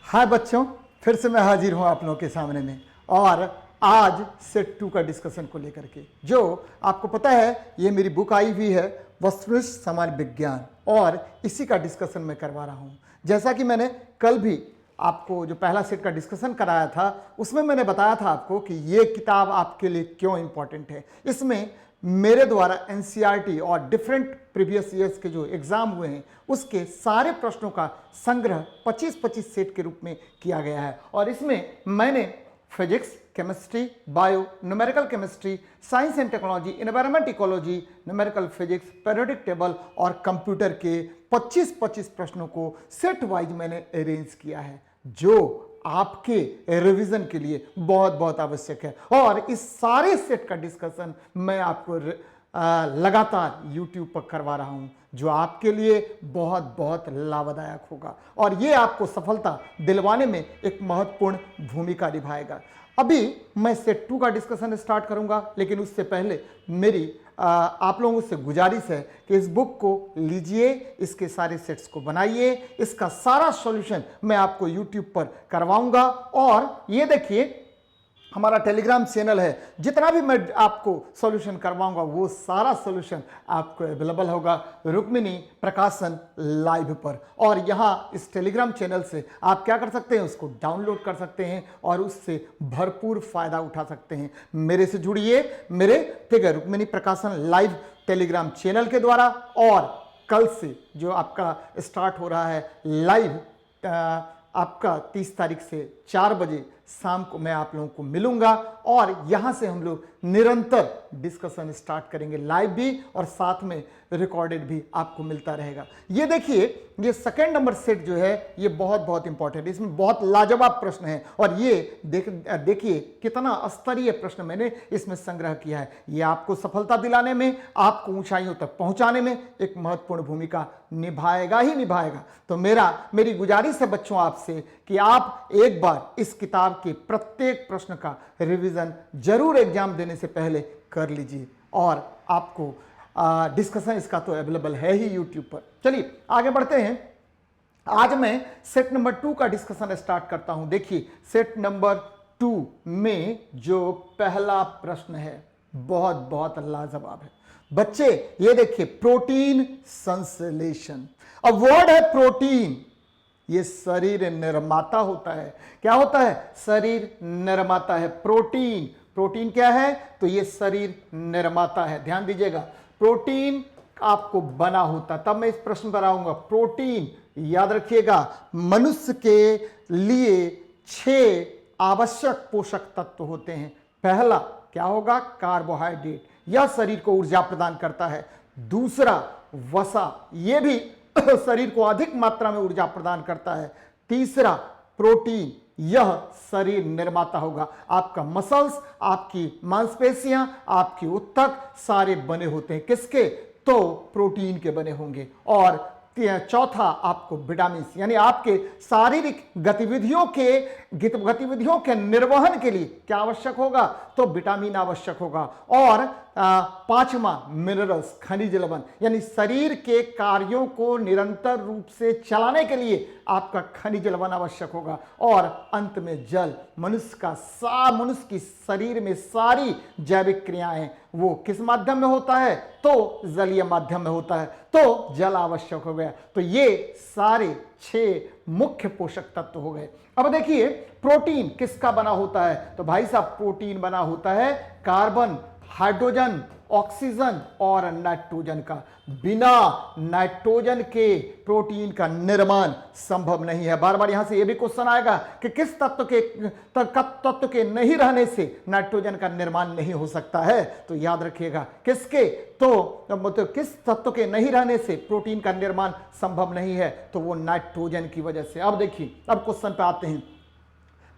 हाय बच्चों, फिर से मैं हाजिर हूं आप लोगों के सामने में। और आज सेट 2 का डिस्कशन को लेकर के, जो आपको पता है ये मेरी बुक आई हुई है वस्तुनिष्ठ समाज विज्ञान, और इसी का डिस्कशन मैं करवा रहा हूं। जैसा कि मैंने कल भी आपको जो पहला सेट का डिस्कशन कराया था उसमें मैंने बताया था आपको कि ये किताब आपके लिए क्यों इंपॉर्टेंट है। इसमें मेरे द्वारा एनसीईआरटी और डिफरेंट प्रीवियस ईयर्स के जो एग्जाम हुए हैं उसके सारे प्रश्नों का संग्रह 25-25 सेट के रूप में किया गया है। और इसमें मैंने physics, chemistry, bio, numerical chemistry, science and technology, environment ecology, numerical physics, periodic table और कंप्यूटर के 25-25 प्रश्नों को सेट वाइज मैंने अरेंज किया है, जो आपके रिवीजन के लिए बहुत बहुत आवश्यक है। और इस सारे सेट का डिस्कशन मैं आपको लगातार YouTube पर करवा रहा हूं, जो आपके लिए बहुत बहुत लाभदायक होगा और ये आपको सफलता दिलवाने में एक महत्वपूर्ण भूमिका निभाएगा। अभी मैं सेट 2 का डिस्कशन स्टार्ट करूंगा, लेकिन उससे पहले मेरी आप लोगों से गुजारिश है कि इस बुक को लीजिए, इसके सारे सेट्स को बनाइए, इसका सारा सॉल्यूशन मैं आपको YouTube पर करवाऊंगा। और ये देखिए हमारा टेलीग्राम चैनल है, जितना भी मैं आपको सॉल्यूशन करवाऊंगा वो सारा सॉल्यूशन आपको अवेलेबल होगा रुक्मिणी प्रकाशन लाइव पर। और यहाँ इस टेलीग्राम चैनल से आप क्या कर सकते हैं, उसको डाउनलोड कर सकते हैं और उससे भरपूर फायदा उठा सकते हैं। मेरे से जुड़िए, मेरे ठीक है रुक्मिणी प्रकाशन लाइव टेलीग्राम चैनल के द्वारा। और कल से जो आपका स्टार्ट हो रहा है लाइव, आपका 30 तारीख से 4 बजे शाम को मैं आप लोगों को मिलूंगा और यहां से हम लोग निरंतर डिस्कशन स्टार्ट करेंगे, लाइव भी और साथ में रिकॉर्डेड भी आपको मिलता रहेगा। ये देखिए, ये सेकंड नंबर सेट जो है ये बहुत बहुत इंपॉर्टेंट है, इसमें बहुत लाजवाब प्रश्न है। और ये देखिए कितना स्तरीय प्रश्न मैंने इसमें संग्रह किया है। ये आपको सफलता दिलाने में, आपको ऊंचाइयों तक पहुंचाने में एक महत्वपूर्ण भूमिका निभाएगा ही निभाएगा। तो मेरी गुजारिश है बच्चों आपसे कि आप एक बार इस किताब के प्रत्येक प्रश्न का रिवीजन जरूर एग्जाम देने से पहले कर लीजिए। और आपको डिस्कशन इसका तो अवेलेबल है ही YouTube पर। चलिए आगे बढ़ते हैं। आज मैं सेट नंबर 2 का डिस्कशन स्टार्ट करता हूं। देखिए सेट नंबर 2 में जो पहला प्रश्न है बहुत बहुत लाजवाब है बच्चे। ये देखिए, प्रोटीन संश्लेषण। अब वर्ड है प्रोटीन, ये शरीर निर्माता होता है। क्या होता है? शरीर निर्माता है। प्रोटीन क्या है? तो ये शरीर निर्माता है। ध्यान दीजिएगा, प्रोटीन आपको बना होता, तब मैं इस प्रश्न पर आऊंगा। प्रोटीन याद रखिएगा, मनुष्य के लिए 6 आवश्यक पोषक तत्व होते हैं। पहला क्या होगा? कार्बोहाइड्रेट, यह शरीर को ऊर्जा प्रदान करता है। दूसरा वसा, यह भी शरीर को अधिक मात्रा में ऊर्जा प्रदान करता है। तीसरा प्रोटीन, यह शरीर निर्माता होगा। आपका मसल्स, आपकी मांसपेशियां, आपकी ऊतक सारे बने होते हैं किसके? तो प्रोटीन के बने होंगे। और चौथा आपको विटामिन, यानी आपके शारीरिक गतिविधियों के निर्वहन के लिए क्या आवश्यक होगा? तो विटामिन आवश्यक होगा। और पांचवा मिनरल्स, खनिज लवण, यानी शरीर के कार्यों को निरंतर रूप से चलाने के लिए आपका खनिज लवण आवश्यक होगा। और अंत में जल। मनुष्य की शरीर में सारी जैविक क्रियाएं वो किस माध्यम में होता है? तो जलीय माध्यम में होता है, तो जल आवश्यक हो गया। तो ये सारे 6 मुख्य पोषक तत्व हो गए। अब देखिए प्रोटीन किसका बना होता है? तो भाई साहब प्रोटीन बना होता है कार्बन, हाइड्रोजन, ऑक्सीजन और नाइट्रोजन का। बिना नाइट्रोजन के प्रोटीन का निर्माण संभव नहीं है। बार बार यहां से यह भी क्वेश्चन आएगा कि किस तत्व के नहीं रहने से नाइट्रोजन का निर्माण नहीं हो सकता है? तो याद रखिएगा किसके? तो मतलब किस तत्व के नहीं रहने से प्रोटीन का निर्माण संभव नहीं है? तो वो नाइट्रोजन की वजह से। अब देखिए, अब क्वेश्चन पे आते हैं।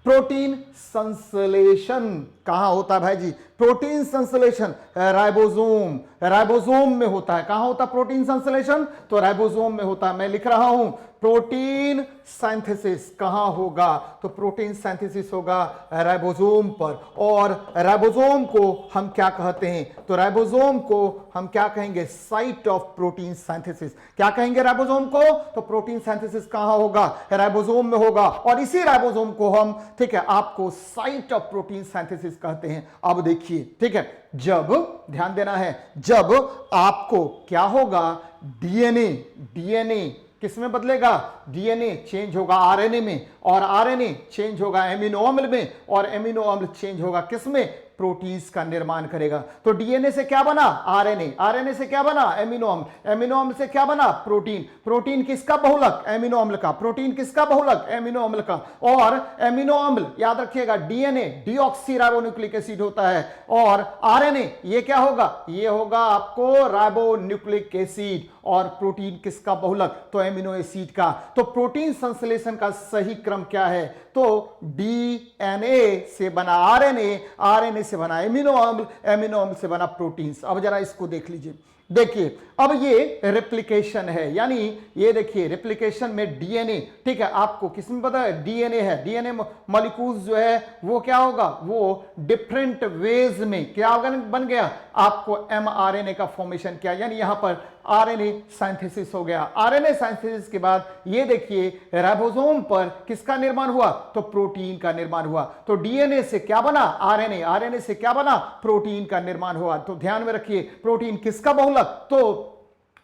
प्रोटीन संश्लेषण कहां होता है भाई जी? प्रोटीन संश्लेषण राइबोसोम, राइबोसोम में होता है। कहां होता है प्रोटीन संश्लेषण? तो राइबोसोम में होता है। मैं लिख रहा हूं प्रोटीन सिंथेसिस कहां होगा? तो प्रोटीन सिंथेसिस होगा राइबोसोम पर। और राइबोसोम को हम क्या कहते हैं? तो राइबोसोम को हम क्या कहेंगे? Site of protein synthesis. क्या कहेंगे राइबोसोम को? तो प्रोटीन सिंथेसिस कहां होगा? राइबोसोम में होगा। और इसी राइबोसोम को हम, ठीक है, आपको साइट ऑफ प्रोटीन सिंथेसिस कहते हैं। अब देखिए, ठीक है, जब, ध्यान देना है, जब आपको क्या होगा? डीएनए, डीएनए किस में बदलेगा? डीएनए चेंज होगा आरएनए में, और आरएनए चेंज होगा एमिनो अम्ल में, और एमिनो अम्ल चेंज होगा किस में? प्रोटीन्स का निर्माण करेगा। तो डीएनए से क्या बना? आरएनए, आरएनए से क्या बना? एमिनो अम्ल, एमिनो अम्ल से क्या बना? प्रोटीन, प्रोटीन किसका बहुलक? एमिनो अम्ल का, प्रोटीन किसका बहुलक? एमिनो अम्ल का। और एमिनो अम्ल याद रखिएगा, डीएनए डीऑक्सीराइबोन्यूक्लिक एसिड होता है, और आरएनए ये क्या होगा? ये होगा आपको राइबोन्यूक्लिक एसिड। और प्रोटीन किसका बहुलक? तो एमिनो एसिड का। तो प्रोटीन संश्लेषण का सही क्रम क्या है? तो डीएनए से बना आरएनए, आरएनए से बना एमिनो अम्ल, एमिनो अम्ल से बना प्रोटीन्स। अब जरा इसको देख लीजिए, देखिए, अब ये रेप्लिकेशन है, यानी ये देखिए रेप्लिकेशन में डीएनए, ठीक है, आपको किसमें पता है? डीएनए है। डीएनए मॉलिक्यूल्स जो है वो क्या होगा? वो डिफरेंट वेज में क्या बन गया? आपको एमआरएनए का फॉर्मेशन किया, यानी यहां पर आरएनए सिंथेसिस हो गया। आरएनए सिंथेसिस के बाद ये देखिए राइबोसोम पर किसका निर्माण हुआ? तो प्रोटीन का निर्माण हुआ। तो डीएनए से क्या बना? आरएनए, आरएनए से क्या बना? प्रोटीन का निर्माण हुआ। तो ध्यान में रखिए, प्रोटीन किसका बहुलक? तो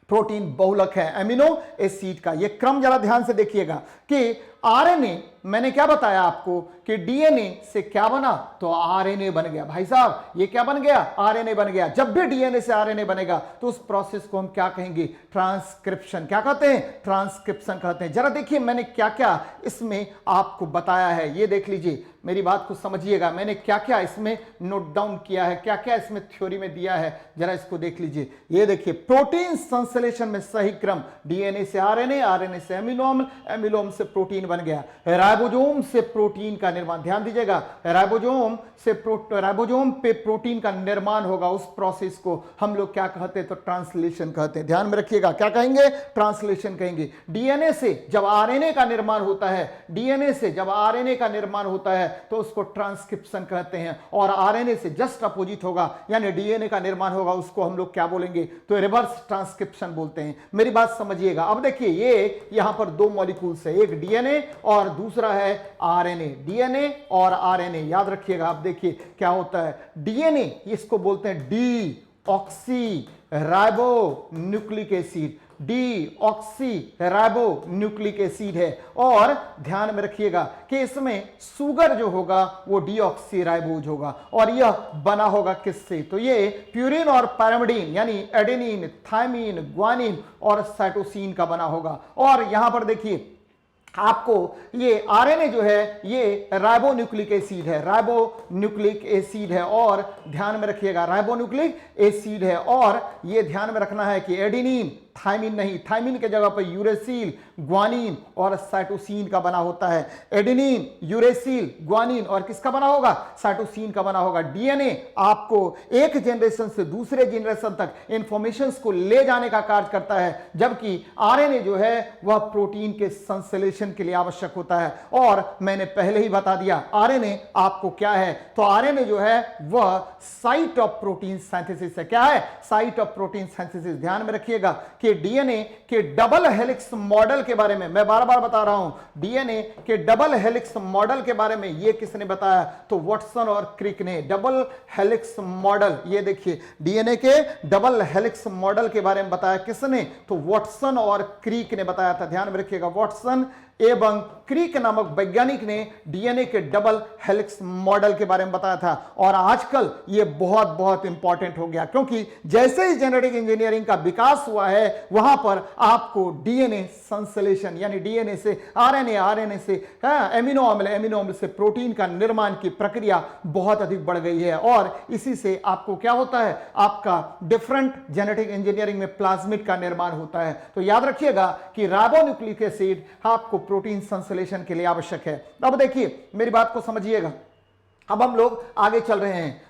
प्रोटीन बहुलक है एमिनो एसिड का। यह क्रम जरा ध्यान से देखिएगा कि आरएनए, मैंने क्या बताया आपको कि डीएनए से क्या बना? तो आरएनए बन गया। भाई साहब ये क्या बन गया? आरएनए बन गया। जब भी डीएनए से आरएनए बनेगा तो उस प्रोसेस को हम क्या कहेंगे? ट्रांसक्रिप्शन। क्या कहते हैं? ट्रांसक्रिप्शन कहते हैं। जरा देखिए मैंने क्या क्या इसमें आपको बताया है, ये देख लीजिए, मेरी बात को समझिएगा, मैंने क्या क्या इसमें नोट डाउन किया है, क्या क्या इसमें थ्योरी में दिया है, जरा इसको देख लीजिए। ये देखिए प्रोटीन संश्लेषण में सही क्रम डीएनए से आरएनए, आरएनए से एमिनो अम्ल, एमिनो अम्ल से प्रोटीन बन गया। राइबोसोम से प्रोटीन का निर्माण, ध्यान दीजिएगा, राइबोसोम से राइबोसोम पे प्रोटीन का निर्माण होगा। उस प्रोसेस को हम लोग क्या कहते हैं? तो ट्रांसलेशन कहते हैं। ध्यान में रखिएगा, क्या कहेंगे? ट्रांसलेशन कहेंगे। डीएनए से जब आरएनए का निर्माण होता है, डीएनए से जब आरएनए का निर्माण होता है तो उसको ट्रांसक्रिप्शन कहते हैं। और आरएनए से जस्ट अपोजिट होगा, यानी डीएनए का निर्माण होगा, उसको हम लोग क्या बोलेंगे? तो रिवर्स ट्रांसक्रिप्शन बोलते हैं। मेरी बात समझिएगा। अब देखिए ये यहां पर दो मॉलिक्यूल्स है, एक डीएनए और दूसरा है आरएनए। डीएनए और आरएनए याद रखिएगा। अब देखिए क्या होता है, डीएनए इसको बोलते हैं D oxy ribo nucleic acid, D oxy ribo nucleic acid है। और ध्यान में रखिएगा कि इसमें सुगर जो होगा वो डी ऑक्सी राइबोज होगा, और यह बना होगा किससे? तो ये प्यूरिन और पैरामिडीन यानी एडेनिन, थायमिन, ग्वानिन और साइटोसिन का बना होगा। और यहां पर देखिए आपको ये आरएनए जो है ये राइबोन्यूक्लिक एसिड है, राइबोन्यूक्लिक एसिड है। और ध्यान में रखिएगा राइबोन्यूक्लिक एसिड है। और ये ध्यान में रखना है कि एडेनिन, थायमिन नहीं, थायमिन के जगह पर यूरेसिल, ग्वानिन और साइटोसिन का बना होता है। एडेनिन, यूरेसिल, ग्वानिन और किसका बना होगा? साइटोसिन का बना होगा। डीएनए आपको एक जनरेशन से दूसरे जनरेशन तक इंफॉर्मेशंस को ले जाने का कार्य करता है, जबकि आरएनए जो है वह प्रोटीन के संश्लेषण के लिए आवश्यक होता है। और मैंने पहले ही बता दिया आरएनए आपको क्या है? तो आरएनए जो है वह साइट ऑफ प्रोटीन सिंथेसिस है। क्या है? Site of protein synthesis. ध्यान में रखिएगा कि डीएनए के डबल हेलिक्स मॉडल के बारे में मैं बार बार बता रहा हूं, डीएनए के डबल हेलिक्स मॉडल के बारे में ये किसने बताया? तो वाटसन और क्रिक ने। डबल हेलिक्स मॉडल, ये देखिए डीएनए के डबल हेलिक्स मॉडल के बारे में बताया किसने? तो वाटसन और क्रिक ने बताया था। ध्यान में रखिएगा, वाटसन एवं क्रिक नामक वैज्ञानिक ने डीएनए के डबल हेलिक्स मॉडल के बारे में बताया था। और आजकल ये बहुत बहुत इंपॉर्टेंट हो गया, क्योंकि जैसे ही जेनेटिक इंजीनियरिंग का विकास हुआ है वहां पर आपको डीएनए संश्लेषण यानी डीएनए से आरएनए, आरएनए से एमिनो अम्ल, एमिनो अम्ल से प्रोटीन का निर्माण की प्रक्रिया बहुत अधिक बढ़ गई है। और इसी से आपको क्या होता है? आपका डिफरेंट जेनेटिक इंजीनियरिंग में प्लाज्मिड का निर्माण होता है। तो याद रखिएगा कि राइबोन्यूक्लिक एसिड आपको प्रोटीन संश्लेषण के लिए आवश्यक है। अब देखिए मेरी बात को समझिएगा, अब हम लोग आगे चल रहे हैं।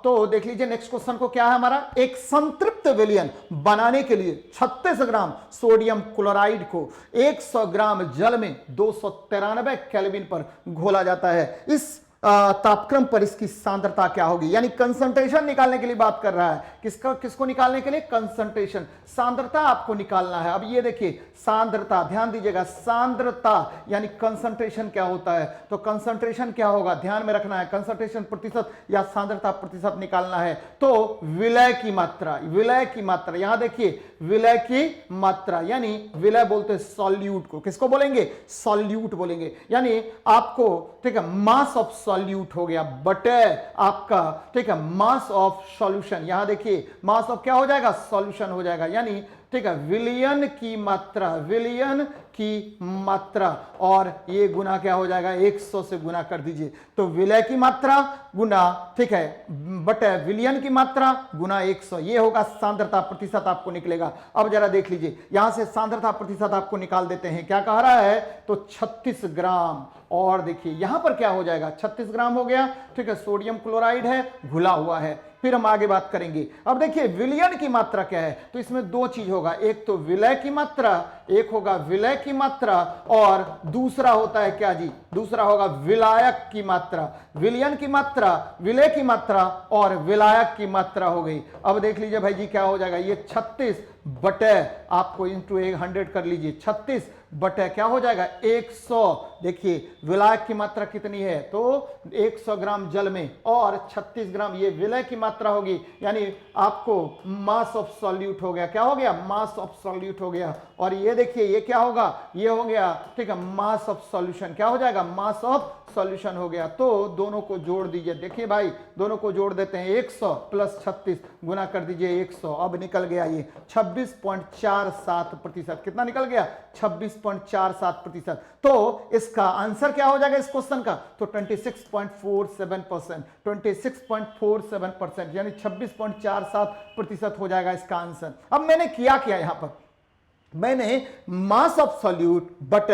तो देख लीजिए नेक्स्ट क्वेश्चन को क्या है हमारा। एक संतृप्त विलयन बनाने के लिए 36 ग्राम सोडियम क्लोराइड को 100 ग्राम जल में 293 केल्विन पर घोला जाता है। इस तापक्रम पर इसकी सांद्रता क्या होगी, यानी कंसंट्रेशन निकालने के लिए बात कर रहा है। किसको निकालने के लिए? कंसंट्रेशन, सांद्रता आपको निकालना है। अब ये देखिए सांद्रता, ध्यान दीजिएगा, सांद्रता यानी कंसंट्रेशन क्या होता है, तो कंसंट्रेशन क्या होगा ध्यान में रखना है। कंसंट्रेशन प्रतिशत या सांद्रता प्रतिशत निकालना है तो विलय की मात्रा, विलय की मात्रा, यहां देखिए विलय की मात्रा, यानी विलय बोलते सॉल्यूट को, किसको बोलेंगे? सॉल्यूट बोलेंगे। यानी आपको ठीक है मास ऑफ सॉल्यूट हो गया बटे आपका ठीक है मास ऑफ सॉल्यूशन। यहां देखिए मास ऑफ क्या हो जाएगा? सॉल्यूशन हो जाएगा। यानी ठीक है विलयन की मात्रा, विलयन की मात्रा, और ये गुना क्या हो जाएगा? 100 से गुना कर दीजिए। तो विलय की मात्रा गुना ठीक है बटे विलयन की मात्रा गुना 100, ये होगा सांद्रता प्रतिशत आपको निकलेगा। अब जरा देख लीजिए यहां से सांद्रता प्रतिशत आपको निकाल देते हैं। क्या कह रहा है? तो 36 ग्राम, और देखिए यहां पर क्या हो जाएगा? 36 ग्राम हो गया ठीक है, सोडियम क्लोराइड है, घुला हुआ है। फिर हम आगे बात करेंगे। अब देखिए विलयन की मात्रा क्या है, तो इसमें दो चीज होगा, एक तो विलय की मात्रा, एक होगा विलय की मात्रा, और दूसरा होता है क्या जी? दूसरा होगा विलायक की मात्रा। विलयन की मात्रा, विलय की मात्रा और विलायक की मात्रा हो गई। अब देख लीजिए भाई जी क्या हो जाएगा? ये 36 बटे आपको इंटू 100 कर लीजिए, 36 बटे क्या हो जाएगा? 100। देखिए विलायक की मात्रा कितनी है? तो 100 ग्राम जल में और 36 ग्राम ये विलय की मात्रा होगी, यानी आपको मास ऑफ सॉल्यूट हो गया। क्या हो गया? मास ऑफ सॉल्यूट हो गया। और ये देखिए ये क्या होगा? ये हो गया ठीक है मास ऑफ सॉल्यूशन। क्या हो जाएगा? मास ऑफ सॉल्यूशन हो गया। तो दोनों को जोड़ दीजिए। देखिए भाई दोनों को जोड़ देते हैं, 100 प्लस 36 गुना कर दीजिए 100। अब निकल गया ये 26.47%। कितना निकल गया? 26.47%। तो इसका आंसर क्या हो जाएगा इस क्वेश्चन का? तो 26.47%, 26.47% यानी 26.47% हो जाएगा इसका आंसर। अब मैंने किया यहां पर मैंने mass of solute but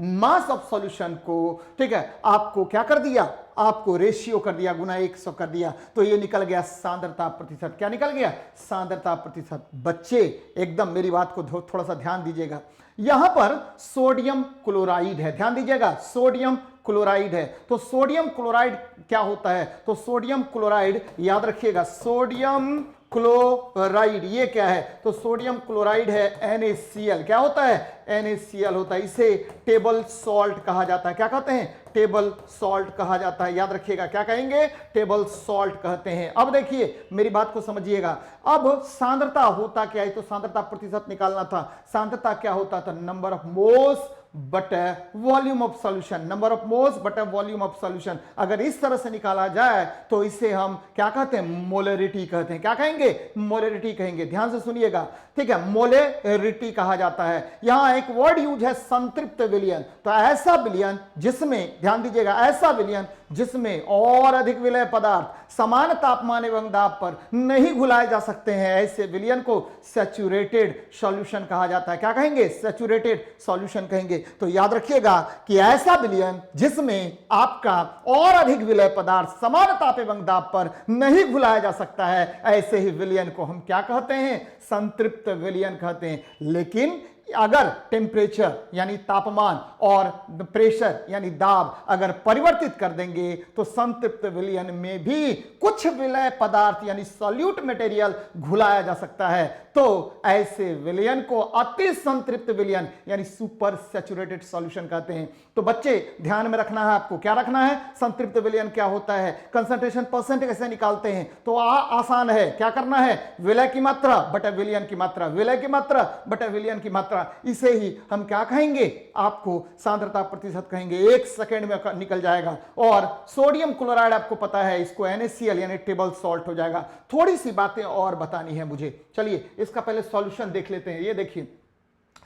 mass of solution को ठीक है आपको क्या कर दिया? आपको रेशियो कर दिया, गुना 100 कर दिया, तो ये निकल गया सांद्रता प्रतिशत। क्या निकल गया? सांद्रता प्रतिशत। बच्चे एकदम मेरी बात को थोड़ा सा ध्यान दीजिएगा। यहां पर सोडियम क्लोराइड है, ध्यान दीजिएगा, सोडियम क्लोराइड है। तो सोडियम क्लोराइड क्या होता है? तो सोडियम क्लोराइड याद रखिएगा, सोडियम क्लोराइड ये क्या है? तो सोडियम क्लोराइड है NaCl। क्या होता है? NaCl होता है। इसे टेबल सॉल्ट कहा जाता है। क्या कहते हैं? टेबल सॉल्ट कहा जाता है। याद रखिएगा क्या कहेंगे? टेबल सॉल्ट कहते हैं। अब देखिए मेरी बात को समझिएगा। अब सांद्रता होता क्या है? तो सांद्रता प्रतिशत निकालना था। सांद्रता क्या होता था? Number of moles but volume of solution, number of moles but volume of solution. अगर इस तरह से निकाला जाए तो इसे हम क्या कहते हैं? मोलरिटी कहते हैं। क्या कहेंगे? मोलरिटी कहेंगे। ध्यान से सुनिएगा ठीक है, मोलरिटी कहा जाता है। यहां एक वर्ड यूज है संतृप्त विलयन। तो ऐसा विलयन जिसमें, ध्यान दीजिएगा, ऐसा विलयन जिसमें और अधिक विलय पदार्थ समान तापमान एवं दाब पर नहीं घुलाए जा सकते हैं, ऐसे विलयन को सैचुरेटेड सॉल्यूशन कहा जाता है। क्या कहेंगे? सैचुरेटेड सॉल्यूशन कहेंगे। तो याद रखिएगा कि ऐसा विलयन जिसमें आपका और अधिक विलय पदार्थ समान ताप एवं दाब पर नहीं घुलाया जा सकता है, ऐसे ही विलयन को हम क्या कहते हैं? संतृप्त विलयन कहते हैं। लेकिन अगर टेम्परेचर यानी तापमान और प्रेशर यानी दाब अगर परिवर्तित कर देंगे तो संतृप्त विलयन में भी कुछ विलय पदार्थ यानी सॉल्यूट मटेरियल घुलाया जा सकता है। तो ऐसे विलयन को अति संतृप्त विलयन यानी सुपर सैचुरेटेड सॉल्यूशन कहते हैं। तो बच्चे ध्यान में रखना है आपको, क्या रखना है? संतृप्त विलयन क्या होता है, कंसंट्रेशन परसेंट कैसे निकालते हैं? तो आसान है, क्या करना है? विलय की मात्रा बटा विलयन की मात्रा, विलय की मात्रा बटा विलयन की मात्रा। इसे ही हम क्या कहेंगे? आपको सांद्रता प्रतिशत कहेंगे। 1 सेकंड में निकल जाएगा। और सोडियम क्लोराइड आपको पता है, इसको NaCl यानी टेबल सॉल्ट हो जाएगा। थोड़ी सी बातें और बतानी है मुझे, चलिए इसका पहले सॉल्यूशन देख लेते हैं। ये देखिए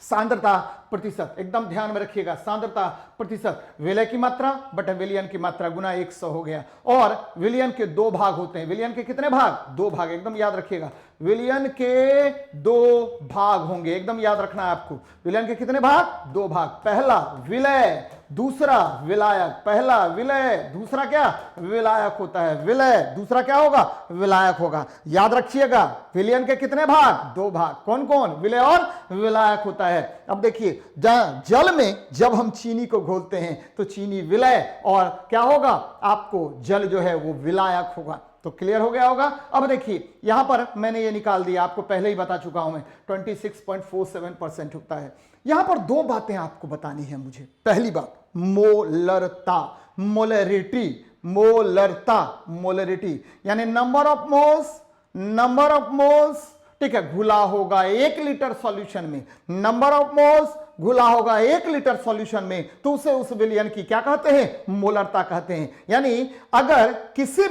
सांद्रता प्रतिशत, एकदम ध्यान में रखिएगा, सांद्रता प्रतिशत विलय की मात्रा बटा विलयन की मात्रा गुना 100 हो गया। और विलयन के 2 भाग होते हैं। विलयन के कितने भाग? 2 भाग, एकदम याद रखिएगा। विलयन के 2 भाग होंगे, एकदम याद रखना है आपको। विलयन के कितने भाग? 2 भाग। पहला विलय दूसरा विलायक, पहला विलय, दूसरा क्या विलायक होता है, विलय, दूसरा क्या होगा विलायक होगा। याद रखिएगा विलयन के कितने भाग, दो भाग, कौन कौन, विलय और विलायक होता है। अब देखिए जल में जब हम चीनी को घोलते हैं तो चीनी विलय और क्या होगा, आपको जल जो है वो विलायक होगा। तो क्लियर हो गया होगा। अब देखिए यहां पर मैंने ये निकाल दिया, आपको पहले ही बता चुका हूं मैं, 26.47% होता है। यहां पर दो बातें आपको बतानी है मुझे। पहली बात मोलरता, मोलरिटी, मोलरता, मोलरिटी यानी number of moles, number of moles, ठीक है, घुला होगा 1 लीटर सॉल्यूशन में, नंबर ऑफ मोल्स घुला होगा 1 लीटर सॉल्यूशन में, तो उसे उस विलयन की क्या कहते हैं, मोलरता कहते हैं। यानी अगर किसी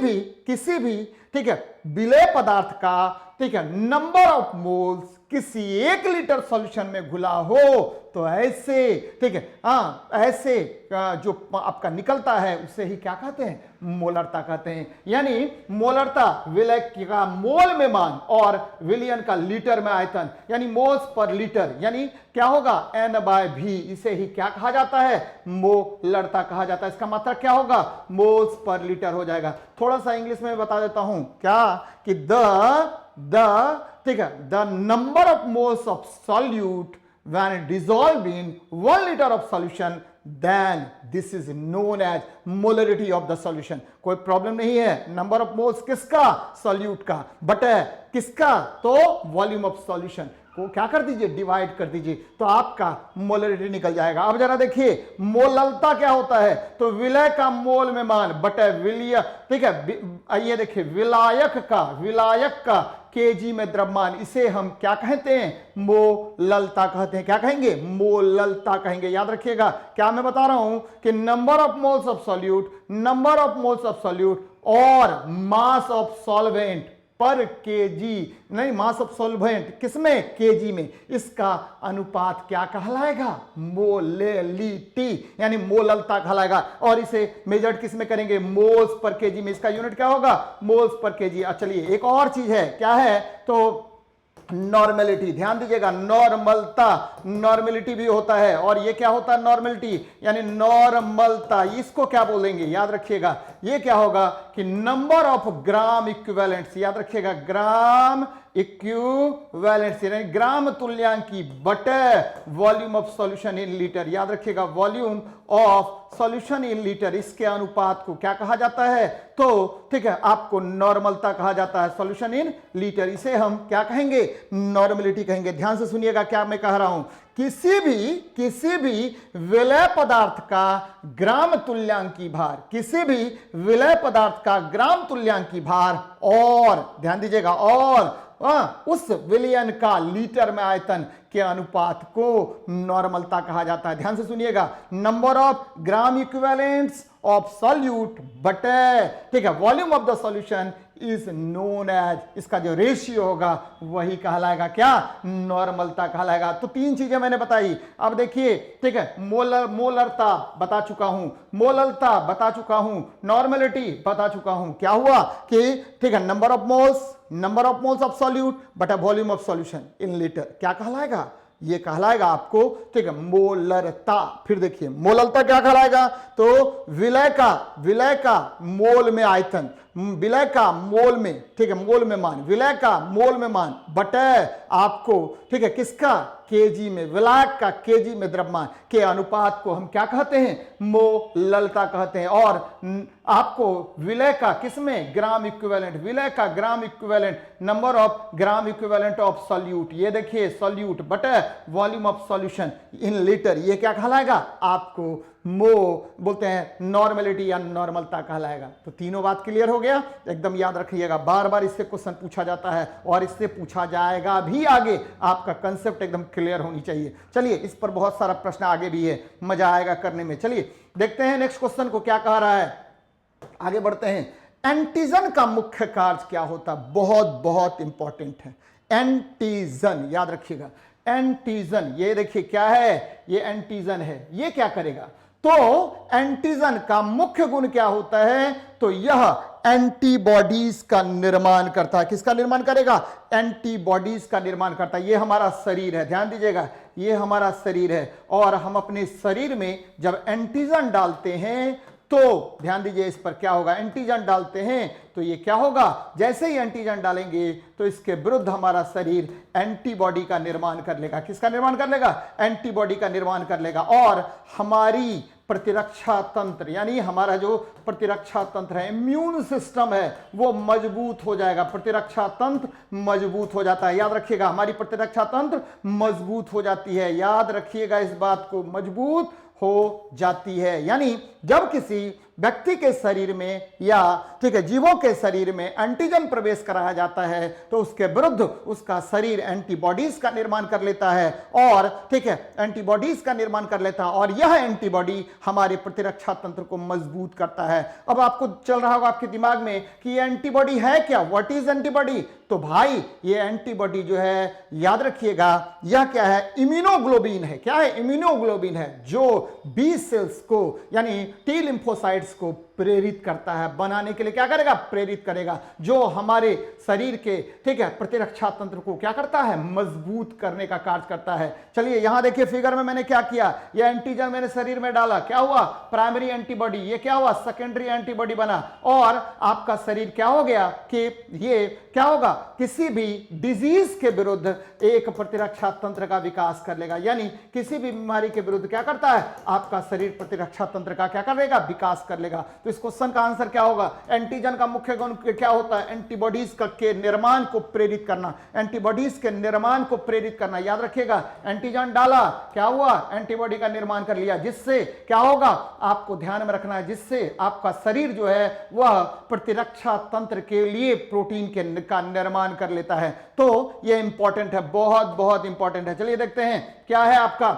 भी ठीक है विलय पदार्थ का, ठीक है, नंबर ऑफ मोल्स किसी 1 लीटर सॉल्यूशन में घुला हो तो ऐसे, ठीक है, ऐसे जो आपका निकलता है उसे ही क्या कहते हैं, मोलरता कहते हैं। यानी मोलरता विलय का मोल में मान और विलयन का लीटर में आयतन, यानी मोल्स पर लीटर, यानी क्या होगा N/V, इसे ही क्या कहा जाता है, मोलरता कहा जाता है। इसका मतलब क्या होगा, मोल्स पर लीटर हो जाएगा। थोड़ा सा इंग्लिश में बता देता हूं क्या, कि ठीक है, the number of moles of solute when dissolved in 1 liter of solution, then this is known as molarity of the solution। कोई प्रॉब्लम नहीं है, नंबर ऑफ मोल्स किसका, सॉल्यूट का, बटे किसका, तो वॉल्यूम ऑफ सॉल्यूशन को क्या कर दीजिए, डिवाइड कर दीजिए, तो आपका मोलरिटी निकल जाएगा। अब जरा देखिए मोललता क्या होता है, तो विलय का मोल में मान बटे विलय, ठीक है, आइए देखिए विलायक का केजी में द्रव्यमान, इसे हम क्या कहते हैं, मोललता कहते हैं। क्या कहेंगे, मोललता कहेंगे। याद रखिएगा क्या मैं बता रहा हूं कि number of moles of solute, number of moles of solute और मास ऑफ सॉल्वेंट पर केजी, नहीं मास ऑफ सॉल्वेंट किसमें, केजी में, इसका अनुपात क्या कहलाएगा, मोलेलिटी, यानी मोललता कहलाएगा। और इसे मेजर्ड किस में करेंगे, मोल्स पर केजी में, इसका यूनिट क्या होगा, मोल्स पर केजी। चलिए एक और चीज है, क्या है, तो नॉर्मेलिटी, ध्यान दीजिएगा, नॉर्मलता, नॉर्मेलिटी भी होता है। और ये क्या होता है, नॉर्मेलिटी यानी नॉर्मलता, इसको क्या बोलेंगे, याद रखिएगा, ये क्या होगा कि नंबर ऑफ ग्राम इक्विवेलेंट्स, याद रखिएगा ग्राम इक्विवेलेंट्स यानी ग्राम तुल्यांकी बटे volume of solution in litre. याद रखिएगा volume of solution in litre, इसके अनुपात को क्या कहा जाता है, तो ठीक है आपको नॉर्मलता कहा जाता है, सॉल्यूशन इन लीटर, इसे हम क्या कहेंगे, नॉर्मलिटी कहेंगे। ध्यान से सुनिएगा क्या मैं कह रहा हूं, किसी भी विलय पदार्थ का ग्राम तुल्यांकी भार, किसी भी विलय पदार्थ का ग्राम तुल्यांकी भार, और ध्यान दीजिएगा, और उस विलयन का लीटर में आयतन के अनुपात को नॉर्मलता कहा जाता है। ध्यान से सुनिएगा, number of gram equivalents of solute बटे, ठीक है, volume of the solution is known as, इसका जो रेशियो होगा वही कहलाएगा क्या, नॉर्मलता कहलाएगा। तो 3 चीजें मैंने बताई। अब देखिए, ठीक है, मोलरता बता चुका हूं, मोललता बता चुका हूं, नॉर्मलिटी बता चुका हूं। क्या हुआ कि ठीक है number of moles of solute बटा volume of solution in litre, क्या कहलाएगा, ये कहलाएगा आपको, ठीक है, मोलरता। फिर देखिए मोललता क्या कहलाएगा, तो विलय का मोल में आयतन, विलय का मोल में, ठीक है, मोल में मान, विलय का मोल में मान बटे आपको, ठीक है, किसका, केजी में, विलायक का केजी में द्रव्यमान के अनुपात को हम क्या कहते हैं, मोललता कहते हैं। और आपको विलय का किसमें, ग्राम इक्विवेलेंट, विलय का gram equivalent, number of gram equivalent of solute, ये देखिए सॉल्यूट बटे volume of solution in litre, ये क्या कहलाएगा, आपको बोलते हैं नॉर्मेलिटी या नॉर्मलता कहलाएगा। तो तीनों बात क्लियर हो गया, एकदम याद रखिएगा, बार बार इससे क्वेश्चन पूछा जाता है और इससे पूछा जाएगा भी आगे, आपका कंसेप्ट एकदम क्लियर होनी चाहिए। चलिए इस पर बहुत सारा प्रश्न आगे भी है, मजा आएगा करने में। चलिए देखते हैं नेक्स्ट क्वेश्चन को क्या कह रहा है, आगे बढ़ते हैं। एंटीजन का मुख्य कार्य क्या होता, बहुत इंपॉर्टेंट है। एंटीजन याद रखिएगा, एंटीजन, ये देखिए क्या है, ये एंटीजन है, ये क्या करेगा, तो एंटीजन का मुख्य गुण क्या होता है? तो यह एंटीबॉडीज का निर्माण करता है। किसका निर्माण करेगा? एंटीबॉडीज का निर्माण करता है। यह हमारा शरीर है, ध्यान दीजिएगा, यह हमारा शरीर है। और हम अपने शरीर में जब एंटीजन डालते हैं तो ध्यान दीजिए इस पर क्या होगा। एंटीजन डालते हैं तो ये क्या होगा, जैसे ही एंटीजन डालेंगे तो इसके विरुद्ध हमारा शरीर एंटीबॉडी का निर्माण कर लेगा। किसका निर्माण कर लेगा? एंटीबॉडी का निर्माण कर लेगा। और हमारी प्रतिरक्षा तंत्र, यानी हमारा जो प्रतिरक्षा तंत्र है, इम्यून सिस्टम है, वो मजबूत हो जाएगा। प्रतिरक्षा तंत्र मजबूत हो जाता है। याद रखिएगा, हमारी प्रतिरक्षा तंत्र मजबूत हो जाती है। याद रखिएगा इस बात को, मजबूत हो जाती है। यानी जब किसी व्यक्ति के शरीर में या ठीक है जीवों के शरीर में एंटीजन प्रवेश कराया जाता है तो उसके विरुद्ध उसका शरीर एंटीबॉडीज का निर्माण कर लेता है। और ठीक है, एंटीबॉडीज का निर्माण कर लेता है और यह एंटीबॉडी हमारे प्रतिरक्षा तंत्र को मजबूत करता है। अब आपको चल रहा होगा आपके दिमाग में कि ये एंटीबॉडी है क्या, व्हाट इज एंटीबॉडी? तो भाई ये एंटीबॉडी जो है, याद रखिएगा, यह क्या है? इम्यूनोग्लोबिन है। क्या है? इम्यूनोग्लोबिन है, जो बी सेल्स को यानी टी लिम्फोसाइट्स को प्रेरित करता है बनाने के लिए। क्या करेगा? प्रेरित करेगा, जो हमारे शरीर के ठीक है प्रतिरक्षा तंत्र को क्या करता है? मजबूत करने का कार्य करता है। चलिए यहां देखिए फिगर में मैंने क्या किया, ये एंटीजन मैंने शरीर में डाला, क्या हुआ? Primary antibody. ये क्या हुआ? सेकेंडरी एंटीबॉडी बना। और आपका शरीर क्या हो गया कि ये क्या होगा? किसी भी डिजीज के विरुद्ध एक प्रतिरक्षा तंत्र का विकास कर लेगा। यानी किसी भी बीमारी के विरुद्ध क्या करता है? आपका शरीर प्रतिरक्षा तंत्र का क्या करेगा? विकास कर लेगा। तो इस क्वेश्चन का आंसर क्या होगा? एंटीजन का मुख्य गुण क्या होता है? एंटीबॉडीज के निर्माण को प्रेरित करना। एंटीबॉडीज के निर्माण को प्रेरित करना। याद रखिएगा, एंटीजन डाला, क्या हुआ? एंटीबॉडी का निर्माण कर लिया, जिससे क्या होगा? आपको ध्यान में रखना है, जिससे आपका शरीर जो है वह प्रतिरक्षा तंत्र के लिए प्रोटीन का निर्माण कर लेता है। तो यह इंपॉर्टेंट है, बहुत बहुत इंपॉर्टेंट है। चलिए देखते हैं क्या है आपका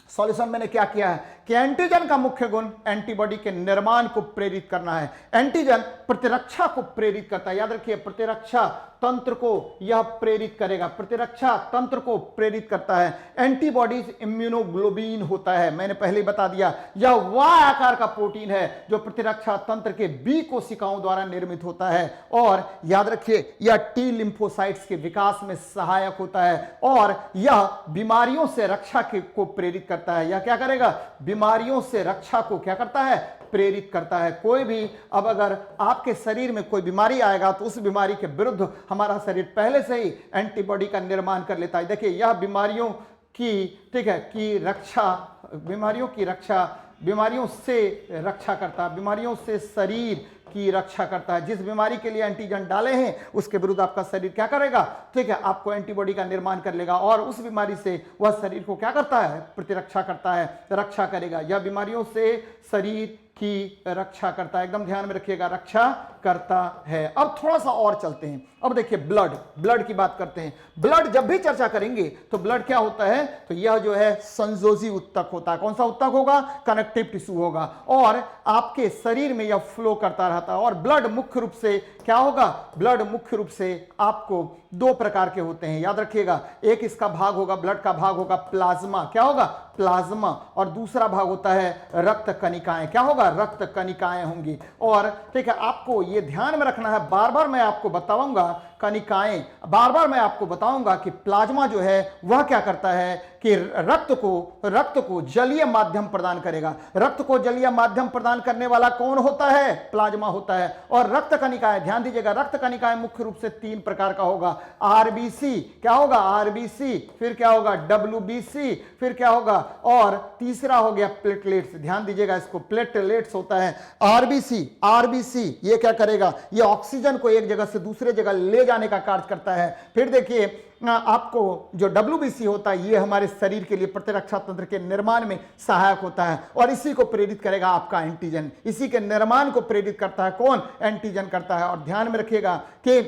सॉल्यूशन। मैंने क्या किया है कि एंटीजन का मुख्य गुण एंटीबॉडी के निर्माण को प्रेरित करना है। एंटीजन प्रतिरक्षा को प्रेरित करता है। याद रखिए, प्रतिरक्षा तंत्र को यह प्रेरित करेगा, प्रतिरक्षा तंत्र को प्रेरित करता है। एंटीबॉडीज इम्यूनोग्लोबिन होता है, मैंने पहले ही बता दिया। यह वाय आकार का प्रोटीन है जो प्रतिरक्षा तंत्र के बी कोशिकाओं द्वारा निर्मित होता है। और याद रखिए, यह टी लिम्फोसाइट्स के विकास में सहायक होता है और यह बीमारियों से रक्षा को प्रेरित करता है। यह क्या करेगा? बीमारियों से रक्षा को क्या करता है? प्रेरित करता है। कोई भी अब अगर आपके शरीर में कोई बीमारी आएगा तो उस बीमारी के विरुद्ध हमारा शरीर पहले से ही एंटीबॉडी का निर्माण कर लेता है। देखिए, यह बीमारियों की ठीक है की रक्षा, बीमारियों से रक्षा करता है, बीमारियों से शरीर की रक्षा करता है। जिस बीमारी के लिए एंटीजन डाले हैं उसके विरुद्ध आपका शरीर क्या करेगा? ठीक है, आपको एंटीबॉडी का निर्माण कर लेगा और उस बीमारी से वह शरीर को क्या करता है? प्रतिरक्षा करता है, रक्षा करेगा। यह बीमारियों से शरीर की रक्षा करता है। एकदम ध्यान में रखिएगा, रक्षा करता है। अब थोड़ा सा और चलते हैं। अब देखिए ब्लड की बात करते हैं। ब्लड जब भी चर्चा करेंगे तो ब्लड क्या होता है? तो यह जो है संयोजी उत्तक होता है। कौन सा उत्तक होगा? कनेक्टिव टिश्यू होगा और आपके शरीर में यह फ्लो करता रहता है। और ब्लड मुख्य रूप से क्या होगा? ब्लड मुख्य रूप से आपको दो प्रकार के होते हैं, याद रखिएगा। एक इसका भाग होगा, ब्लड का भाग होगा प्लाज्मा, क्या होगा? प्लाज्मा। और दूसरा भाग होता है रक्त कणिकाएं, क्या होगा? रक्त कणिकाएं होंगी। और ठीक है, आपको ये ध्यान में रखना है, बार बार मैं आपको बताऊंगा कणिकाएं, बार बार मैं आपको बताऊंगा कि प्लाज्मा जो है वह क्या करता है कि रक्त को जलीय माध्यम प्रदान करेगा। रक्त को जलीय माध्यम प्रदान करने वाला कौन होता है? प्लाज्मा होता है। और रक्त कणिकाएं, ध्यान दीजिएगा, रक्त कणिकाएं मुख्य रूप से तीन प्रकार का होगा। आरबीसी, क्या होगा? आरबीसी, फिर क्या होगा? डब्ल्यूबीसी, फिर क्या होगा? और तीसरा हो गया प्लेटलेट्स। ध्यान दीजिएगा, इसको प्लेटलेट्स होता है। आरबीसी ये क्या करेगा? ये ऑक्सीजन को एक जगह से दूसरे जगह ले जाने का कार्य करता है। फिर देखिए आपको जो डब्ल्यूबीसी होता है ये हमारे शरीर के लिए प्रतिरक्षा तंत्र के निर्माण में सहायक होता है और इसी को प्रेरित करेगा आपका एंटीजन। इसी के निर्माण को प्रेरित करता है कौन? एंटीजन करता है। और ध्यान में रखिएगा कि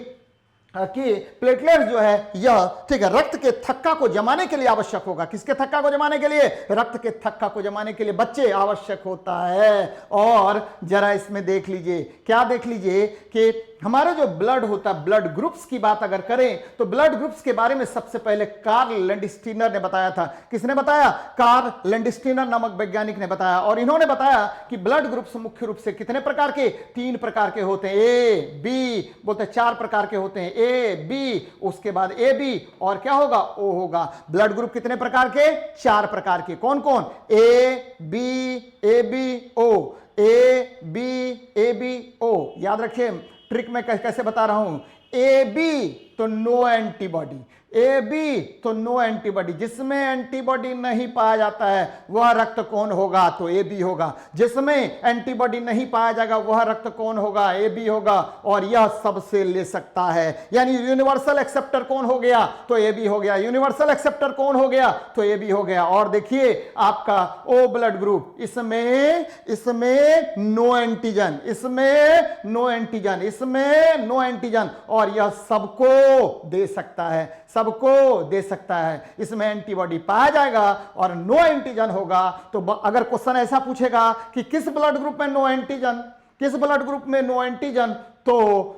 प्लेटलेट जो है यह ठीक है रक्त के थक्का को जमाने के लिए आवश्यक होगा। किसके थक्का को जमाने के लिए? रक्त के थक्का को जमाने के लिए बच्चे आवश्यक होता है। और जरा इसमें देख लीजिए, क्या देख लीजिए कि हमारे जो ब्लड होता है, ब्लड ग्रुप्स की बात अगर करें तो ब्लड ग्रुप्स के बारे में सबसे पहले कार्ल लैंडस्टीनर ने बताया था। किसने बताया? कार्ल लैंडस्टीनर नामक वैज्ञानिक ने बताया। और इन्होंने बताया कि ब्लड ग्रुप्स मुख्य रूप से कितने प्रकार के? 3 प्रकार के होते हैं। ए बी बोलते 4 प्रकार के होते हैं। ए बी, उसके बाद ए बी और क्या होगा? ओ होगा। ब्लड ग्रुप कितने प्रकार के? 4 प्रकार के। कौन कौन? A B O, A B O. याद रखिए, ट्रिक में कैसे बता रहा हूं। ए बी तो नो एंटीबॉडी, ए बी तो नो एंटीबॉडी। जिसमें एंटीबॉडी नहीं पाया जाता है वह रक्त कौन होगा? तो ए बी होगा। जिसमें एंटीबॉडी नहीं पाया जाएगा वह रक्त कौन होगा? ए बी होगा। और यह सबसे ले सकता है, यानी यूनिवर्सल एक्सेप्टर कौन हो गया? तो ए बी हो गया। यूनिवर्सल एक्सेप्टर कौन हो गया? तो ए बी हो गया। और देखिए आपका ओ ब्लड ग्रुप, इसमें नो एंटीजन, इसमें नो एंटीजन, इसमें नो एंटीजन, और यह सबको दे सकता है, सबको दे सकता है। इसमें एंटीबॉडी पाया जाएगा और नो एंटीजन होगा। तो अगर क्वेश्चन ऐसा पूछेगा कि किस ब्लड ग्रुप में नो एंटीजन, किस ब्लड ग्रुप में नो एंटीजन, तो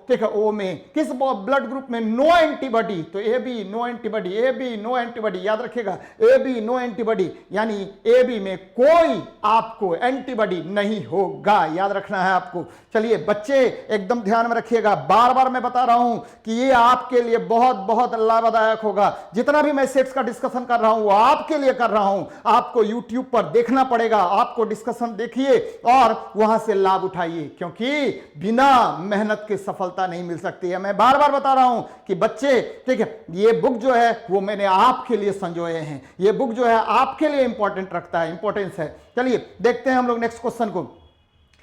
ठीक है ओ में। किस ब्लड ग्रुप में नो एंटीबॉडी, तो A B no antibody, A B no antibody. याद रखिएगा, ए बी नो एंटीबॉडी, यानी ए बी में कोई आपको एंटीबॉडी नहीं होगा। याद रखना है आपको। चलिए बच्चे एकदम ध्यान में रखिएगा, बार बार मैं बता रहा हूं कि ये आपके लिए बहुत बहुत लाभदायक होगा। जितना भी मैं सेट्स का डिस्कशन कर रहा हूं वो आपके लिए कर रहा हूं। आपको यूट्यूब पर देखना पड़ेगा, आपको डिस्कशन देखिए और वहां से लाभ उठाइए, क्योंकि बिना मेहनत की सफलता नहीं मिल सकती है। मैं बार बार बता रहा हूं कि बच्चे ठीक है, ये बुक जो है वो मैंने आपके लिए संजोए हैं। ये बुक जो है आपके लिए इंपॉर्टेंट रखता है, इंपॉर्टेंस है। चलिए देखते हैं हम लोग नेक्स्ट क्वेश्चन को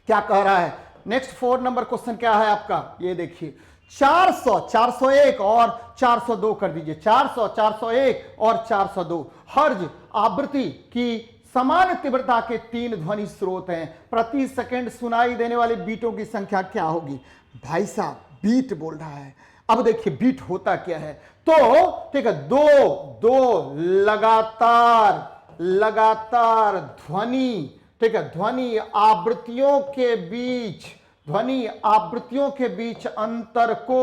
क्या कह रहा है। नेक्स्ट 4 नंबर क्वेश्चन क्या है आपका, ये देखिए। 400, 401 और 402 कर दीजिए। 400, 401 और 402 हर्ज आवृत्ति की समान तीव्रता के 3 ध्वनि स्रोत हैं। प्रति सेकंड सुनाई देने वाले बीटों की संख्या क्या होगी? भाई साहब बीट बोल रहा है। अब देखिए बीट होता क्या है। तो ठीक है, दो लगातार ध्वनि, ठीक है, ध्वनि आवृत्तियों के बीच, ध्वनि आवृत्तियों के बीच अंतर को,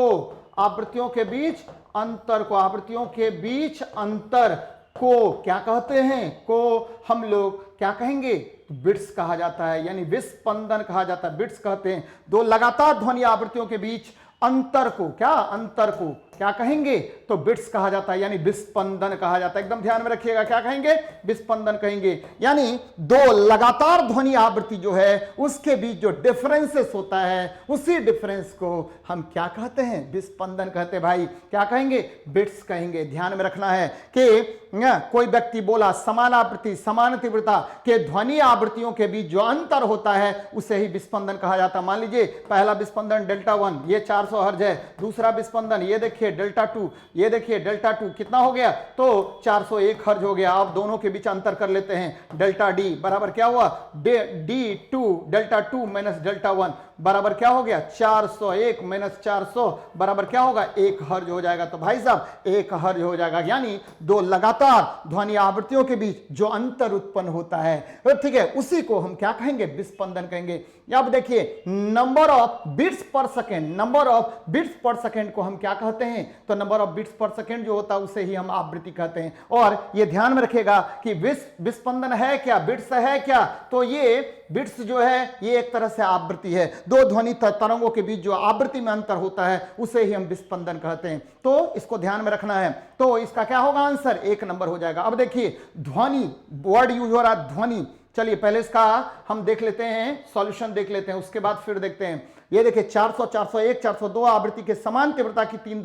आवृत्तियों के बीच अंतर को, आवृत्तियों के बीच अंतर को क्या कहते हैं? को हम लोग क्या कहेंगे? बिट्स कहा जाता है, यानी विस्पंदन कहा जाता है, बिट्स कहते हैं। 2 लगातार ध्वनि आवृत्तियों के बीच अंतर को, क्या अंतर को क्या कहेंगे? तो बिट्स कहा जाता है, यानी विस्पंदन कहा जाता है। एकदम ध्यान में रखिएगा, क्या कहेंगे? विस्पंदन कहेंगे। यानी 2 लगातार ध्वनि आवृत्ति जो है उसके बीच जो डिफरेंसेस होता है उसी डिफरेंस को हम क्या कहते हैं? विस्पंदन कहते हैं। भाई क्या कहेंगे? बिट्स कहेंगे। ध्यान में रखना है कि कोई व्यक्ति बोला समान आवृत्ति समान तीव्रता के ध्वनि आवृत्तियों के बीच जो अंतर होता है उसे ही विस्पंदन कहा जाता है। मान लीजिए पहला विस्पंदन डेल्टा 1, ये 400 हर्ट्ज है। दूसरा विस्पंदन ये देखिए डेल्टा 2, ये देखिए डेल्टा 2 कितना हो गया? तो 401 हर्ट्ज हो गया। अब दोनों के बीच अंतर कर लेते हैं। डेल्टा डी बराबर क्या हुआ? D2 डेल्टा 2 माइनस डेल्टा 1 बराबर क्या हो गया? 401 माइनस 400 बराबर क्या होगा? 1 हर्ट्ज हो जाएगा। तो भाई साहब 1 हर्ट्ज हो जाएगा, यानी 2 लगातार ध्वनि आवृत्तियों के बीच जो अंतर उत्पन्न होता है, ठीक है, उसी को हम क्या कहेंगे? विस्पंदन कहेंगे। अब देखिए नंबर ऑफ बिट्स पर सेकेंड, नंबर ऑफ बिट्स पर सेकेंड को हम क्या कहते हैं? तो नंबर ऑफ बिट्स पर सेकेंड जो होता है उसे ही हम आवृत्ति कहते हैं। और ये ध्यान में रखिएगा कि विस्पंदन है क्या? बिट्स है क्या? तो ये बिट्स जो है ये एक तरह से आवृत्ति है। 2 ध्वनि तरंगों के बीच जो आवृत्ति में अंतर होता है उसे ही हम विस्पंदन कहते हैं। तो इसको ध्यान में रखना है। तो इसका क्या होगा आंसर? 1 नंबर हो जाएगा। अब देखिए ध्वनि, वर्ड यूज हो रहा है ध्वनि। चलिए पहले इसका हम देख लेते हैं, सॉल्यूशन देख लेते हैं, उसके बाद फिर देखते हैं। ये देखिए 400, 401, 402 आवृत्ति के समान तीव्रता की 3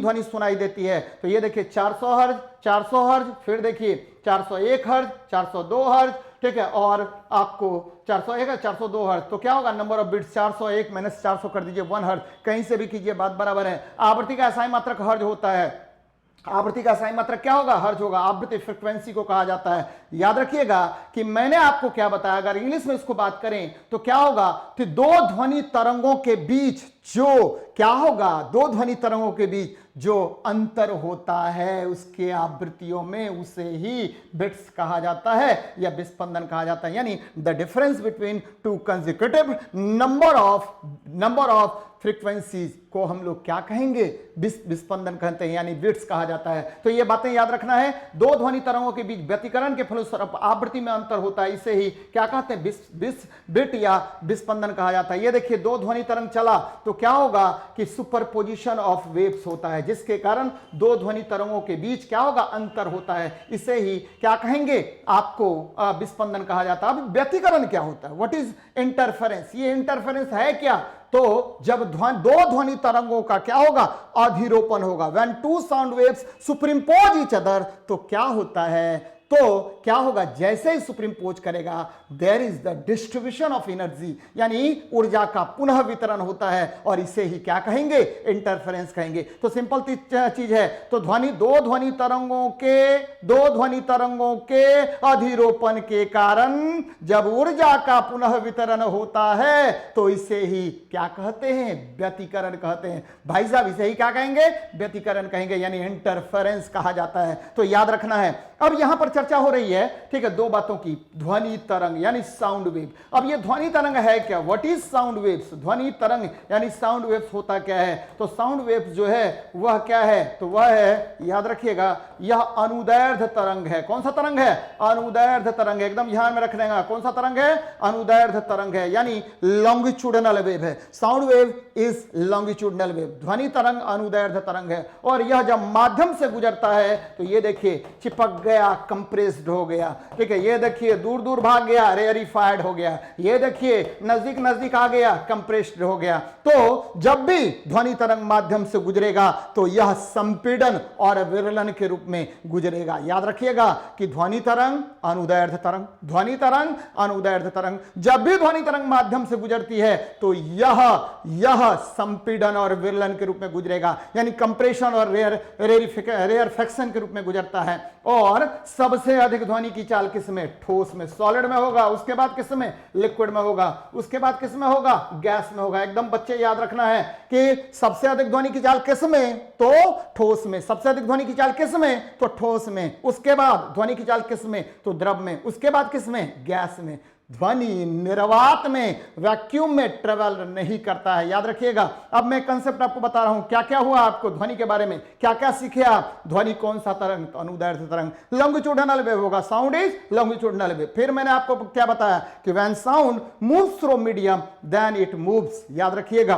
ध्वनि सुनाई देती है। तो ये देखिए 400 हर्ट्ज, 400 हर्ट्ज, फिर देखिए 401 हर्ट्ज, 402 हर्ट्ज, ठीक है, और आपको 401 है, 402 हर्ट्ज। तो क्या होगा? नंबर ऑफ बिट्स 401 माइनस 400 कर दीजिए 1 हर्ट्ज। कहीं से भी कीजिए बात बराबर है। आवृत्ति का असाई मात्रक हर्ट्ज होता है। आवृत्ति का असाई मात्रक क्या होगा? हर्ट्ज होगा। आवृत्ति फ्रीक्वेंसी को कहा जाता है। याद रखिएगा कि मैंने आपको क्या बताया, अगर इंग्लिश में इसको बात करें तो क्या होगा कि 2 ध्वनि तरंगों के बीच जो क्या होगा, दो ध्वनि तरंगों के बीच जो अंतर होता है उसके आवृत्तियों में, उसे ही बिट्स कहा जाता है या विस्पंदन कहा जाता है। यानी the difference between two consecutive number of frequencies को हम लोग क्या कहेंगे, विस्पंदन कहते हैं, यानी बिट्स कहा जाता है। तो ये बातें याद रखना है। दो ध्वनि तरंगों के बीच व्यतिकरण के फलस्वरूप आवृत्ति में अंतर होता है, इसे ही क्या कहते हैं, बिट या विस्पंदन कहा जाता है। ये देखिए, दो ध्वनि तरंग चला तो क्या होगा कि सुपरपोजिशन ऑफ वेव्स होता है, जिसके कारण दो ध्वनि तरंगों के बीच क्या होगा, अंतर होता है। इसे ही क्या कहेंगे, आपको विस्पंदन कहा जाता है। अब व्यतिकरण क्या होता है, व्हाट इज इंटरफेरेंस, ये इंटरफेरेंस है क्या, तो जब दो ध्वनि तरंगों का क्या होगा, अधिरोपण होगा। When two sound waves superimpose each other, तो क्या होता है, तो क्या होगा, जैसे ही सुपरिम्पोज करेगा there is the distribution of energy, यानी ऊर्जा का पुनः वितरण होता है, और इसे ही क्या कहेंगे, इंटरफेरेंस कहेंगे। तो सिंपल चीज है। तो दो ध्वनि तरंगों के अधिरोपण के कारण जब ऊर्जा का पुनः वितरण होता है तो इसे ही क्या कहते हैं, व्यतिकरण कहते हैं। भाई साहब, इसे ही क्या कहेंगे, व्यतिकरण कहेंगे, यानी इंटरफेरेंस कहा जाता है। तो याद रखना है। अब यहां पर चर्चा हो रही है, ठीक है, दो बातों की, ध्वनि तरंग यानी साउंड वेव। अब ये ध्वनि तरंग है क्या, व्हाट इज साउंड वेव्स, ध्वनि तरंग यानी साउंड वेव्स होता क्या है। तो साउंड वेव्स जो है वह क्या है, तो वह है, याद रखिएगा, यह अनुदैर्ध्य तरंग है। कौन सा तरंग है, अनुदैर्ध्य तरंग है, एकदम ध्यान में रख लेगा। कौन सा तरंग है, अनुदैर्ध्य तरंग है, यानी लॉन्गिट्यूडनल वेव है। Sound wave is longitudinal wave, ध्वनि तरंग अनुदैर्ध्य तरंग है। और यह जब माध्यम से गुजरता है तो ये देखिए चिपक गया, कंप्रेस्ड हो गया, ठीक है। ये देखिए दूर दूर भाग गया, रेयरिफाइड हो गया। ये देखिए नजदीक नजदीक आ गया, कंप्रेस्ड हो गया। तो जब भी ध्वनि तरंग माध्यम से गुजरेगा तो यह संपीड़न और विरलन के रूप में गुजरेगा। याद रखिएगा कि ध्वनि तरंग अनुदैर्ध्य तरंग, ध्वनि तरंग अनुदैर्ध्य तरंग, जब भी ध्वनि तरंग माध्यम से गुजरती है तो यह संपीड़न और विरलन के रूप में गुजरेगा, यानी कंप्रेशन और रेयरफेक्शन के रूप में गुजरता है। और सबसे अधिक ध्वनि की चाल किसमें, ठोस में, सॉलिड में होगा। उसके बाद किसमें, लिक्विड में होगा। उसके बाद किसमें होगा, गैस में होगा। एकदम बच्चे याद रखना है कि सबसे अधिक ध्वनि की चाल किसमें, तो ठोस में। सबसे अधिक ध्वनि की चाल किसमें, तो ठोस में। उसके बाद ध्वनि की चाल किसमें, तो द्रव में। उसके बाद किसमें, गैस में। ध्वनि निर्वात में, वैक्यूम में ट्रेवल नहीं करता है, याद रखिएगा। अब मैं कंसेप्ट आपको बता रहा हूं, क्या क्या हुआ आपको ध्वनि के बारे में, क्या क्या सीखे आप। ध्वनि कौन सा तरंग, तो अनुदैर्ध्य तरंग, लॉन्गिट्यूडनल वेव होगा, साउंड इज लॉन्गिट्यूडनल वेव। फिर मैंने आपको क्या बताया कि when sound moves through medium then it moves, याद रखिएगा,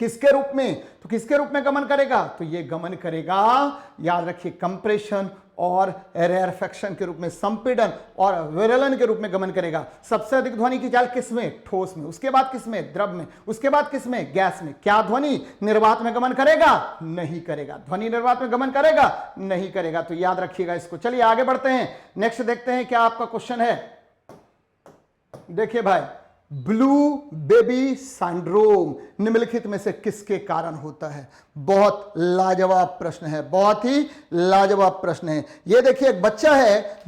किसके रूप में, तो किसके रूप में गमन करेगा, तो ये गमन करेगा, याद रखिए, कंप्रेशन और रेयरफेक्शन के रूप में, संपीड़न और विरलन के रूप में गमन करेगा। सबसे अधिक ध्वनि की चाल किसमें, ठोस में। उसके बाद किसमें, द्रव में। उसके बाद किसमें, गैस में। क्या ध्वनि निर्वात में गमन करेगा, नहीं करेगा। ध्वनि निर्वात में गमन करेगा, नहीं करेगा। तो याद रखिएगा इसको। चलिए आगे बढ़ते हैं, नेक्स्ट देखते हैं क्या आपका क्वेश्चन है। देखिए भाई, ब्लू बेबी सिंड्रोम निम्नलिखित में से किसके कारण होता है। बहुत लाजवाब प्रश्न है, बहुत ही लाजवाब प्रश्न है। ये देखिए एक बच्चा है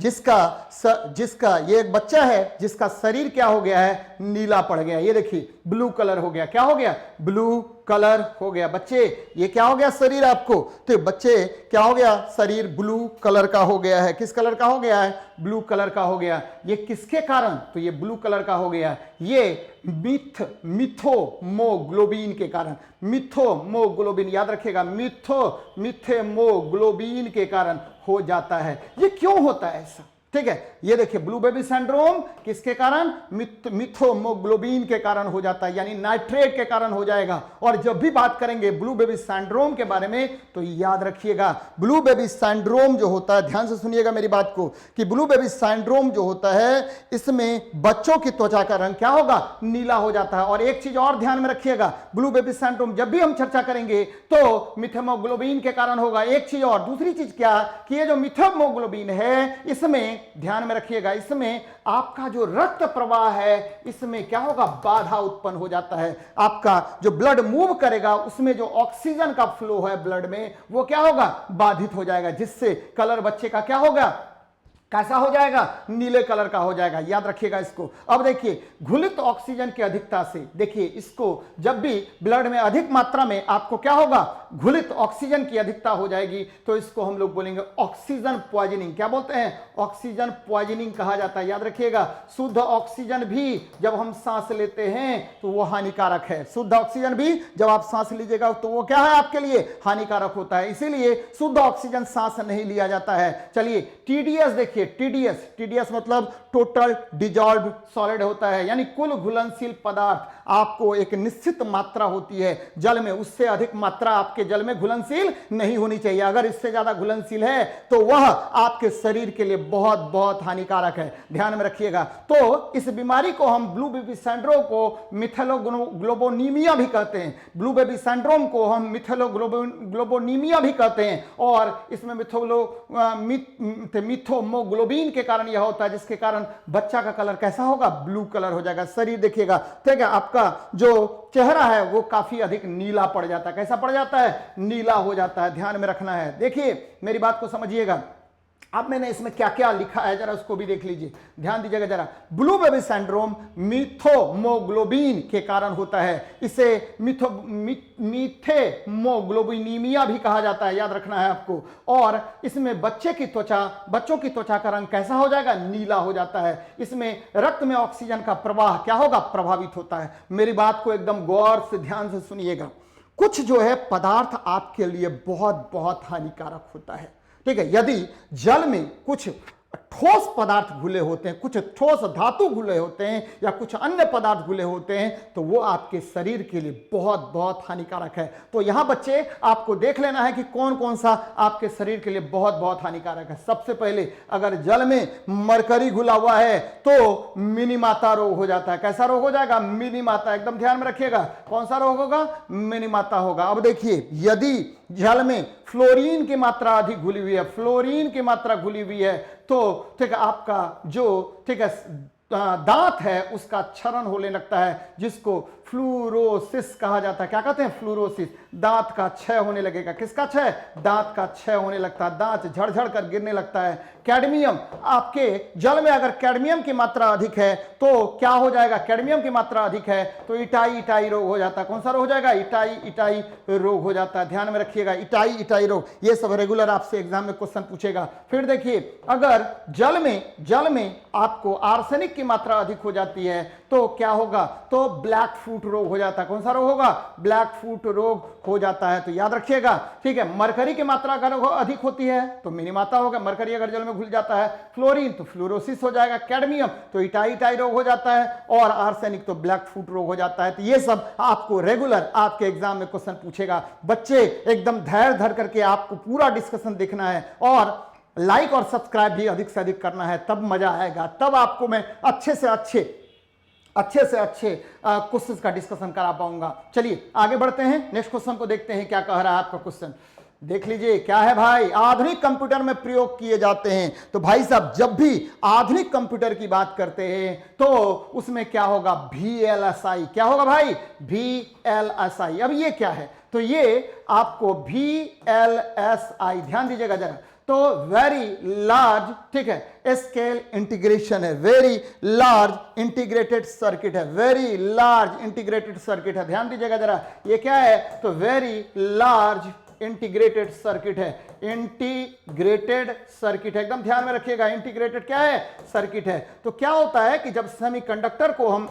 जिसका शरीर क्या हो गया है, नीला पड़ गया। ये देखिए ब्लू कलर हो गया। क्या हो गया, ब्लू कलर हो गया। बच्चे ये क्या हो गया शरीर आपको, तो बच्चे क्या हो गया, शरीर ब्लू कलर का हो गया है। किस कलर का हो गया है, ब्लू कलर का हो गया। ये किसके कारण, तो ये ब्लू कलर का हो गया, ये मिथोमोग्लोबिन के कारण। मिथोमोग्लोबिन, याद रखिएगा, मिथोमोग्लोबिन के कारण हो जाता है। ये क्यों होता है ऐसा, ठीक है। ये देखिए ब्लू बेबी सिंड्रोम किसके कारण, मिथोमोग्लोबिन के कारण हो जाता है, यानी नाइट्रेट के कारण हो जाएगा। और जब भी बात करेंगे ब्लू बेबी सिंड्रोम के बारे में तो याद रखिएगा, ब्लू बेबी सिंड्रोम जो होता है, ध्यान से सुनिएगा मेरी बात को, कि ब्लू बेबी सिंड्रोम जो होता है इसमें बच्चों की त्वचा का रंग क्या होगा, नीला हो जाता है। और एक चीज और ध्यान में रखिएगा, ब्लू बेबी सिंड्रोम जब भी हम चर्चा करेंगे तो मिथोमोग्लोबिन के कारण होगा। एक चीज और, दूसरी चीज क्या, कि ये जो मिथोमोग्लोबिन है इसमें ध्यान में रखिएगा, इसमें आपका जो रक्त प्रवाह है इसमें क्या होगा, बाधा उत्पन्न हो जाता है। आपका जो ब्लड मूव करेगा उसमें जो ऑक्सीजन का फ्लो है ब्लड में वो क्या होगा, बाधित हो जाएगा, जिससे कलर बच्चे का क्या होगा, कैसा हो जाएगा, नीले कलर का हो जाएगा, याद रखिएगा इसको। अब देखिए घुलित ऑक्सीजन की अधिकता से, देखिए इसको जब भी ब्लड में अधिक मात्रा में आपको क्या होगा, घुलित ऑक्सीजन की अधिकता हो जाएगी, तो इसको हम लोग बोलेंगे ऑक्सीजन पॉइजनिंग। क्या बोलते हैं, ऑक्सीजन पॉइजनिंग कहा जाता है। याद रखिएगा शुद्ध ऑक्सीजन भी जब हम सांस लेते हैं तो वो हानिकारक है। शुद्ध ऑक्सीजन भी जब आप सांस लीजिएगा तो वो क्या है, आपके लिए हानिकारक होता है, इसीलिए शुद्ध ऑक्सीजन सांस नहीं लिया जाता है। चलिए टीडीएस देखिए, टीडीएस मतलब टोटल डिजॉल्व सॉलिड होता है, यानी कुल घुलनशील पदार्थ आपको एक निश्चित मात्रा होती है जल में, उससे अधिक मात्रा आपके जल में घुलनशील नहीं होनी चाहिए। अगर इससे ज्यादा घुलनशील है तो वह आपके शरीर के लिए बहुत बहुत हानिकारक है, ध्यान में रखिएगा। तो इस बीमारी को हम ब्लू बेबी सिंड्रोम को मिथेलोग्लोबोनीमिया भी कहते हैं, ब्लू बेबी सिंड्रोम को हम मिथेलोग्लोबोनीमिया भी कहते हैं, और इसमें मिथोमोग्लोबिन के कारण यह होता है, जिसके कारण बच्चा का कलर कैसा होगा, ब्लू कलर हो जाएगा। शरीर देखिएगा, ठीक है, आपका जो चेहरा है वो काफी अधिक नीला पड़ जाता है। कैसा पड़ जाता है, नीला हो जाता है, ध्यान में रखना है। देखिए मेरी बात को समझिएगा, अब मैंने इसमें क्या क्या लिखा है जरा उसको भी देख लीजिए, ध्यान दीजिएगा जरा। ब्लू बेबी सिंड्रोम मिथोमोग्लोबिन के कारण होता है, इसे मिथेमोग्लोबिनीमिया भी कहा जाता है, याद रखना है आपको। और इसमें बच्चों की त्वचा का रंग कैसा हो जाएगा, नीला हो जाता है। इसमें रक्त में ऑक्सीजन का प्रवाह क्या होगा, प्रभावित होता है। मेरी बात को एकदम गौर से ध्यान से सुनिएगा। कुछ जो है पदार्थ आपके लिए बहुत बहुत हानिकारक होता है, ठीक है। यदि जल में कुछ ठोस पदार्थ घुले होते हैं, कुछ ठोस धातु घुले होते हैं, या कुछ अन्य पदार्थ घुले होते हैं, तो वो आपके शरीर के लिए बहुत बहुत हानिकारक है। तो यहां बच्चे आपको देख लेना है कि कौन कौन सा आपके शरीर के लिए बहुत बहुत हानिकारक है। सबसे पहले अगर जल में मरकरी घुला हुआ है तो मिनीमाता रोग हो जाता है। कैसा रोग हो जाएगा, मिनीमाता, एकदम ध्यान में रखिएगा। कौन सा रोग होगा, मिनीमाता होगा। अब देखिए यदि जल में फ्लोरीन की मात्रा अधिक घुली हुई है, फ्लोरीन की मात्रा घुली हुई है, तो ठीक है आपका जो ठीक है दांत है उसका क्षरण होने लगता है, जिसको फ्लूरोसिस कहा जाता है। क्या कहते हैं, फ्लूरोसिस। दांत का क्षय होने लगेगा। किसका क्षय, दांत का क्षय होने लगता है, दांत झड़झड़ कर गिरने लगता है। कैडमियम, आपके जल में अगर कैडमियम की मात्रा अधिक है तो क्या हो जाएगा, कैडमियम की मात्रा अधिक है तो इटाई रोग हो जाता है। कौन सा रोग हो जाएगा, इटाई रोग हो जाता है, ध्यान में रखिएगा। इटाई रोग, ये सब रेगुलर आपसे एग्जाम में क्वेश्चन पूछेगा। फिर देखिए अगर जल में आपको आर्सेनिक की मात्रा अधिक हो जाती है तो क्या होगा, तो ब्लैक फुट रोग हो जाता है। कौन सा रोग होगा, ब्लैक फुट रोग हो जाता है। तो याद रखिएगा, ठीक है। मरकरी की मात्रा अगर अधिक होती है तो मिनीमाता होगा, मरकरी अगर जल में घुल जाता है। फ्लोरीन तो फ्लोरोसिस हो जाएगा, कैडमियम तो इटाई रोग हो जाता है, और आर्सेनिक तो ब्लैक फुट रोग हो जाता है। तो ये सब आपको रेगुलर आपके एग्जाम में क्वेश्चन पूछेगा। बच्चे एकदम धैर्य धर करके आपको पूरा डिस्कशन देखना है, और लाइक और सब्सक्राइब भी अधिक से अधिक करना है, तब मजा आएगा, तब आपको मैं अच्छे से अच्छे क्वेश्चंस का डिस्कशन करा पाऊंगा। चलिए आगे बढ़ते हैं, नेक्स्ट क्वेश्चन को देखते हैं क्या कह रहा है आपका क्वेश्चन। देख लीजिए क्या है भाई, आधुनिक कंप्यूटर में प्रयोग किए जाते हैं। तो भाई साहब जब भी आधुनिक कंप्यूटर की बात करते हैं तो उसमें क्या होगा, VLSI। क्या होगा भाई, VLSI। अब ये क्या है, तो ये आपको VLSI, ध्यान दीजिएगा जरा, तो वेरी लार्ज, ठीक है, स्केल इंटीग्रेशन है, वेरी लार्ज इंटीग्रेटेड सर्किट है, वेरी लार्ज इंटीग्रेटेड सर्किट है। ध्यान दीजिएगा जरा, ये क्या है, तो वेरी लार्ज इंटीग्रेटेड सर्किट है, इंटीग्रेटेड सर्किट है, एकदम ध्यान में रखिएगा। इंटीग्रेटेड क्या है, सर्किट है। तो क्या होता है कि जब सेमीकंडक्टर को हम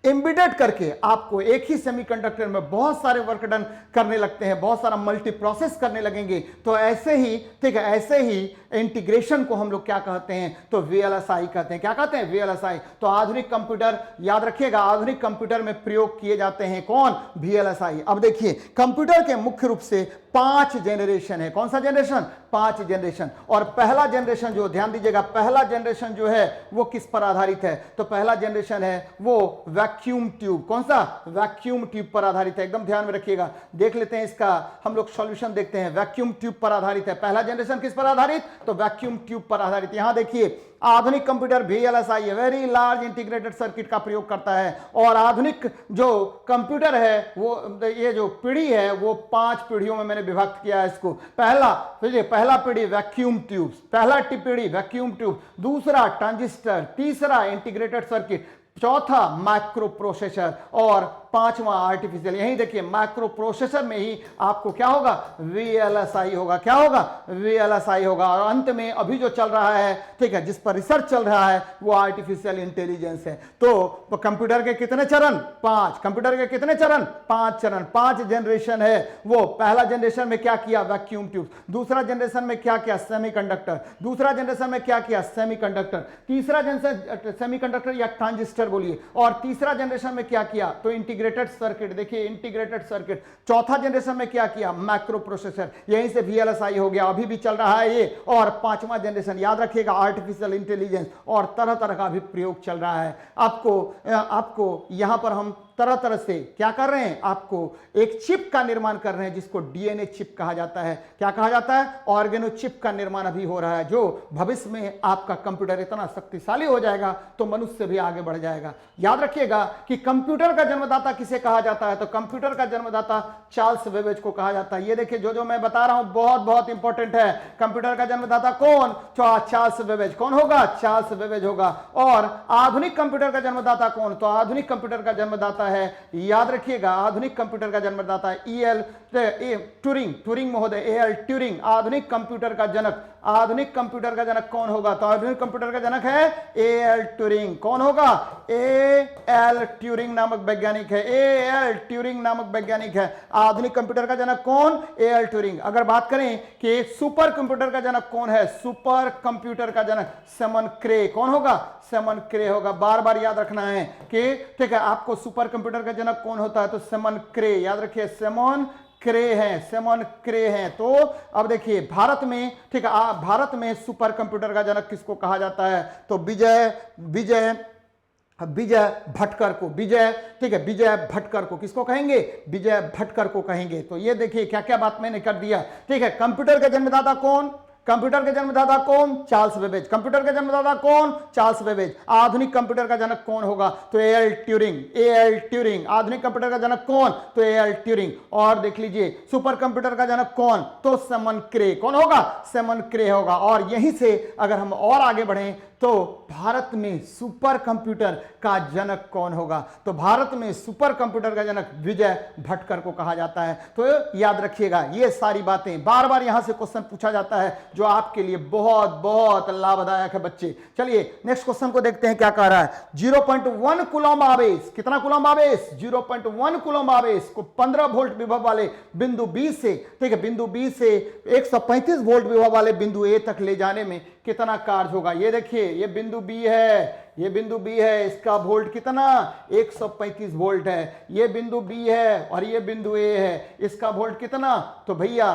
एम्बेडेड करके आपको एक ही सेमीकंडक्टर में बहुत सारे वर्क डन करने लगते हैं, बहुत सारा मल्टी प्रोसेस करने लगेंगे, तो ऐसे ही, ठीक है, ऐसे ही इंटीग्रेशन को हम लोग क्या कहते हैं, तो VLSI कहते हैं। क्या कहते हैं, VLSI। तो आधुनिक कंप्यूटर, याद रखिएगा, आधुनिक कंप्यूटर में प्रयोग किए जाते हैं कौन, VLSI। अब देखिए कंप्यूटर के मुख्य रूप से 5 जनरेशन है। कौन सा जनरेशन, 5 जनरेशन। और पहला जनरेशन जो, ध्यान दीजिएगा, पहला जनरेशन जो है वो किस पर आधारित है, तो पहला जनरेशन है वो वैक्यूम ट्यूब। कौन सा, वैक्यूम ट्यूब पर आधारित है, एकदम ध्यान में रखिएगा। देख लेते हैं इसका हम लोग सॉल्यूशन देखते हैं। वैक्यूम ट्यूब पर आधारित है पहला जनरेशन। किस पर आधारित, तो वैक्यूम ट्यूब पर आधारित। यहां देखिए आधुनिक computer VLSI very large integrated circuit का प्रयोग करता है। और आधुनिक जो कंप्यूटर है वो ये जो पीढ़ी है वो 5 पीढ़ियों में मैंने विभक्त किया है इसको। पहला पीढ़ी वैक्यूम ट्यूब, पहला पीढ़ी वैक्यूम ट्यूब, दूसरा ट्रांजिस्टर, तीसरा इंटीग्रेटेड सर्किट, चौथा माइक्रो प्रोसेसर और पांचवा आर्टिफिशियल। यही देखिए माइक्रो प्रोसेसर में ही आपको क्या होगा, VLSI होगा। क्या होगा, VLSI होगा। और अंत में अभी जो चल रहा है, ठीक है, जिस पर रिसर्च चल रहा है वो आर्टिफिशियल इंटेलिजेंस है। तो कंप्यूटर के कितने चरण, 5। कंप्यूटर के कितने चरण, 5 चरण, 5 जनरेशन है। वो पहला जनरेशन में क्या किया, वैक्यूम ट्यूब। दूसरा जनरेशन में क्या किया, सेमीकंडक्टर। दूसरा जनरेशन में क्या किया, सेमीकंडक्टर। तीसरा जनरेशन सेमीकंडक्टर या ट्रांजिस्टर बोलिए। और तीसरा जनरेशन में क्या किया, तो इंटीग्रेटेड सर्किट। देखिए इंटीग्रेटेड सर्किट। चौथा जनरेशन में क्या किया, माइक्रो प्रोसेसर। यहीं से VLSI हो गया, अभी भी चल रहा है ये। और पांचवा जनरेशन याद रखिएगा आर्टिफिशियल इंटेलिजेंस। और तरह तरह का भी प्रयोग चल रहा है। आपको यहां पर हम तरह तरह से क्या कर रहे हैं, आपको एक चिप का निर्माण कर रहे हैं जिसको DNA चिप कहा जाता है। क्या कहा जाता है, ऑर्गेनो चिप का निर्माण अभी हो रहा है, जो भविष्य में आपका कंप्यूटर इतना शक्तिशाली हो जाएगा तो मनुष्य भी आगे बढ़ जाएगा। याद रखिएगा कि कंप्यूटर का जन्मदाता किसे कहा जाता है, तो कंप्यूटर का जन्मदाता चार्ल्स बेबेज को कहा जाता है। ये देखिए जो मैं बता रहा हूं बहुत बहुत इंपॉर्टेंट है। कंप्यूटर का जन्मदाता कौन, चार्ल्स बेबेज। कौन होगा, चार्ल्स बेबेज होगा। और आधुनिक कंप्यूटर का जन्मदाता कौन, तो आधुनिक कंप्यूटर का जन्मदाता है, याद रखिएगा आधुनिक कंप्यूटर का जन्मदाता है ट्यूरिंग महोदय, AL ट्यूरिंग। आधुनिक कंप्यूटर का जनक, आधुनिक कंप्यूटर का जनक कौन होगा, तो आधुनिक कंप्यूटर का जनक है AL ट्यूरिंग। कौन होगा, AL ट्यूरिंग नामक वैज्ञानिक है। AL ट्यूरिंग नामक वैज्ञानिक है। आधुनिक कंप्यूटर का जनक कौन, AL ट्यूरिंग। अगर बात करें कि सुपर कंप्यूटर का जनक कौन है, सुपर कंप्यूटर का जनक सिमन क्रे। कौन होगा, सिमन क्रे होगा। बार बार याद रखना है कि ठीक है, आपको सुपर कंप्यूटर का जनक कौन होता है, तो सिमन क्रे। याद रखिए सिमन क्रे हैं, सिमन क्रे हैं। तो अब देखिए भारत में, ठीक है, भारत में सुपर कंप्यूटर का जनक किसको कहा जाता है, तो विजय भटकर को, ठीक है, विजय भटकर को किसको कहेंगे, विजय भटकर को कहेंगे। तो ये देखिए क्या क्या बात मैंने कर दिया। ठीक है, कंप्यूटर के जन्मदाता कौन, कंप्यूटर के जन्मदाता कौन, चार्ल्स बेबेज। कंप्यूटर के जन्मदाता कौन, चार्ल्स बेबेज। आधुनिक कंप्यूटर का जनक कौन होगा, तो AL ट्यूरिंग, AL ट्यूरिंग। आधुनिक कंप्यूटर का जनक कौन, तो AL ट्यूरिंग। और देख लीजिए सुपर कंप्यूटर का जनक कौन, तो सिमन क्रे। कौन होगा, सिमन क्रे होगा। और यहीं से अगर हम और आगे बढ़ें तो भारत में सुपर कंप्यूटर का जनक कौन होगा, तो भारत में सुपर कंप्यूटर का जनक विजय भटकर को कहा जाता है। तो याद रखिएगा ये सारी बातें, बार बार यहां से क्वेश्चन पूछा जाता है जो आपके लिए बहुत बहुत लाभदायक है बच्चे। चलिए नेक्स्ट क्वेश्चन को देखते हैं क्या कह रहा है। 0.1 कूलम्ब आवेश, कितना कूलम्ब आवेश, 0.1 कूलम्ब आवेश को 15 वोल्ट विभव वाले बिंदु B से, ठीक है, बिंदु B से 135 वोल्ट विभव वाले बिंदु A तक ले जाने में कितना कार्य होगा। ये देखिए ये बिंदु B है, ये बिंदु B है, इसका वोल्ट कितना 135 वोल्ट है। ये बिंदु B है और ये बिंदु A है, इसका वोल्ट कितना, तो भैया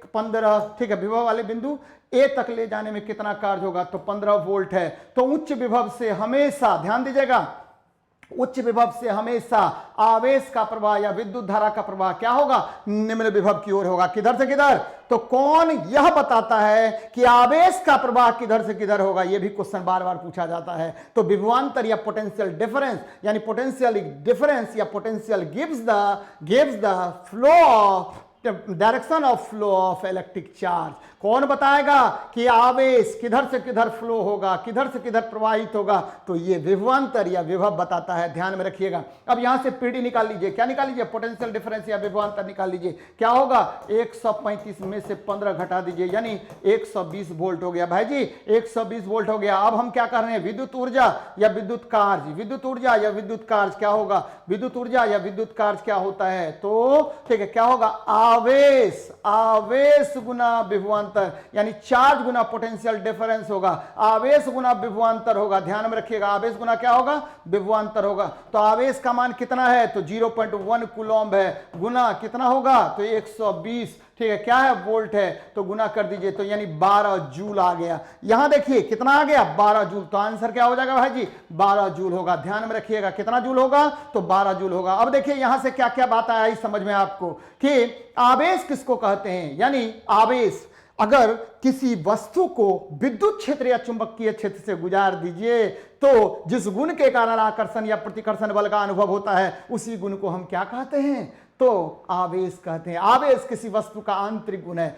15, ठीक है, विभव वाले बिंदु A तक ले जाने में कितना कार्य होगा, तो 15 वोल्ट है। तो उच्च विभव से हमेशा ध्यान दीजिएगा, उच्च विभव से हमेशा आवेश का प्रवाह या विद्युत धारा का प्रवाह क्या होगा, निम्न विभव की ओर होगा। किधर से किधर, तो कौन यह बताता है कि आवेश का प्रवाह किधर से किधर होगा, यह भी क्वेश्चन बार बार पूछा जाता है। तो विभवांतर या पोटेंशियल डिफरेंस, यानी पोटेंशियल डिफरेंस या potential gives the flow of direction of flow of electric charge. कौन बताएगा कि आवेश किधर से किधर फ्लो होगा, किधर से किधर प्रवाहित होगा, तो ये विभवांतर या विभव बताता है। ध्यान में रखिएगा। अब यहां से पीडी निकाल लीजिए, क्या निकाल लीजिए, पोटेंशियल डिफरेंस या विभवांतर निकाल लीजिए। क्या होगा, 135 में से 15 घटा दीजिए, यानी 120 वोल्ट हो गया। भाई जी 120 वोल्ट हो गया। अब हम क्या कर रहे हैं, विद्युत ऊर्जा या विद्युत कार्य, विद्युत ऊर्जा या विद्युत कार्य क्या होगा, विद्युत ऊर्जा या विद्युत कार्य क्या होता है, तो ठीक है, क्या होगा, आवेश गुना विभवांतर, यानी चार्ज गुना पोटेंशियल डिफरेंस होगा, आवेश गुना विभवांतर होगा। ध्यान में रखिएगा, आवेश गुना क्या होगा, विभवांतर होगा। तो आवेश का मान कितना है, तो 0.1 कूलम्ब है, गुना कितना होगा, तो 120, ठीक है, क्या है, वोल्ट है, तो गुना कर दीजिए, तो यानी 12 जूल आ गया। यहां देखिए कितना आ गया, 12 जूल। तो आंसर क्या हो जाएगा भाई जी, 12 जूल होगा। ध्यान में रखिएगा कितना जूल होगा, तो 12 जूल होगा। अब देखिए यहां से क्या क्या बात आई समझ में आपको कि आवेश किसको कहते हैं, यानी अगर किसी वस्तु को विद्युत क्षेत्र या चुंबकीय क्षेत्र से गुजार दीजिए तो जिस गुण के कारण आकर्षण या प्रतिकर्षण बल का अनुभव होता है उसी गुण को हम क्या कहते हैं? तो आवेश कहते हैं। आवेश किसी वस्तु का आंतरिक गुण है।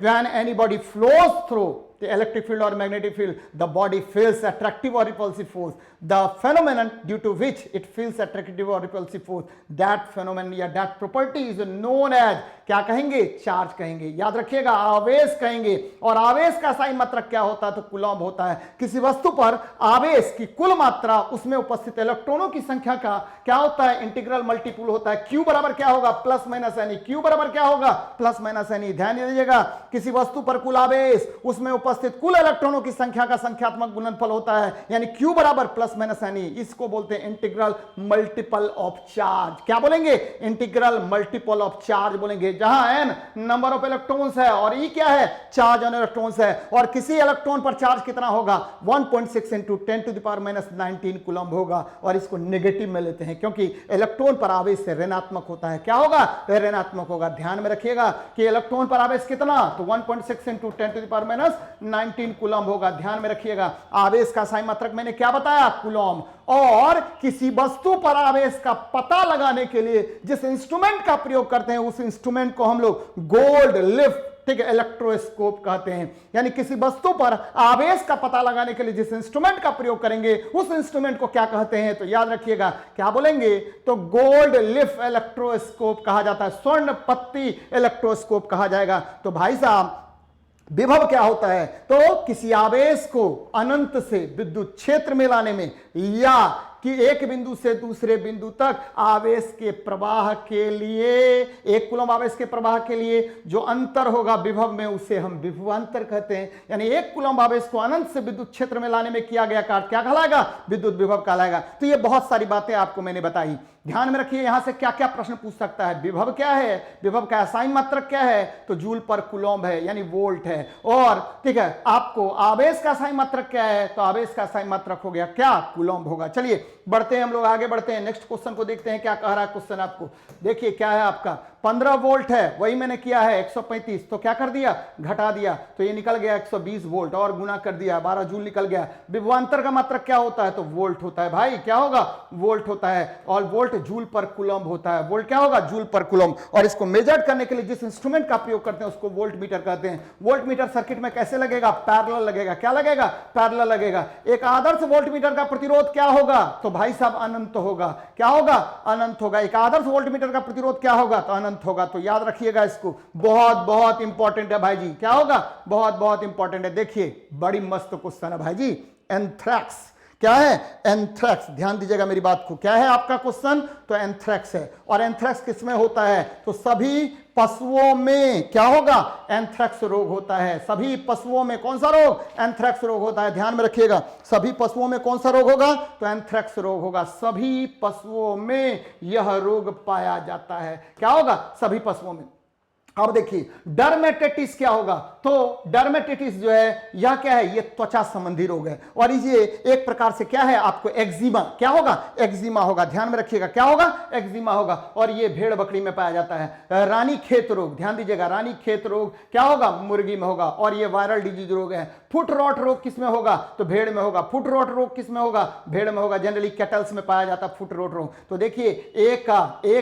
when anybody flows through the electric field or magnetic field, the body feels attractive or repulsive force. The phenomenon due to which it feels attractive or repulsive force, that phenomenon या that property is known as, क्या कहेंगे? Charge कहेंगे। याद रखिएगा, आवेश कहेंगे। और आवेश का साइन मात्रक क्या होता है? तो कूलम्ब होता है। किसी वस्तु पर आवेश की कुल मात्रा उसमें उपस्थित इलेक्ट्रॉनों की संख्या का क्या होता है? इंटीग्रल मल्टीपुल होता है। Q बराबर क्या होगा? Plus minus any. Q बराबर क्या होगा? Plus minus any. ध्यान दीजिएगा, किसी वस्तु पर कुल आवेश उसमें उपस्थित कुल इलेक्ट्रॉनों की संख्या का संख्यात्मक गुणनफल होता है, यानी Q बराबर प्लस माइनस एनी। इसको बोलते हैं इंटीग्रल मल्टीपल ऑफ चार्ज। क्या बोलेंगे? इंटीग्रल मल्टीपल ऑफ चार्ज बोलेंगे, जहां n नंबर ऑफ इलेक्ट्रॉन्स है और E क्या है? चार्ज ऑन इलेक्ट्रॉन्स है। और किसी इलेक्ट्रॉन पर चार्ज कितना होगा? 1.6 into 10 to the power minus 19 coulomb होगा। और इसको नेगेटिव में लेते हैं क्योंकि इलेक्ट्रॉन पर आवेश से ऋणात्मक होता है। क्या होगा? ऋणात्मक होगा। ध्यान में रखिएगा कि इलेक्ट्रॉन पर आवेश कितना? तो 1.6 into 10 to the power minus 19 coulomb होगा। ध्यान में रखिएगा, आवेश का साइन मात्रक मैंने क्या बताया? कूलम्ब। और किसी वस्तु पर आवेश का पता लगाने के लिए जिस इंस्ट्रूमेंट का प्रयोग करते हैं उस इंस्ट्रूमेंट को हम लोग गोल्ड लिफ्ट, ठीक है, इलेक्ट्रोस्कोप कहते हैं। यानी किसी वस्तु पर आवेश का पता लगाने के लिए जिस इंस्ट्रूमेंट का प्रयोग करेंगे उस इंस्ट्रूमेंट को क्या कहते हैं? तो याद रखिएगा, क्या बोलेंगे? तो गोल्ड लिफ्ट इलेक्ट्रोस्कोप कहा जाता है, स्वर्ण पत्ती इलेक्ट्रोस्कोप कहा जाएगा। तो भाई साहब, विभव क्या होता है? तो किसी आवेश को अनंत से विद्युत क्षेत्र में लाने में या कि एक बिंदु से दूसरे बिंदु तक आवेश के प्रवाह के लिए, एक कूलम्ब आवेश के प्रवाह के लिए जो अंतर होगा विभव में उसे हम विभवांतर कहते हैं। यानी एक कूलम्ब आवेश को अनंत से विद्युत क्षेत्र में लाने में किया गया कार्य क्या कहलाएगा? विद्युत विभव कहलाएगा। तो ये बहुत सारी बातें आपको मैंने बताई। ध्यान में रखिए, यहां से क्या क्या प्रश्न पूछ सकता है। विभव क्या है? विभव का साइन मात्रक क्या है? तो जूल पर कूलम्ब है, यानी वोल्ट है। और ठीक है, आपको आवेश का साइन मात्रक क्या है? तो आवेश का साइन मात्रक हो गया क्या? कूलम्ब होगा। चलिए बढ़ते हैं, हम लोग आगे बढ़ते हैं, नेक्स्ट क्वेश्चन को देखते हैं क्या कह रहा है क्वेश्चन आपको। देखिए क्या है आपका, 15 वोल्ट है, वही मैंने किया है 135, तो क्या कर दिया? घटा दिया, तो ये निकल गया 120 वोल्ट और गुना कर दिया 12 जूल निकल गया। विभवांतर का मात्रक क्या होता है? तो वोल्ट होता है। भाई क्या होगा? वोल्ट होता है। और वोल्ट जूल पर कूलम्ब होता है। वोल्ट क्या होगा? जूल पर कूलम्ब। और इसको मेजर करने के लिए जिस इंस्ट्रूमेंट का प्रयोग करते हैं उसको वोल्ट मीटर कहते हैं। वोल्ट मीटर सर्किट में कैसे लगेगा? पैरेलल लगेगा। क्या लगेगा? पैरेलल लगेगा। एक आदर्श वोल्ट मीटर का प्रतिरोध क्या होगा? तो भाई साहब अनंत होगा। क्या होगा? अनंत होगा। एक आदर्श वोल्ट मीटर का प्रतिरोध क्या होगा? तो अनंत होगा। तो याद रखिएगा इसको, बहुत बहुत इंपॉर्टेंट है भाई जी। क्या होगा? बहुत बहुत इंपॉर्टेंट है। देखिए बड़ी मस्त क्वेश्चन है भाई जी। एंथ्रैक्स क्या है? एंथ्रैक्स, ध्यान दीजिएगा मेरी बात को। क्या है आपका क्वेश्चन? तो एंथ्रैक्स है। और एंथ्रैक्स किसमें होता है? तो सभी पशुओं में क्या होगा? एंथ्रैक्स रोग होता है। सभी पशुओं में कौन सा रोग? एंथ्रैक्स रोग होता है। ध्यान में रखिएगा, सभी पशुओं में कौन सा रोग होगा? तो एंथ्रैक्स रोग होगा। सभी पशुओं में यह रोग पाया जाता है। क्या होगा? सभी पशुओं में। अब देखिए डर्मेटाइटिस क्या होगा? तो डर्मेटाइटिस जो है यह क्या है? ये त्वचा संबंधी रोग है। और ये एक प्रकार से क्या है आपको? एक्जिमा। क्या होगा? एक्जिमा होगा। ध्यान में रखिएगा, क्या होगा? एक्जिमा होगा। और ये भेड़ बकरी में पाया जाता है। रानी खेत रोग, ध्यान दीजिएगा, रानी खेत रोग क्या होगा? मुर्गी में होगा। और ये वायरल डिजीज रोग है। फुट रॉट रोग किसमें होगा? तो भेड़ में होगा। फुट रॉट रोग किसमें होगा? भेड़ में होगा। जनरली कैटल्स में पाया जाता है फुट रॉट रोग। तो देखिए एक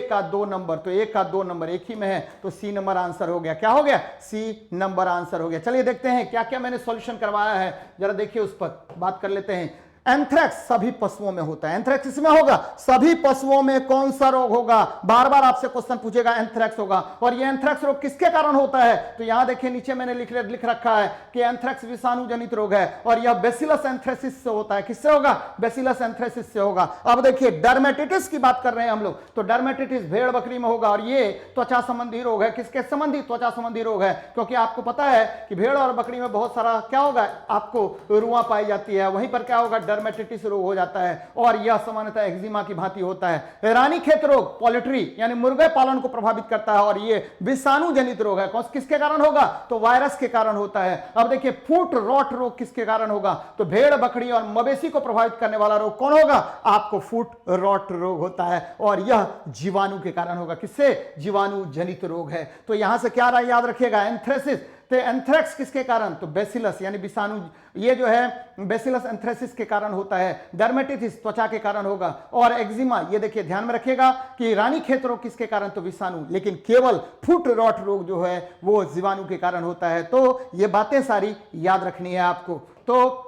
का 2 नंबर, तो 1 का 2 नंबर एक ही में है, तो सी नंबर आंसर हो गया। क्या हो गया? सी नंबर आंसर हो गया। चलिए देखते हैं क्या क्या मैंने सॉल्यूशन करवाया है, जरा देखिए उस पर बात कर लेते हैं। एंथ्रैक्स सभी पशुओं में होता है। एंथ्रैक्स किसमें होगा? सभी पशुओं में। कौन सा रोग होगा? बार बार आपसे क्वेश्चन पूछेगा, एंथ्रैक्स होगा। और ये एंथ्रैक्स रोग किसके कारण होता है? तो यहां देखिए नीचे मैंने लिख रखा है कि एंथ्रैक्स विषाणु जनित रोग है और यह बेसिलस एंथ्रेसिस से होता है। किससे होगा? बेसिलस एंथ्रेसिस से होगा। अब देखिए डर्मेटाइटिस की बात कर रहे हैं हम लोग, तो डर्मेटाइटिस भेड़ बकरी में होगा। और ये त्वचा संबंधी रोग है। किसके संबंधी? त्वचा संबंधी रोग है। क्योंकि आपको पता है कि भेड़ और बकरी में बहुत सारा क्या होगा? आपको रुआ पाई जाती है। वहीं पर क्या होगा? डर्मेटाइटिस रोग हो जाता है और यह सामान्यतः एक्जिमा की भांति होता है। रानीखेत रोग पोल्ट्री यानी मुर्गे पालन को प्रभावित करता है और यह विषाणु जनित रोग है। किसके कारण होगा? तो वायरस के कारण होता है। अब देखिए फुट रॉट रोग किसके कारण होगा? तो भेड़, बकरी और मवेशी को प्रभावित करने वाला रोग कौन होगा? आपको फुट रॉट रोग होता है और यह जीवाणु के कारण होगा। किससे? जीवाणु जनित रोग है। तो यहां से क्या याद रखिएगा? एंथ्रेसिस। तो एंथ्रेक्स किसके कारण? तो बेसिलस यानी विषाणु, ये जो है बेसिलस एंथ्रेसिस के कारण होता है। डर्मेटाइटिस त्वचा के कारण होगा और एक्जिमा, ये देखिए ध्यान में रखिएगा कि रानीखेत रोग किसके कारण? तो विषाणु, लेकिन केवल फुट रॉट रोग जो है वो जीवाणु के कारण होता है। तो ये बातें सारी याद रखनी है आपको, तो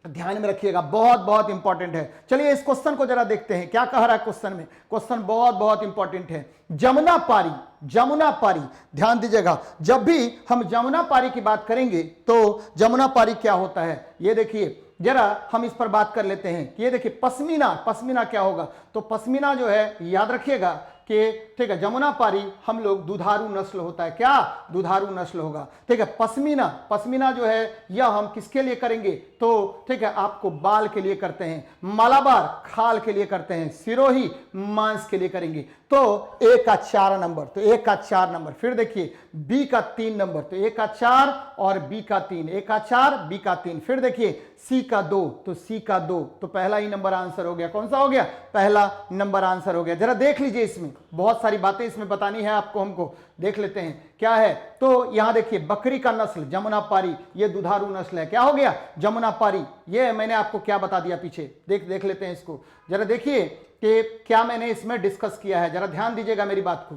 ध्यान में रखिएगा, बहुत बहुत इंपॉर्टेंट है। चलिए इस क्वेश्चन को जरा देखते हैं क्या कह रहा है क्वेश्चन में। क्वेश्चन बहुत बहुत इंपॉर्टेंट है। जमुना पारी, जमुना पारी, ध्यान दीजिएगा, जब भी हम जमुना पारी की बात करेंगे तो जमुना पारी क्या होता है ये देखिए, जरा हम इस पर बात कर लेते हैं। ये देखिए पश्मीना, पश्मीना क्या होगा? तो पश्मीना जो है याद रखिएगा कि ठीक है, जमुना पारी हम लोग दुधारू नस्ल होता है। क्या? दुधारू नस्ल होगा। ठीक है, पश्मीना, पश्मीना जो है यह हम किसके लिए करेंगे? तो ठीक है, आपको बाल के लिए करते हैं, मालाबार खाल के लिए करते हैं, सिरोही मांस के लिए करेंगे। तो ए का 4 नंबर, तो ए का 4 नंबर। फिर देखिए बी का 3 नंबर, तो ए का 4 और बी का 3, ए का 4 बी का 3। फिर देखिए सी का 2, तो सी का 2, तो पहला ही नंबर आंसर हो गया। कौन सा हो गया? पहला नंबर आंसर हो गया। जरा देख लीजिए, इसमें बहुत सारी बातें इसमें बतानी है आपको, हमको देख लेते हैं क्या है। तो यहां देखिए बकरी का नस्ल जमुना पारी, ये दुधारू नस्ल है। क्या हो गया? जमुना पारी। ये मैंने आपको क्या बता दिया पीछे, देख लेते हैं इसको। जरा देखिए कि क्या मैंने इसमें डिस्कस किया है, जरा ध्यान दीजिएगा मेरी बात को।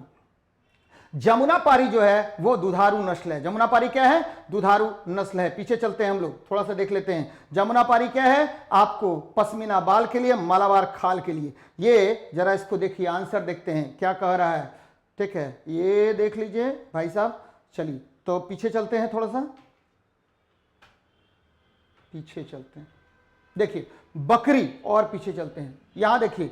जमुना पारी जो है वो दुधारू नस्ल है। जमुना पारी क्या है? दुधारू नस्ल है। पीछे चलते हैं हम लोग, थोड़ा सा देख लेते हैं। जमुना पारी क्या है? आपको पश्मीना बाल के लिए, मालाबार खाल के लिए। ये जरा इसको देखिए, आंसर देखते हैं क्या कह रहा है। ठीक है, ये देख लीजिए भाई साहब। चलिए तो पीछे चलते हैं, थोड़ा सा पीछे चलते हैं। देखिए बकरी और पीछे चलते हैं। यहां देखिए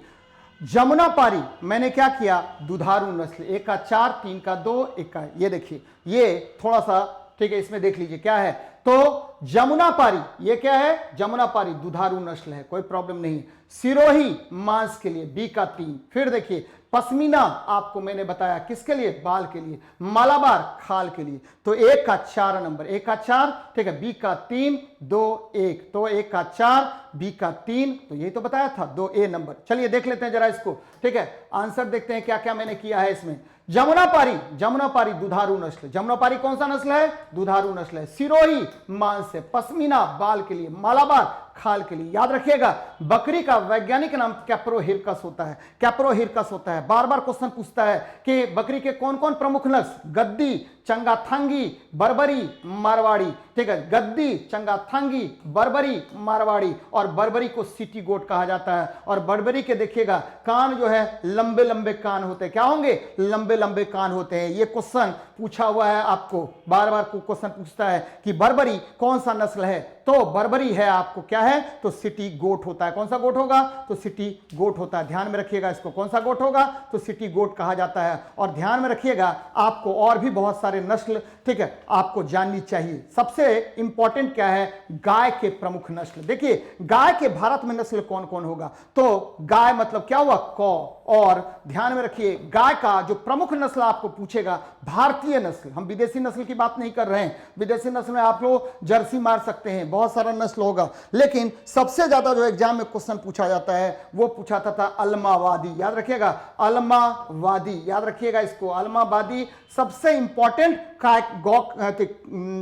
जमुना पारी मैंने क्या किया? दुधारू नस्ल, 1 का 4, 3 का 2, 1 का, ये देखिए ये थोड़ा सा ठीक है, इसमें देख लीजिए क्या है। तो जमुना पारी ये क्या है? जमुना पारी दुधारू नस्ल है, कोई प्रॉब्लम नहीं। सिरोही मांस के लिए, बी का 3। फिर देखिए पश्मीना आपको मैंने बताया किसके लिए? बाल के लिए। मालाबार खाल के लिए। तो 1 का 4 नंबर, 1 का 4, ठीक है, बी का 3, 2, 1, तो 1 का 4 बी का 3, तो यही तो बताया था, 2 ए नंबर। चलिए देख लेते हैं जरा इसको। ठीक है, आंसर देखते हैं क्या क्या मैंने किया है इसमें। जमुना पारी, जमुना पारी दुधारू नस्ल। जमुना पारी कौन सा नस्ल है? दुधारू नस्ल है। सिरोही मांस है, पश्मीना बाल के लिए, मालाबार खाल के लिए। याद रखिएगा बकरी का वैज्ञानिक नाम कैप्रोहिरकस होता है, कैप्रोहिरकस होता है। बार बार क्वेश्चन पूछता है कि बकरी के कौन कौन प्रमुख नस्ल? गद्दी, चंगाथांगी, बर्बरी, मारवाड़ी। ठीक है, गद्दी, चंगाथांगी, बर्बरी, मारवाड़ी। और बर्बरी को सिटी गोट कहा जाता है। और बर्बरी के देखिएगा कान जो है लंबे लंबे कान होते हैं। क्या होंगे? लंबे लंबे कान होते हैं। ये क्वेश्चन पूछा हुआ है आपको, बार बार क्वेश्चन पूछता है कि बर्बरी कौन सा नस्ल है? तो बर्बरी है आपको क्या है? तो सिटी गोट होता है। कौन सा गोट होगा? तो सिटी गोट होता है। ध्यान में रखिएगा इसको, कौन सा गोट होगा? तो सिटी गोट कहा जाता है। और ध्यान में रखिएगा आपको और भी बहुत सारे नस्ल, ठीक है, आपको जाननी चाहिए। सबसे इंपॉर्टेंट क्या है? गाय के प्रमुख नस्ल। देखिए गाय के भारत में नस्ल कौन कौन होगा? तो गाय मतलब क्या हुआ? कौ। और ध्यान में रखिए गाय का जो प्रमुख नस्ल आपको पूछेगा भारतीय नस्ल, हम विदेशी नस्ल की बात नहीं कर रहे हैं। विदेशी नस्ल में आप लोग जर्सी मार सकते हैं, बहुत सारा नस्ल होगा, लेकिन सबसे ज्यादा जो एग्जाम में क्वेश्चन पूछा जाता है वो पूछा था अलमावादी। याद रखिएगा अलमावादी, याद रखिएगा इसको, अलमावादी सबसे इंपॉर्टेंट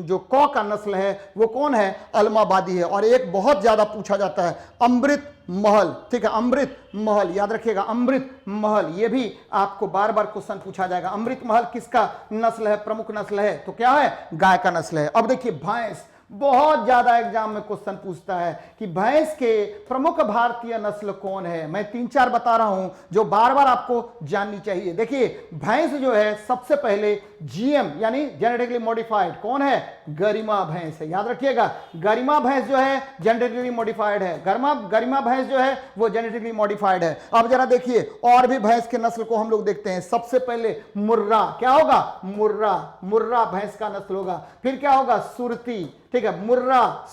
जो कौ का नस्ल है वो कौन है? अलमावादी है। और एक बहुत ज्यादा पूछा जाता है अमृत महल। ठीक है, अमृत महल याद रखिएगा, अमृत महल, ये भी आपको बार बार क्वेश्चन पूछा जाएगा। अमृत महल किसका नस्ल है? प्रमुख नस्ल है, तो क्या है? गाय का नस्ल है। अब देखिए भैंस, बहुत ज्यादा एग्जाम में क्वेश्चन पूछता है कि भैंस के प्रमुख भारतीय नस्ल कौन है। मैं 3-4 बता रहा हूं जो बार बार आपको जाननी चाहिए। देखिए भैंस जो है सबसे पहले जीएम यानी जेनेटिकली मॉडिफाइड कौन है? गरिमा भैंस है। याद रखिएगा गरिमा भैंस जो है जेनेटिकली मॉडिफाइड है। गरिमा भैंस जो है वो जेनेटिकली मॉडिफाइड है। अब जरा देखिए और भी भैंस के नस्ल को हम लोग देखते हैं। सबसे पहले मुर्रा, क्या होगा? मुर्रा, मुर्रा भैंस का नस्ल होगा। फिर क्या होगा? सुरती, ठीक है, मुर्रा,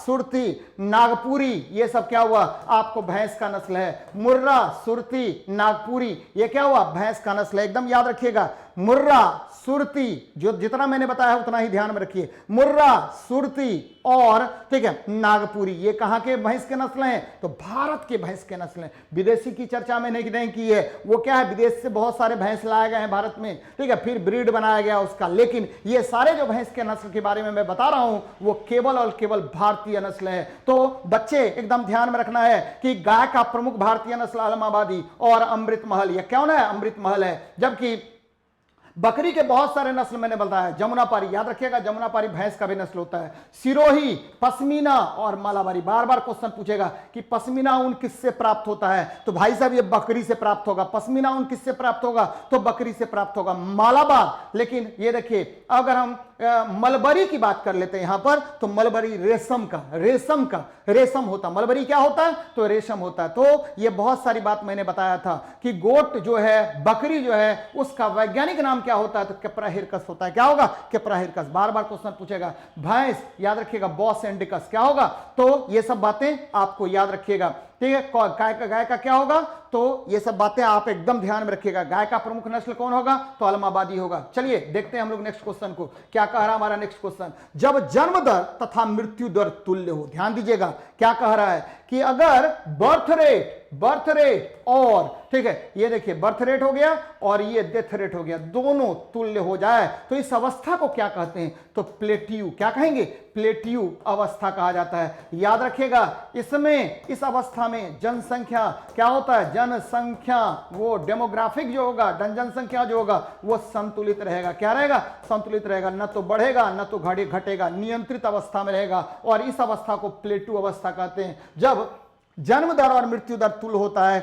सुरती, नागपुरी, ये सब क्या हुआ आपको भैंस का नस्ल है। मुर्रा, सुरती, नागपुरी, ये क्या हुआ भैंस का नस्ल है। एकदम याद रखिएगा, मुर्रा, सुरती, जो जितना मैंने बताया उतना ही ध्यान में रखिए। मुर्रा, सुरती और ठीक है नागपुरी, ये कहां के भैंस के नस्ल हैं, तो भारत के भैंस के नस्ल हैं। विदेशी की चर्चा मैंने नहीं की है, वो क्या है विदेश से बहुत सारे भैंस लाए गए हैं भारत में, ठीक है, फिर ब्रीड बनाया गया उसका, लेकिन ये सारे जो भैंस के नस्ल के बारे में मैं बता रहा हूं वो केवल और केवल भारतीय नस्ल है। तो बच्चे एकदम ध्यान में रखना है कि गाय का प्रमुख भारतीय नस्ल अलमाबादी और अमृत महल, ये कौन है अमृत महल है। जबकि बकरी के बहुत सारे नस्ल मैंने बताया, जमुनापारी, याद रखिएगा जमुनापारी भैंस का भी नस्ल होता है, सिरोही, पश्मीना और मालाबारी। बार बार क्वेश्चन पूछेगा कि पश्मीना ऊन किससे प्राप्त होता है, तो भाई साहब ये बकरी से प्राप्त होगा। पश्मीना ऊन किससे प्राप्त होगा, तो बकरी से प्राप्त होगा। मालाबार, लेकिन ये देखिए अगर हम मलबरी की बात कर लेते हैं यहां पर, तो मलबरी रेशम होता, मलबरी क्या होता है, तो रेशम होता है। तो ये बहुत सारी बात मैंने बताया था कि गोट जो है, बकरी जो है, उसका वैज्ञानिक नाम क्या होता है, तो कैप्रा हिरकस होता है। क्या होगा, कैप्रा हिरकस। बार बार क्वेश्चन पूछेगा। भैंस, याद रखिएगा बॉस इंडिकस, क्या होगा, तो ये सब बातें आपको याद रखिएगा, ठीक है। गाय का क्या होगा, तो ये सब बातें आप एकदम ध्यान में रखिएगा। गाय का प्रमुख नस्ल कौन होगा, तो अलमाबादी होगा। चलिए देखते हैं हम लोग नेक्स्ट क्वेश्चन को, क्या कह रहा है हमारा नेक्स्ट क्वेश्चन। जब जन्म दर तथा मृत्यु दर तुल्य हो, ध्यान दीजिएगा क्या कह रहा है कि अगर बर्थ रेट और ठीक है ये देखिए बर्थ रेट हो गया और ये डेथ रेट हो गया, दोनों तुल्य हो जाए तो इस अवस्था को क्या कहते हैं, तो प्लेट्यू, क्या कहेंगे, प्लेट्यू अवस्था कहा जाता है। याद रखिएगा इसमें, इस अवस्था में जनसंख्या क्या होता है, जनसंख्या, वो डेमोग्राफिक जो होगा, जनसंख्या जो होगा वो संतुलित रहेगा। क्या रहेगा, संतुलित रहेगा, न तो बढ़ेगा न तो घटेगा, नियंत्रित अवस्था में रहेगा। और इस अवस्था को प्लेट्यू अवस्था कहते हैं। जब जन्म दर और मृत्यु दर तुल्य होता है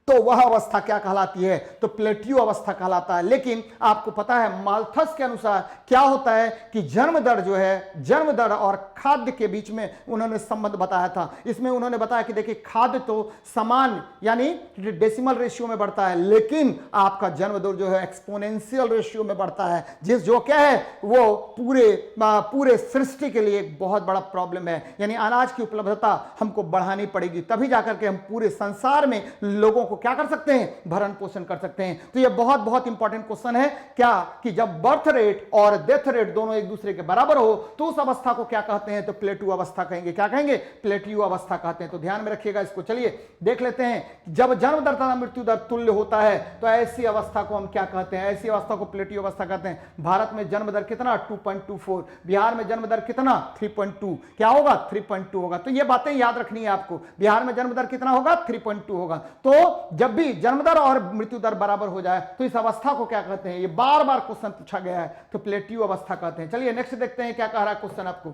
तो वह अवस्था क्या कहलाती है, तो प्लेट्यू अवस्था कहलाता है। लेकिन आपको पता है माल्थस के अनुसार क्या होता है कि जन्म दर जो है, जन्म दर और खाद्य के बीच में उन्होंने संबंध बताया था। इसमें उन्होंने बताया कि देखिए खाद्य तो समान यानी डेसिमल रेशियो में बढ़ता है, लेकिन आपका जन्म दर जो है एक्सपोनेंशियल रेशियो में बढ़ता है, जो क्या है वो पूरे सृष्टि के लिए एक बहुत बड़ा प्रॉब्लम है। यानी अनाज की उपलब्धता हमको बढ़ानी पड़ेगी, तभी जाकर के हम पूरे संसार में लोगों क्या कर सकते हैं, भरण पोषण कर सकते हैं। तो यह बहुत बहुत इंपॉर्टेंट क्वेश्चन है क्या, कि जब बर्थ रेट और डेथ रेट दोनों एक दूसरे के बराबर हो तो उस अवस्था को क्या कहते हैं, तो प्लेट्यू अवस्था कहेंगे। क्या कहेंगे, प्लेट्यू अवस्था कहते हैं। तो ध्यान में रखिएगा इसको। चलिए देख लेते हैं, जब जन्म दर तथा मृत्यु दर तुल्य होता है तो ऐसी अवस्था को हम क्या कहते हैं, ऐसी अवस्था को प्लेट्यू अवस्था कहते हैं। भारत में जन्म दर कितना, 2.24, बिहार में जन्म दर कितना, 3.2, क्या होगा, 3.2 होगा। तो ये बातें याद रखनी है आपको, बिहार में जन्म दर कितना होगा, 3.2 होगा। तो जब भी जन्म दर और मृत्यु दर बराबर हो जाए तो इस अवस्था को क्या कहते हैं, ये बार बार क्वेश्चन पूछा गया है, तो प्लेट्यू अवस्था कहते हैं। चलिए नेक्स्ट देखते हैं क्या कह रहा है क्वेश्चन आपको।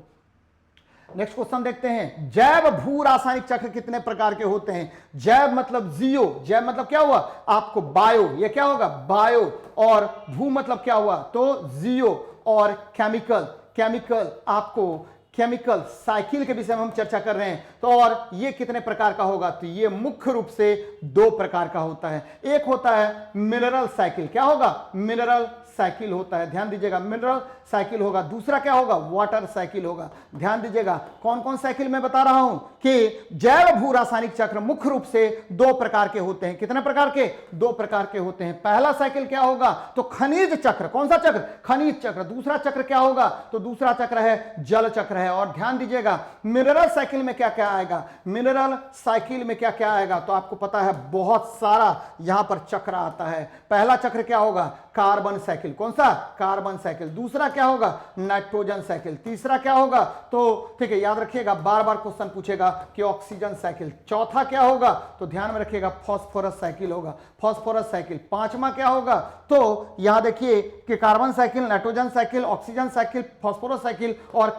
नेक्स्ट क्वेश्चन देखते हैं, जैव भू रासायनिक चक्र कितने प्रकार के होते हैं। जैव मतलब जियो, जैव मतलब क्या हुआ आपको बायो, ये क्या होगा बायो, और भू मतलब क्या हुआ तो जियो, और केमिकल आपको केमिकल साइकिल के विषय में हम चर्चा कर रहे हैं। तो और ये कितने प्रकार का होगा, तो ये मुख्य रूप से 2 प्रकार का होता है। एक होता है मिनरल साइकिल, क्या होगा, मिनरल साइकिल होता है, ध्यान दीजिएगा मिनरल साइकिल होगा। दूसरा क्या होगा, वाटर साइकिल होगा। ध्यान दीजिएगा कौन कौन साइकिल मैं बता रहा हूं कि जैव भू रासायनिक चक्र मुख्य रूप से 2 प्रकार के होते हैं। कितने प्रकार के, 2 प्रकार के होते हैं। पहला साइकिल क्या होगा, तो खनिज चक्र, कौन सा चक्र, खनिज चक्र। दूसरा चक्र क्या होगा, तो दूसरा चक्र है जल चक्र है। और ध्यान दीजिएगा मिनरल साइकिल में क्या क्या आएगा, मिनरल साइकिल में क्या क्या आएगा, तो आपको पता है बहुत सारा यहां पर चक्र आता है। पहला चक्र क्या होगा, कार्बन साइकिल, कौन सा, कार्बन साइकिल। दूसरा क्या होगा, नाइट्रोजन साइकिल। तीसरा क्या होगा, तो ठीक है याद रखिएगा, बार बार क्वेश्चन पूछेगा कि ऑक्सीजन साइकिल। चौथा क्या होगा, तो ध्यान में रखिएगा फॉस्फोरस साइकिल होगा, फॉस्फोरस साइकिल। पांचवा क्या होगा, तो यहां देखिए कि carbon cycle, nitrogen cycle, oxygen cycle, phosphorus cycle और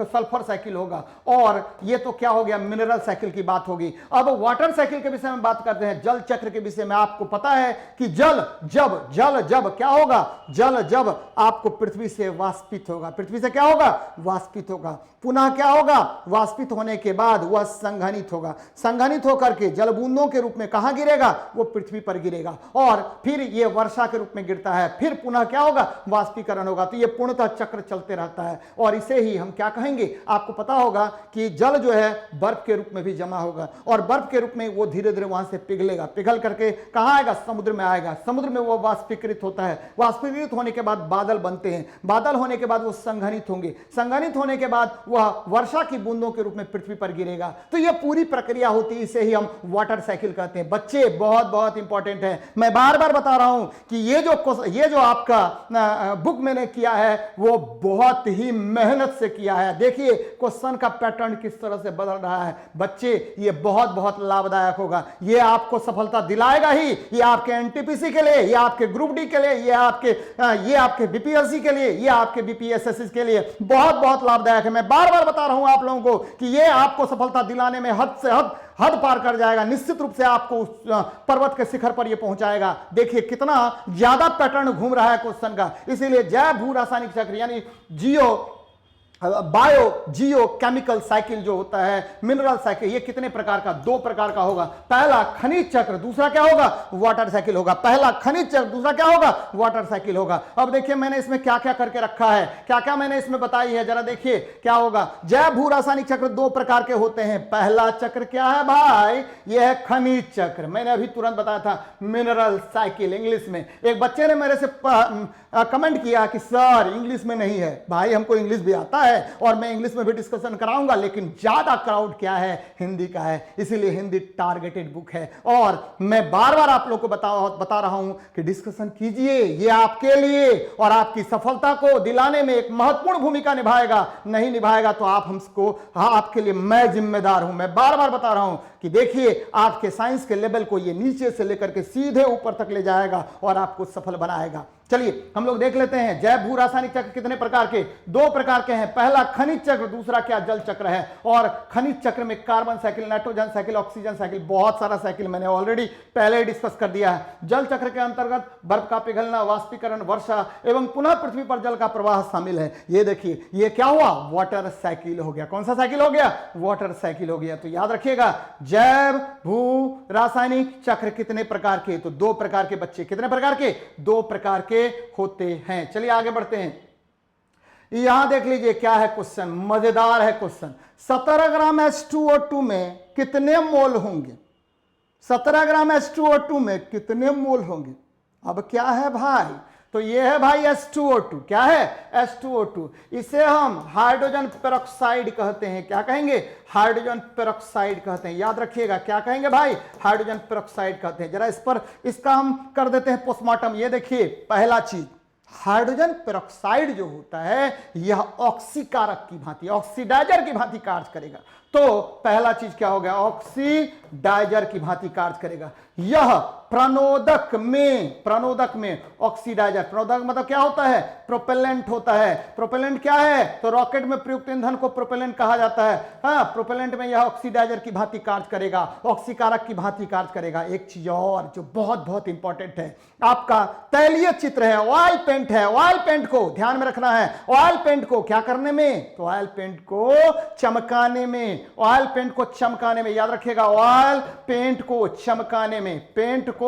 सल्फर साइकिल होगा। और ये तो क्या हो गया, मिनरल साइकिल की बात होगी। अब वाटर साइकिल के विषय में बात करते हैं, जल चक्र के विषय में। आपको पता है कि जल जब क्या होगा, जल जब आपको पृथ्वी से वाष्पित होगा, पृथ्वी से क्या होगा, वाष्पित होगा, पुनः क्या होगा, वाष्पित होने के बाद वह संघनित होगा, संघनित होकर के जल बूंदों के रूप में कहां गिरेगा, वो पृथ्वी पर गिरेगा, और फिर ये वर्षा के रूप में गिरता है, फिर पुनः क्या होगा, वाष्पीकरण होगा। तो ये पूर्णतः चक्र चलते रहता है, और इसे ही हम क्या कहेंगे, आपको पता होगा कि जल जो है बर्फ के रूप में भी जमा होगा, और बर्फ के रूप में वो धीरे धीरे वहां से पिघलेगा, पिघल करके कहां आएगा, समुद्र में आएगा, समुद्र में वो वाष्पीकृत होता है, वाष्पीकृत होने के बाद बादल बनते हैं, बादल होने के बाद वो संघनित होंगे, संघनित होने के बाद वह वर्षा की बूंदों के रूप में पृथ्वी पर गिरेगा। तो ये पूरी प्रक्रिया होती है, इसे ही हम वाटर साइकिल कहते हैं। बच्चे बहुत बहुत इंपॉर्टेंट है, मैं बार बार बता रहा हूं कि ये जो आपका बुक मैंने किया है वो बहुत ही मेहनत से किया है। देखिए क्वेश्चन का पैटर्न किस तरह से बदल रहा है। बच्चे ये बहुत बहुत लाभदायक होगा, ये आपको सफलता दिलाएगा ही, ये आपके एनटीपीसी के लिए, ये आपके ग्रुप डी के लिए, ये आपके बीपीएससी के लिए, ये आपके बीपीएसएससी के लिए बहुत बहुत लाभदायक है। मैं बार बार बता रहा हूं आप लोगों को कि ये आपको सफलता दिलाने में हद से हद पार कर जाएगा, निश्चित रूप से आपको उस पर्वत के शिखर पर ये पहुंचाएगा। देखिए कितना ज्यादा पैटर्न घूम रहा है क्वेश्चन का, इसीलिए जैव भू रासायनिक चक्र यानी बायो जियो केमिकल साइकिल जो होता है, मिनरल साइकिल, ये कितने प्रकार का, 2 प्रकार का होगा। पहला खनिज चक्र, दूसरा क्या होगा, वाटर साइकिल होगा। पहला खनिज चक्र, दूसरा क्या होगा, वाटर साइकिल होगा। अब देखिए मैंने इसमें क्या क्या करके रखा है, क्या क्या मैंने इसमें बताई है, जरा देखिए क्या होगा। जैव भू रासायनिक चक्र 2 प्रकार के होते हैं। पहला चक्र क्या है भाई, यह है खनिज चक्र, मैंने अभी तुरंत बताया था, मिनरल साइकिल इंग्लिश में। एक बच्चे ने मेरे से कमेंट किया कि सर इंग्लिश में नहीं है। भाई हमको इंग्लिश भी आता है और मैं इंग्लिश में भी डिस्कशन कराऊंगा, लेकिन ज्यादा क्राउड क्या है, हिंदी का है, इसीलिए हिंदी टारगेटेड बुक है। और मैं बार बार आप लोग को बता रहा हूं कि डिस्कशन कीजिए, ये आपके लिए और आपकी सफलता को दिलाने में एक महत्वपूर्ण भूमिका निभाएगा। नहीं निभाएगा तो आप हमको, हाँ आपके लिए मैं जिम्मेदार हूं। मैं बार बार बता रहा हूं कि देखिए आपके साइंस के लेवल को ये नीचे से लेकर के सीधे ऊपर तक ले जाएगा और आपको सफल बनाएगा। चलिए हम लोग देख लेते हैं जैव भू रासायनिक चक्र कितने प्रकार के, 2 प्रकार के हैं। पहला खनिज चक्र, दूसरा क्या, जल चक्र है। और खनिज चक्र में carbon cycle, nitrogen cycle, oxygen cycle, बहुत सारा साइकिल मैंने ऑलरेडी पहले ही डिस्कस कर दिया है। जल चक्र के अंतर्गत बर्फ का पिघलना, वाष्पीकरण, वर्षा एवं पुनः पृथ्वी पर जल का प्रवाह शामिल है। ये देखिए ये क्या हुआ, वाटर साइकिल हो गया। कौन सा साइकिल हो गया, वाटर साइकिल हो गया। तो याद रखिएगा जैव भू रासायनिक चक्र कितने प्रकार के, तो 2 प्रकार के बच्चे, कितने प्रकार के, 2 प्रकार के होते हैं। चलिए आगे बढ़ते हैं, यहां देख लीजिए क्या है क्वेश्चन, मजेदार है क्वेश्चन। 17 ग्राम H2O2 में कितने मोल होंगे, 17 ग्राम H2O2 में कितने मोल होंगे। अब क्या है भाई, तो ये है भाई H2O2, क्या है H2O2, इसे हम हाइड्रोजन पेरोक्साइड कहते हैं। क्या कहेंगे, हाइड्रोजन पेरोक्साइड कहते हैं। याद रखिएगा क्या कहेंगे भाई, हाइड्रोजन पेरोक्साइड कहते हैं। जरा इसका हम कर देते हैं पोस्टमार्टम। ये देखिए पहला चीज, हाइड्रोजन पेरोक्साइड जो होता है यह ऑक्सीकारक की भांति, ऑक्सीडाइजर की भांति कार्य करेगा। तो पहला चीज क्या हो गया, ऑक्सीडाइजर की भांति कार्य करेगा। यह प्रणोदक में ऑक्सीडाइजर, प्रणोदक मतलब क्या होता है, प्रोपेलेंट होता है। प्रोपेलेंट क्या है, तो रॉकेट में प्रयुक्त ईंधन को प्रोपेलेंट कहा जाता है। हाँ, प्रोपेलेंट में यह ऑक्सीडाइजर की भांति कार्य करेगा, ऑक्सीकारक की भांति कार्य करेगा। एक चीज और जो बहुत बहुत इंपॉर्टेंट है, आपका तैलीय चित्र है, ऑयल पेंट है। ऑयल पेंट को ध्यान में रखना है, ऑयल पेंट को क्या करने में, तो ऑयल पेंट को चमकाने में, ऑयल पेंट को चमकाने में। याद रखिएगा ऑयल पेंट को चमकाने में, पेंट को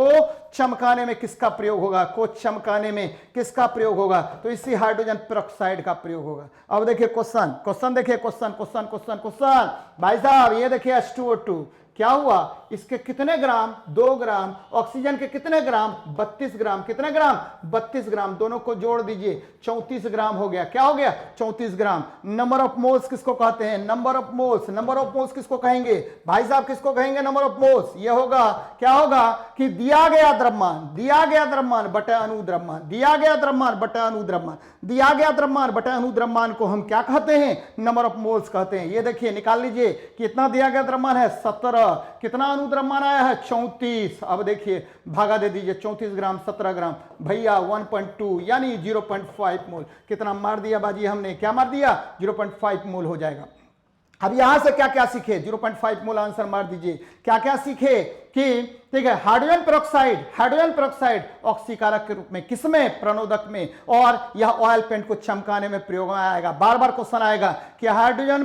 चमकाने में किसका प्रयोग होगा, को चमकाने में किसका प्रयोग होगा, तो इसी हाइड्रोजन पेरोक्साइड का प्रयोग होगा। अब देखिए क्वेश्चन देखिए, क्वेश्चन भाई साहब ये देखिए H2O2 क्या हुआ, इसके कितने ग्राम, 2 ग्राम, ऑक्सीजन के कितने ग्राम, 32 ग्राम, कितने ग्राम, 32 ग्राम, दोनों को जोड़ दीजिए 34 ग्राम हो गया। क्या हो गया, 34 ग्राम। नंबर ऑफ मोल्स किसको कहते हैं, नंबर ऑफ मोल्स किसको कहेंगे भाई साहब, किसको कहेंगे नंबर ऑफ मोल्स। ये होगा क्या होगा कि दिया गया द्रव्यमान बटा अनुद्रव्यमान, दिया गया द्रव्यमान बटा अनुद्रव्यमान को हम क्या कहते हैं, नंबर ऑफ मोल्स कहते हैं। ये देखिए निकाल लीजिए कितना दिया गया द्रव्यमान है, 17 कितना अनुद्रव्यमान आया है 34। अब देखिए भागा दे दीजिए 34 ग्राम 17 ग्राम भैया 1.2 यानी 0.5 मोल। कितना मार दिया बाजी हमने, क्या मार दिया 0.5 मोल हो जाएगा। अब यहां से क्या क्या सीखे, 0.5 मोल आंसर मार दीजिए। क्या क्या सीखे कि ठीक है हाइड्रोजन पेरोक्साइड ऑक्सीकारक के रूप में, किसमें, प्रणोदक में, और यह ऑयल पेंट को चमकाने में प्रयोग में आएगा। बार बार क्वेश्चन आएगा कि हाइड्रोजन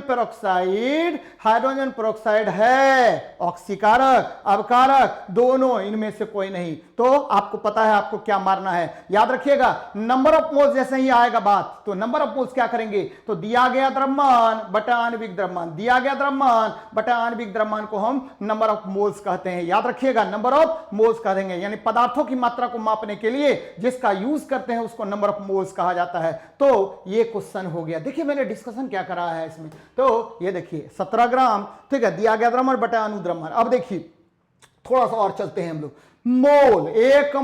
पेरोक्साइड है ऑक्सीकारक अवकारक दोनों, इनमें से कोई नहीं। तो आपको पता है आपको क्या मारना है, याद रखिएगा। नंबर ऑफ मोल्स जैसे ही आएगा बात, तो नंबर ऑफ मोल्स क्या करेंगे, तो दिया गया द्रव्यमान बटा आणविक द्रव्यमान, दिया गया द्रव्यमान बटा आणविक द्रव्यमान को हम नंबर ऑफ मोल्स कहते हैं। याद रखिएगा नंबर ऑफ मोल्स कह देंगे, यानी पदार्थों की मात्रा को मापने के लिए जिसका यूज करते हैं उसको नंबर ऑफ मोल्स कहा जाता है। तो ये क्वेश्चन हो गया। देखिए मैंने डिस्कशन क्या करा है इसमें, तो ये देखिए 17 ग्राम ठीक है दिया गया द्रव्यमान बटा अनुद्रव्यमान। अब देखिए थोड़ा सा और चलते हैं हम लोग। मोल, एक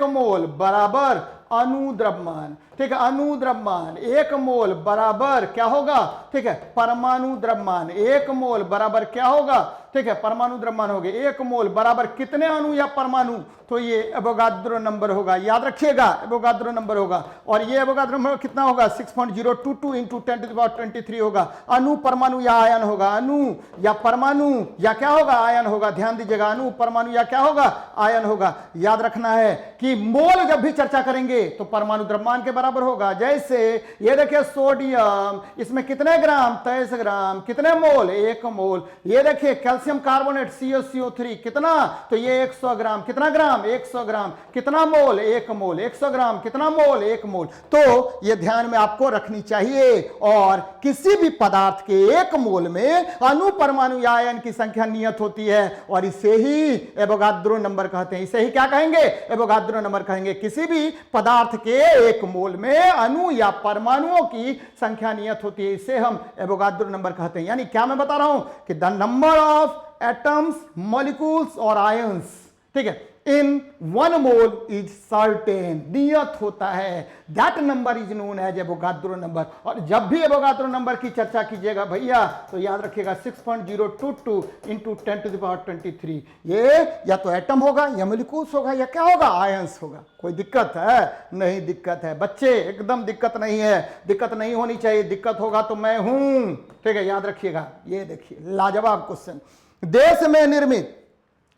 मोल बराबर अनुद्रव्यमान, ठीक है, अनुद्रव्यमान 1 मोल बराबर क्या होगा, ठीक है, परमाणु द्रव्यमान। 1 मोल बराबर क्या होगा, ठीक है, परमाणु द्रव्यमान हो गए। 1 मोल बराबर कितने अणु या परमाणु, तो ये एवोगाद्रो नंबर होगा। याद रखिएगा एवोगाद्रो नंबर होगा, और ये एवोगाद्रो नंबर कितना होगा 6.022 इंटू 10⁻23 होगा। अणु परमाणु या आयन होगा, अणु या परमाणु या क्या होगा, आयन होगा। ध्यान दीजिएगा अणु परमाणु या क्या होगा, आयन होगा। याद रखना है कि मोल जब भी चर्चा करेंगे तो परमाणु द्रव्यमान के बराबर होगा। जैसे ये देखिए सोडियम, इसमें कितने ग्राम 23 ग्राम, कितने मोल 1 मोल। ये देखिए कैल्शियम कार्बोनेट CaCO3 कितना, तो ये 100 ग्राम, कितना ग्राम 100 ग्राम, कितना मोल 1 मोल, 100 ग्राम कितना मोल 1 मोल। तो ये ध्यान में आपको रखनी चाहिए। और किसी भी पदार्थ के 1 मोल में अणु परमाणु या आयन की संख्या नियत होती है, और इसे ही एवोगाद्रो नंबर कहते हैं। इसे ही क्या कहेंगे, एवोगाद्रो नंबर कहेंगे। किसी भी पदार्थ के 1 मोल में अणु या परमाणुओं की संख्या नियत होती है, इसे हम एवोगाद्रो नंबर कहते हैं। यानी क्या मैं बता रहा हूं कि the number of atoms molecules और आयंस, ठीक है, इन 1 मोल इज सर्टेन, नियत होता है। That number is known as Avogadro number. और जब भी एवोगाद्रो नंबर की चर्चा कीजिएगा भैया तो याद रखिएगा 6.022 इंटू 10⁻23। ये या तो एटम होगा या मॉलिक्यूल्स होगा या क्या होगा, आयंस होगा। कोई दिक्कत है, नहीं दिक्कत है बच्चे, एकदम दिक्कत नहीं है, दिक्कत नहीं होनी चाहिए। दिक्कत होगा तो मैं हूं, ठीक है, याद रखिएगा। ये देखिए लाजवाब क्वेश्चन।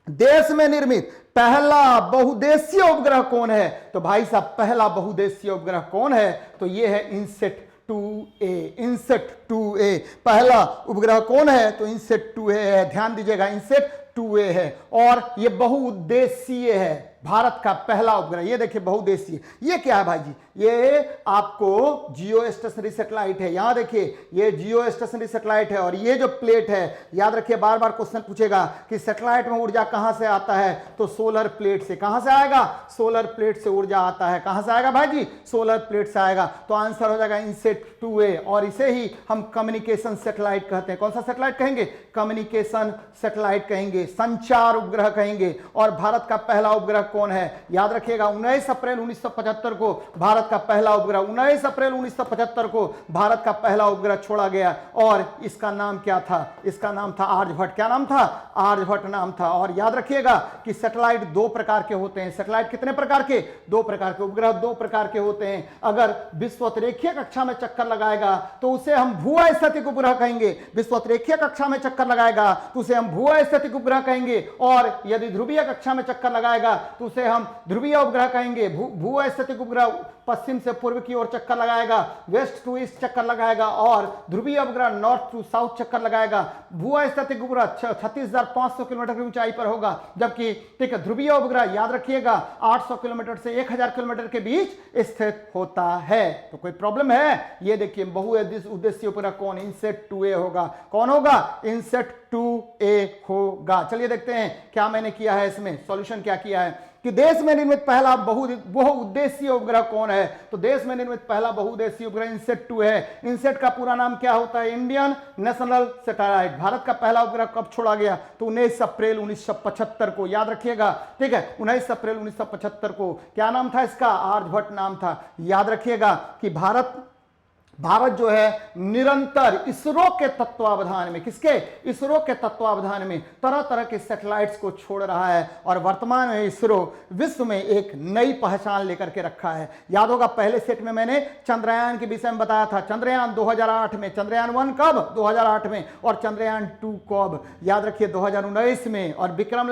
देश में निर्मित पहला बहुउद्देशीय उपग्रह कौन है, तो भाई साहब पहला बहुउद्देशीय उपग्रह कौन है, तो ये है इनसेट 2A। इनसेट 2A पहला उपग्रह कौन है, तो इनसेट 2A है। ध्यान दीजिएगा इनसेट 2A है, और ये बहुउद्देशीय है, भारत का पहला उपग्रह। ये देखिए बहुउद्देशीय, ये क्या है भाई जी, ये आपको जियो स्टेशनरी सैटेलाइट है। यहां देखिए ये जियो स्टेशनरी सैटेलाइट है, और ये जो प्लेट है, याद रखिए बार बार क्वेश्चन पूछेगा कि सैटेलाइट में ऊर्जा कहां से आता है, तो सोलर प्लेट से। कहां से आएगा, सोलर प्लेट से ऊर्जा आता है। कहां से आएगा भाई जी, सोलर प्लेट से आएगा। तो आंसर हो जाएगा इनसेट 2A, और इसे ही हम कम्युनिकेशन सैटेलाइट कहते हैं। कौन सा सैटेलाइट कहेंगे, कम्युनिकेशन सैटेलाइट कहेंगे, संचार उपग्रह कहेंगे। और भारत का पहला उपग्रह कौन है, याद रखिएगा 19 अप्रैल 1975 को भारत का पहला उपग्रह, 19 अप्रैल 1975 को भारत का पहला उपग्रह छोड़ा गया, और इसका नाम क्या था, इसका नाम था आर्यभट्ट। क्या नाम था, आर्यभट्ट नाम था। और याद रखिएगा कि सैटेलाइट 2 प्रकार के होते हैं। सैटेलाइट कितने प्रकार के, 2 प्रकार के। उपग्रह 2 प्रकार के होते हैं। अगर विषुवतरेखीय कक्षा में चक्कर लगाएगा तो उसे हम भू-स्थैतिक उपग्रह कहेंगे। विषुवतरेखीय कक्षा में चक्कर लगाएगा तो उसे हम भू-स्थैतिक उपग्रह कहेंगे। और यदि ध्रुवीय कक्षा में चक्कर लगाएगा तो उसे हम ध्रुवीय उपग्रह कहेंगे। भू-स्थैतिक उपग्रह पश्चिम से पूर्व की ओर चक्कर लगाएगा, वेस्ट टू ईस्ट चक्कर लगाएगा, और ध्रुवीय उपग्रह नॉर्थ टू साउथ चक्कर लगाएगा। भू-स्थैतिक उपग्रह 36,500 किलोमीटर की ऊंचाई पर होगा, जबकि ठीक है ध्रुवीय उपग्रह याद रखिएगा 800 किलोमीटर से 1000 किलोमीटर के बीच स्थित होता है। तो कोई प्रॉब्लम है, ये देखिए बहुउद्देशीय उपग्रह कौन, इनसेट 2A होगा। कौन होगा, इनसेट 2A होगा। चलिए देखते हैं क्या मैंने किया है इसमें, सॉल्यूशन क्या किया है कि देश में निर्मित पहला बहुउद्देशीय उपग्रह कौन है, तो देश में निर्मित पहला बहुउद्देशीय उपग्रह इनसेट 2 है। इनसेट का पूरा नाम क्या होता है, इंडियन नेशनल सैटेलाइट। भारत का पहला उपग्रह कब छोड़ा गया, तो 19 अप्रैल 1975 को। याद रखिएगा, ठीक है, 19 अप्रैल 1975 को। क्या नाम था इसका, आर्यभट्ट नाम था। याद रखिएगा कि भारत भारत जो है निरंतर इसरो के तत्वावधान में, किसके, इसरो के तत्वावधान में तरह तरह के सैटेलाइट्स को छोड़ रहा है और वर्तमान में इसरो विश्व में एक नई पहचान लेकर के रखा है। याद होगा पहले सेट में मैंने चंद्रयान के विषय में बताया था, चंद्रयान 2008 में, चंद्रयान 1 कब 2008 में, और चंद्रयान 2 कब, याद रखिए 2019 में। और विक्रम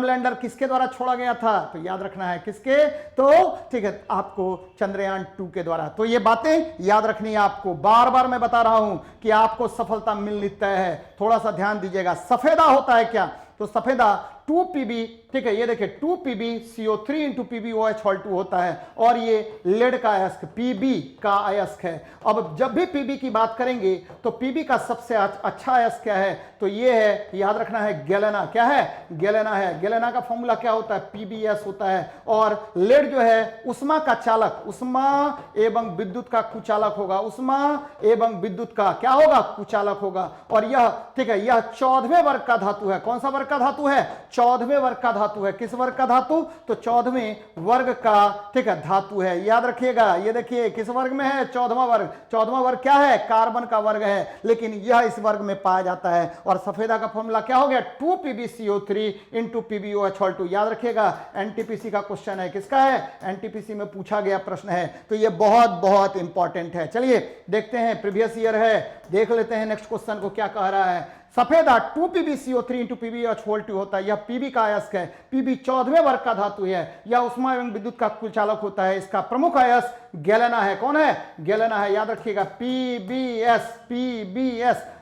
लैंडर किसके द्वारा छोड़ा गया था, तो याद रखना है किसके, तो ठीक है आपको चंद्रयान 2 के द्वारा। तो ये बातें याद रखनी है आपको, बार बार मैं बता रहा हूं कि आपको सफलता मिलनी तय है। थोड़ा सा ध्यान दीजिएगा। सफेदा होता है क्या, तो सफेदा 2pb, ठीक है ये देखिए 2pb CO3 इंटू PbOH2 होता है, और ये लेड का अयस्क Pb का अयस्क है। अब जब भी Pb की बात करेंगे तो Pb का सबसे अच्छा अयस्क क्या है, तो ये है, याद रखना है गैलेना। क्या है, गैलेना है। गैलेना का फॉर्मूला क्या होता है, PbS होता है। और लेड जो है उष्मा का चालक, उष्मा एवं विद्युत का कुचालक होगा, उष्मा एवं विद्युत का क्या होगा, कुचालक होगा। और यह ठीक है, यह 14वें वर्ग का धातु है। कौन सा वर्ग का धातु है, 14वें वर्ग का धातु है। किस वर्ग का धातु, तो 14वें वर्ग का ठीक है धातु है। याद रखिएगा, ये देखिए किस वर्ग में है, 14वां वर्ग। 14वां वर्ग क्या है, कार्बन का वर्ग है, लेकिन यह इस वर्ग में पाया जाता है। और सफेदा का फॉर्मूला क्या हो गया, 2PbCO3 इंटू PbOH2। याद रखिएगा एनटीपीसी का क्वेश्चन है, किसका है, एनटीपीसी में पूछा गया प्रश्न है, तो यह बहुत बहुत इंपॉर्टेंट है। चलिए देखते हैं, प्रीवियस ईयर है, देख लेते हैं नेक्स्ट क्वेश्चन को क्या कह रहा है। सफेदा 2PbCO3 इंटू PbOH2 होता है, यह Pb का अयस्क है। Pb 14वें वर्ग का धातु है, यह उष्मा एवं विद्युत का कुचालक होता है। इसका प्रमुख अयस्क गैलेना है। कौन है, गैलेना है। याद रखिएगा PbS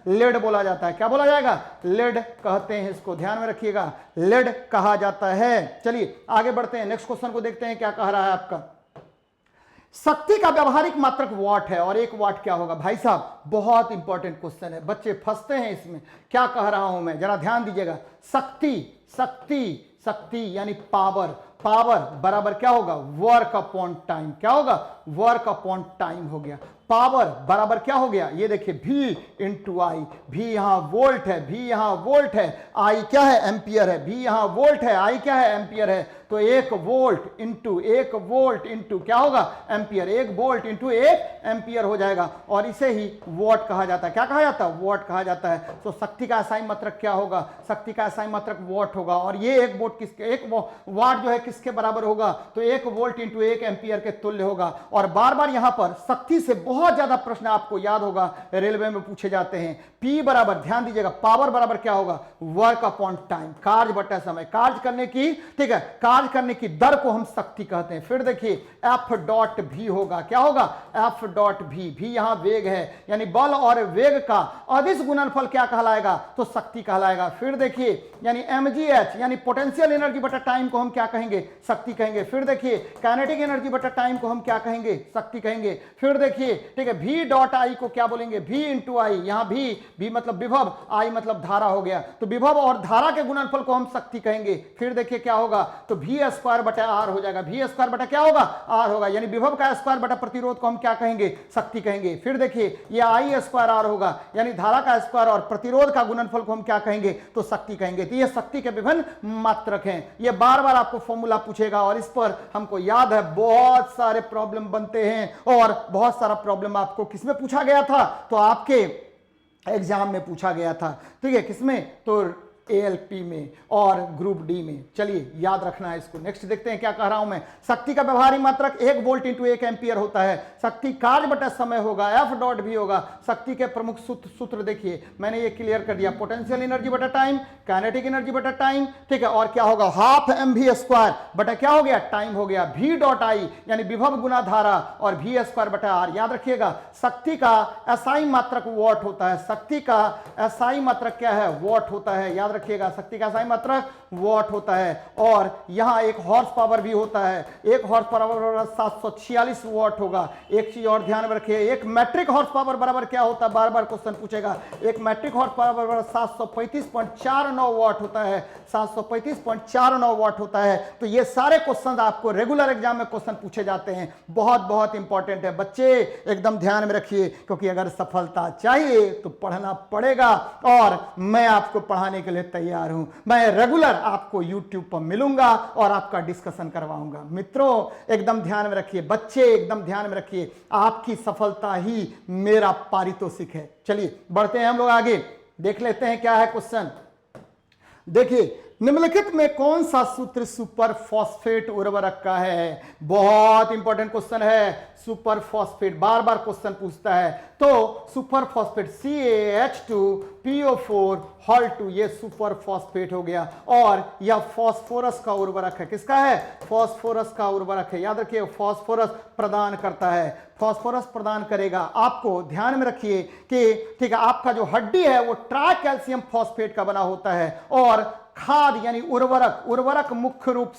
लेड बोला जाता है। क्या बोला जाएगा, लेड कहते हैं इसको, ध्यान में रखिएगा, लेड कहा जाता है। चलिए आगे बढ़ते हैं, नेक्स्ट क्वेश्चन को देखते हैं क्या कह रहा है आपका। शक्ति का व्यवहारिक मात्रक वाट है, और 1 वाट क्या होगा। भाई साहब बहुत इंपॉर्टेंट क्वेश्चन है, बच्चे फंसते हैं इसमें। क्या कह रहा हूं मैं, जरा ध्यान दीजिएगा। शक्ति यानी पावर बराबर क्या होगा, वर्क अपॉन टाइम। क्या होगा, वर्क अपॉन टाइम हो गया। पावर बराबर क्या हो गया, ये देखिए V इंटू आई। भी यहां वोल्ट है, भी यहां वोल्ट है, आई क्या है, एम्पियर है। भी यहां वोल्ट है, आई क्या है, एम्पियर है। तो 1 वोल्ट इंटू क्या होगा, एम्पियर। 1 वोल्ट इंटू 1 एम्पियर हो जाएगा, और इसे ही वॉट कहा जाता है। क्या कहा जाता है, वॉट कहा जाता है। तो शक्ति का एसआई मात्रक क्या होगा, शक्ति का एसआई मात्रक वॉट होगा। और ये 1 वोल्ट किसके, 1 वाट जो है किसके बराबर होगा, तो 1 वोल्ट इंटू 1 एम्पियर के तुल्य होगा। और बार बार यहां पर शक्ति से बहुत ज्यादा प्रश्न आपको याद होगा, रेलवे में पूछे जाते हैं। P बराबर, ध्यान दीजिएगा, पावर बराबर क्या होगा, वर्क अपॉन टाइम, कार्य बटा समय। कार्य करने की, ठीक है, कार्य करने की दर को हम शक्ति कहते हैं। फिर देखिए F डॉट V होगा। क्या होगा, F डॉट V यहां वेग है, यानी बल और वेग का अदिश गुणनफल क्या कहलाएगा, तो शक्ति कहलाएगा। फिर देखिए यानी mgh यानी पोटेंशियल एनर्जी बटा टाइम को हम क्या कहेंगे, शक्ति कहेंगे। फिर देखिए काइनेटिक एनर्जी बटा टाइम को हम क्या कहेंगे, शक्ति कहेंगे। फिर देखिए ठीक है, V डॉट आई को क्या बोलेंगे, V इंटू आई। यहां V मतलब विभव, आई मतलब धारा हो गया, तो विभव और धारा के गुणनफल को हम शक्ति कहेंगे। फिर देखिए क्या होगा, तो V स्क्वायर बटा R हो जाएगा। V स्क्वायर बटा क्या होगा, R होगा, यानी विभव का स्क्वायर बटा प्रतिरोध को हम क्या कहेंगे, शक्ति कहेंगे। फिर देखिए ये I स्क्वायर R होगा, यानी धारा का स्क्वायर और प्रतिरोध का गुणनफल को हम क्या कहेंगे, तो शक्ति कहेंगे। तो ये शक्ति के विभिन्न मात्रक हैं। ये बार बार आपको फॉर्मूला पूछेगा, और इस पर हमको याद है बहुत सारे प्रॉब्लम बनते हैं, और बहुत सारा प्रॉब्लम आपको किसमें पूछा गया था, तो आपके एग्जाम में पूछा गया था। ठीक है, किसमें, तो ALP में और ग्रुप डी में। चलिए याद रखना है इसको। नेक्स्ट देखते हैं क्या कह रहा हूं मैं। शक्ति का व्यवहारिक मात्रक 1 वोल्ट इंटू 1 एम्पियर होता है। शक्ति कार्य बटा समय होगा, F डॉट भी होगा। शक्ति के प्रमुख सूत्र देखिए, मैंने ये क्लियर कर दिया, पोटेंशियल एनर्जी बटा टाइम, काइनेटिक एनर्जी बटा टाइम, ठीक है, और क्या होगा, हाफ mv स्क्वायर बटा क्या हो गया, टाइम हो गया। V डॉट आई यानी विभव गुना धारा, और V स्क्वायर बटा R। याद रखिएगा शक्ति का एसआई मात्रक वॉट होता है। शक्ति का एसआई मात्रक क्या है, वॉट होता है। याद रखिएगा शक्ति का एसआई मात्रक वॉट होता है। और यहां एक हॉर्स पावर भी होता है, एक हॉर्स पावर 746 वॉट होगा। एक चीज और ध्यान में रखिए, एक मैट्रिक हॉर्स पावर बराबर क्या होता है, बार बार क्वेश्चन पूछेगा। एक मैट्रिक हॉर्स पावर बराबर 735.49 वॉट होता है, 735.49 वॉट होता है। तो ये सारे क्वेश्चन आपको रेगुलर एग्जाम में क्वेश्चन पूछे जाते हैं, बहुत बहुत इंपॉर्टेंट है बच्चे, एकदम ध्यान में रखिए, क्योंकि अगर सफलता चाहिए तो पढ़ना पड़ेगा, और मैं आपको पढ़ाने के लिए तैयार हूं। मैं रेगुलर आपको YouTube पर मिलूंगा और आपका डिस्कशन करवाऊंगा। मित्रों एकदम ध्यान में रखिए, बच्चे एकदम ध्यान में रखिए, आपकी सफलता ही मेरा पारितोषिक है। चलिए बढ़ते हैं हम लोग आगे, देख लेते हैं क्या है क्वेश्चन। देखिए निम्नलिखित में कौन सा सूत्र सुपर फॉस्फेट उर्वरक का है? बहुत इंपॉर्टेंट क्वेश्चन है। सुपर फॉस्फेट बार बार क्वेश्चन पूछता है। तो सुपर फॉस्फेट CaH2PO4 हॉल 2 ये सुपर फॉस्फेट हो गया और यह फास्फोरस का उर्वरक है। किसका है? फास्फोरस का उर्वरक है। याद रखिए फास्फोरस प्रदान करता है, फास्फोरस प्रदान करेगा। आपको ध्यान में रखिए कि ठीक है आपका जो हड्डी है वो ट्राई कैल्शियम फॉस्फेट का बना होता है और खाद यानी उर्वरक मुख्य रूप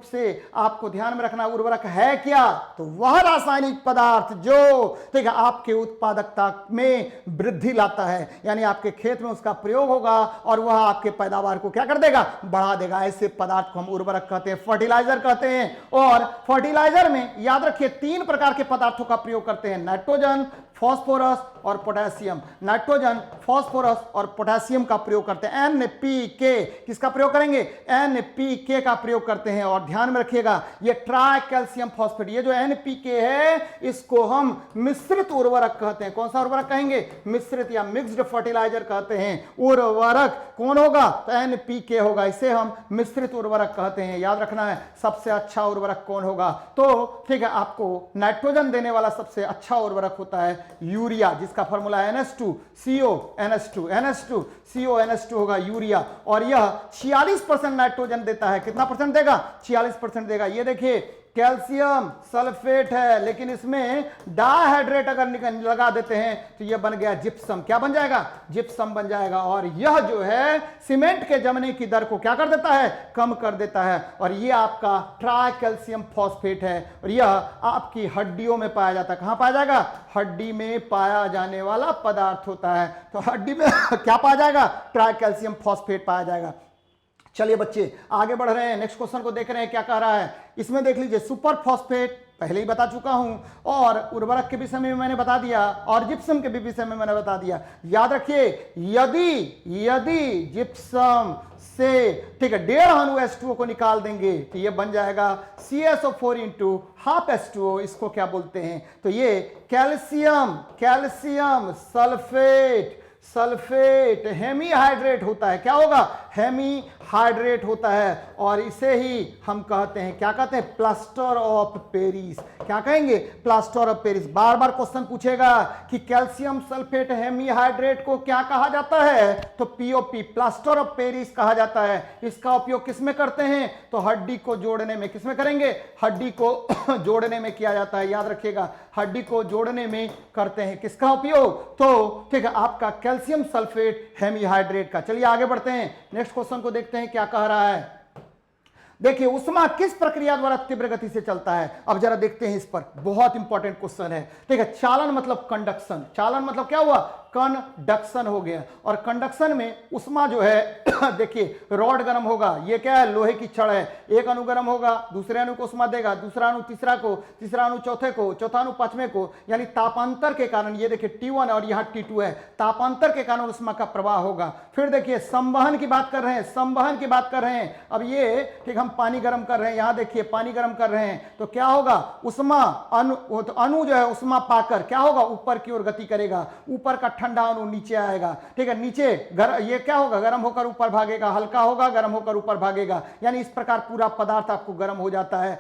से आपको ध्यान में रखना उर्वरक है क्या? तो वह रासायनिक पदार्थ जो ठीक है आपके उत्पादकता में वृद्धि लाता है, यानी आपके खेत में उसका प्रयोग होगा और वह आपके पैदावार को क्या कर देगा? बढ़ा देगा। ऐसे पदार्थ को हम उर्वरक कहते हैं, फर्टिलाइजर कहते हैं। और फर्टिलाइजर में याद रखिए 3 प्रकार के पदार्थों का प्रयोग करते हैं, नाइट्रोजन, फास्फोरस और पोटेशियम। नाइट्रोजन, फास्फोरस और पोटेशियम का प्रयोग करते हैं। NPK किसका प्रयोग करेंगे? NPK का प्रयोग करते हैं। और ध्यान में रखिएगा ये ट्राई कैल्शियम फॉस्फेट, ये जो NPK है इसको हम मिश्रित उर्वरक कहते हैं। कौन सा उर्वरक कहेंगे? मिश्रित या मिक्स्ड फर्टिलाइजर कहते हैं। उर्वरक कौन होगा? तो NPK होगा, इसे हम मिश्रित उर्वरक कहते हैं। याद रखना है सबसे अच्छा उर्वरक कौन होगा? तो ठीक है आपको नाइट्रोजन देने वाला सबसे अच्छा उर्वरक होता है यूरिया, जिसका फॉर्मूला है NH2CO NH2 होगा यूरिया। और यह 46% नाइट्रोजन देता है। कितना परसेंट देगा? 46% देगा। ये देखिए कैल्शियम सल्फेट है लेकिन इसमें डाइहाइड्रेट अगर लगा देते हैं तो यह बन गया जिप्सम। क्या बन जाएगा? जिप्सम बन जाएगा। और यह जो है सीमेंट के जमने की दर को क्या कर देता है? कम कर देता है। और यह आपका ट्राई कैल्शियम फॉस्फेट है और यह आपकी हड्डियों में पाया जाता है। कहां पाया जाएगा? हड्डी में पाया जाने वाला पदार्थ होता है। तो हड्डी में क्या पाया जाएगा? ट्राई कैल्शियम फॉस्फेट पाया जाएगा। चलिए बच्चे आगे बढ़ रहे हैं, नेक्स्ट क्वेश्चन को देख रहे हैं क्या कह रहा है। इसमें देख लीजिए सुपर फॉस्फेट पहले ही बता चुका हूं और उर्वरक के विषय में मैंने बता दिया और जिप्सम के भी विषय में मैंने बता दिया। याद रखिए यदि जिप्सम से ठीक है 1.5 अणु H2O को निकाल देंगे तो ये बन जाएगा CaSO4 इंटू हाफ H2O। इसको क्या बोलते हैं? तो ये कैल्शियम सल्फेट हेमीहाइड्रेट होता है। क्या होगा? हेमीहाइड्रेट होता है और इसे ही हम कहते हैं, क्या कहते हैं? Plaster of Paris. क्या कहेंगे? Plaster of Paris. Bar bar question पूछेगा कि कैल्शियम सल्फेट हेमीहाइड्रेट को क्या कहा जाता है? तो POP प्लास्टर ऑफ पेरिस कहा जाता है। इसका उपयोग किसमें करते हैं? तो हड्डी को जोड़ने में। किसमें करेंगे? हड्डी को जोड़ने में किया जाता है। याद रखिएगा हड्डी को जोड़ने में करते हैं। किसका उपयोग? तो ठीक है आपका कैल्शियम सल्फेट हेमीहाइड्रेट का। चलिए आगे बढ़ते हैं, नेक्स्ट क्वेश्चन को देखते हैं क्या कह रहा है। देखिए उष्मा किस प्रक्रिया द्वारा तीव्र गति से चलता है? अब जरा देखते हैं इस पर, बहुत इंपॉर्टेंट क्वेश्चन है। ठीक है चालन मतलब कंडक्शन, चालन मतलब क्या हुआ? कंडक्शन हो गया। और कंडक्शन में उष्मा जो है देखिए रॉड गर्म होगा, ये क्या है? लोहे की छड़ है। एक अणु गर्म होगा, दूसरे अणु को उष्मा देगा, दूसरा अणु तीसरा को, तीसरा अणु चौथे को, चौथा अणु पांचवें को। यानी तापांतर के कारण ये देखिए T1 और यहाँ T2 है, तापांतर के कारण उष्मा का प्रवाह होगा। फिर देखिए संवहन की बात कर रहे हैं, अब ये ठीक हम पानी गर्म कर रहे हैं, यहां देखिए पानी गर्म कर रहे हैं तो क्या होगा? उष्मा अणु जो है उष्मा पाकर क्या होगा? ऊपर की ओर गति करेगा, ऊपर का ठंडा अणु नीचे आएगा। ठीक है नीचे ये क्या होगा? गर्म होकर ऊपर भागेगा, हल्का होगा गर्म होकर ऊपर भागेगा। यानी इस प्रकार पूरा पदार्थ आपको गर्म हो जाता है।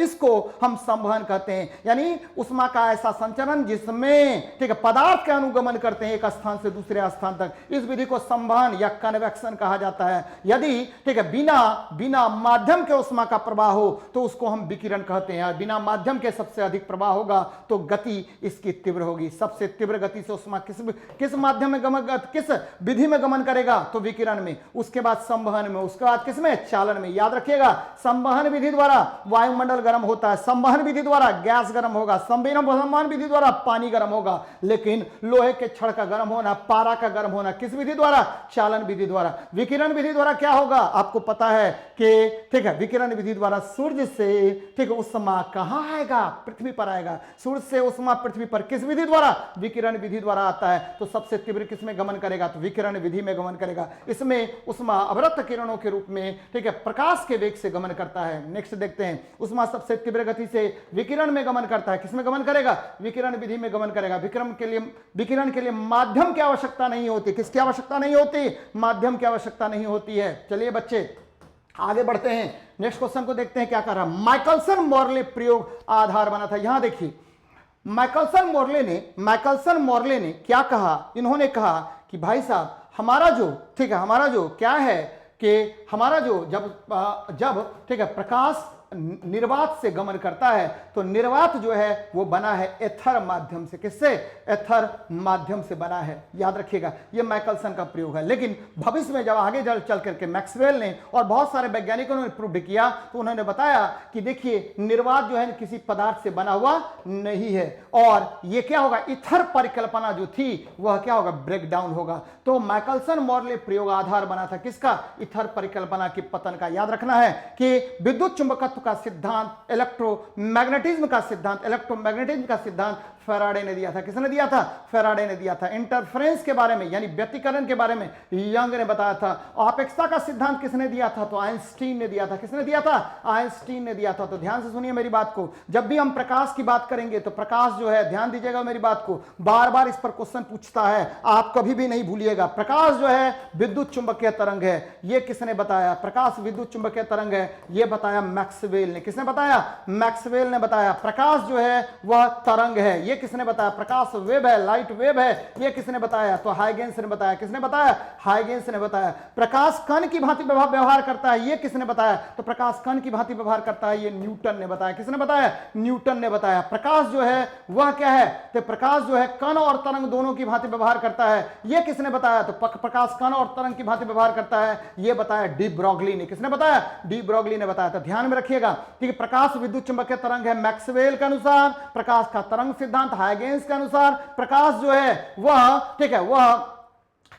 इसको हम संवहन कहते हैं, यानी उष्मा का ऐसा संचरण जिसमें ठीक है पदार्थ का अनुगमन करते हैं एक स्थान से दूसरे स्थान तक। इस विधि को संवहन या कन्वेक्शन कहा जाता है। यदि ठीक है बिना माध्यम के उष्मा का प्रवाह हो तो उसको हम विकिरण कहते हैं। बिना माध्यम के सबसे अधिक प्रवाह होगा तो गति इसकी तीव्र होगी। सबसे तीव्र गति से उष्मा किस माध्यम में किस विधि में गमन करेगा? तो विकिरण में, उसके बाद संवहन में, उसके बाद किसमें? चालन में। याद रखिएगा संवहन विधि द्वारा वायुमंडल गर्म होता है, संवहन विधि द्वारा गैस गर्म होगा, संवहन विधि द्वारा पानी गर्म होगा। लेकिन लोहे के छड़ का गर्म होना, पारा का गर्म होना किस विधि द्वारा? चालन विधि द्वारा। विकिरण विधि द्वारा क्या होगा? आपको पता है कि ठीक है विकिरण विधि द्वारा सूर्य से ठीक है उष्मा कहां आएगा? पृथ्वी पर आएगा। सूर्य से उष्मा पृथ्वी पर किस विधि द्वारा? विकिरण विधि द्वारा द्वारा आता है तो सबसे तीव्र किसमें गमन करेगा, तो विकिरण विधि में गमन करेगा। इसमें उष्मा अवरक्त किरणों के रूप में, ठीक है, प्रकाश के वेग से गमन करता है। नेक्स्ट देखते हैं, उष्मा सबसे तीव्र गति से विकिरण में गमन करता है। किसमें गमन करेगा, विकिरण विधि में गमन करेगा। विकिरण के लिए माध्यम की आवश्यकता नहीं होती। किसकी आवश्यकता नहीं होती, माध्यम की आवश्यकता नहीं होती है। चलिए बच्चे आगे बढ़ते हैं, नेक्स्ट क्वेश्चन को देखते हैं क्या कर रहा है। माइकलसन मोर्ले प्रयोग आधार बना था। यहां देखिए माइकलसन मोर्ले ने क्या कहा, इन्होंने कहा कि भाई साहब हमारा जो, ठीक है, हमारा जो क्या है कि हमारा जो जब ठीक है प्रकाश निर्वात से गमन करता है तो निर्वात जो है वो बना है एथर माध्यम से। किससे, एथर माध्यम से बना है। याद रखिएगा ये माइकलसन का प्रयोग है। लेकिन भविष्य में जब आगे चल करके मैक्सवेल ने और बहुत सारे वैज्ञानिकों ने प्रूव किया तो उन्होंने बताया कि देखिए निर्वात जो है किसी पदार्थ से बना हुआ नहीं है और ये क्या होगा, इथर परिकल्पना जो थी वह क्या होगा, ब्रेक डाउन होगा। तो माइकलसन मोर्ले प्रयोग आधार बना था किसका, इथर परिकल्पना के पतन का। याद रखना है कि विद्युत चुंबकत्व का सिद्धांत, इलेक्ट्रोमैग्नेटिज्म का सिद्धांत फैराडे ने दिया था। किसने दिया था, फैराडे ने दिया था। इंटरफेरेंस के बारे में यानी व्यतिकरण के बारे में यंग ने बताया था। अपेक्षता का सिद्धांत किसने दिया था, तो आइंस्टीन ने दिया था। किसने दिया था, आइंस्टीन ने दिया था। तो ध्यान से सुनिए मेरी बात को, जब भी हम प्रकाश की बात करेंगे तो प्रकाश जो है, ध्यान दीजिएगा मेरी बात को, बार बार इस पर क्वेश्चन पूछता है, आप कभी भी नहीं भूलिएगा। प्रकाश जो है विद्युत चुंबकीय तरंग है, ये किसने बताया, प्रकाश विद्युत चुंबकीय तरंग है, ये बताया मैक्सवेल ने। किसने बताया, मैक्सवेल ने बताया। प्रकाश जो है वह तरंग है, ये किसने बताया, प्रकाश वेव है, लाइट वेव है, ये किसने बताया, तो हाइगेंस ने बताया। किसने बताया, हाइगेंस ने बताया। प्रकाश कण की भांति व्यवहार करता है, ये किसने बताया, तो प्रकाश कण की भांति व्यवहार करता है, ये न्यूटन ने बताया। किसने बताया, न्यूटन ने बताया। प्रकाश जो है वह क्या है, तो प्रकाश जो है कण और तरंग दोनों की भांति व्यवहार करता है, ये किसने बताया, तो प्रकाश कण और तरंग की भांति व्यवहार करता है, ये बताया डी ब्रॉगली ने। किसने बताया, डी ब्रॉगली ने बताया। तो ध्यान में रखिएगा, ठीक है, प्रकाश विद्युत चुंबकीय तरंग है मैक्सवेल के अनुसार, प्रकाश का तरंग सिद्धांत हाइगेंस के अनुसार। प्रकाश जो है वह, ठीक है, वह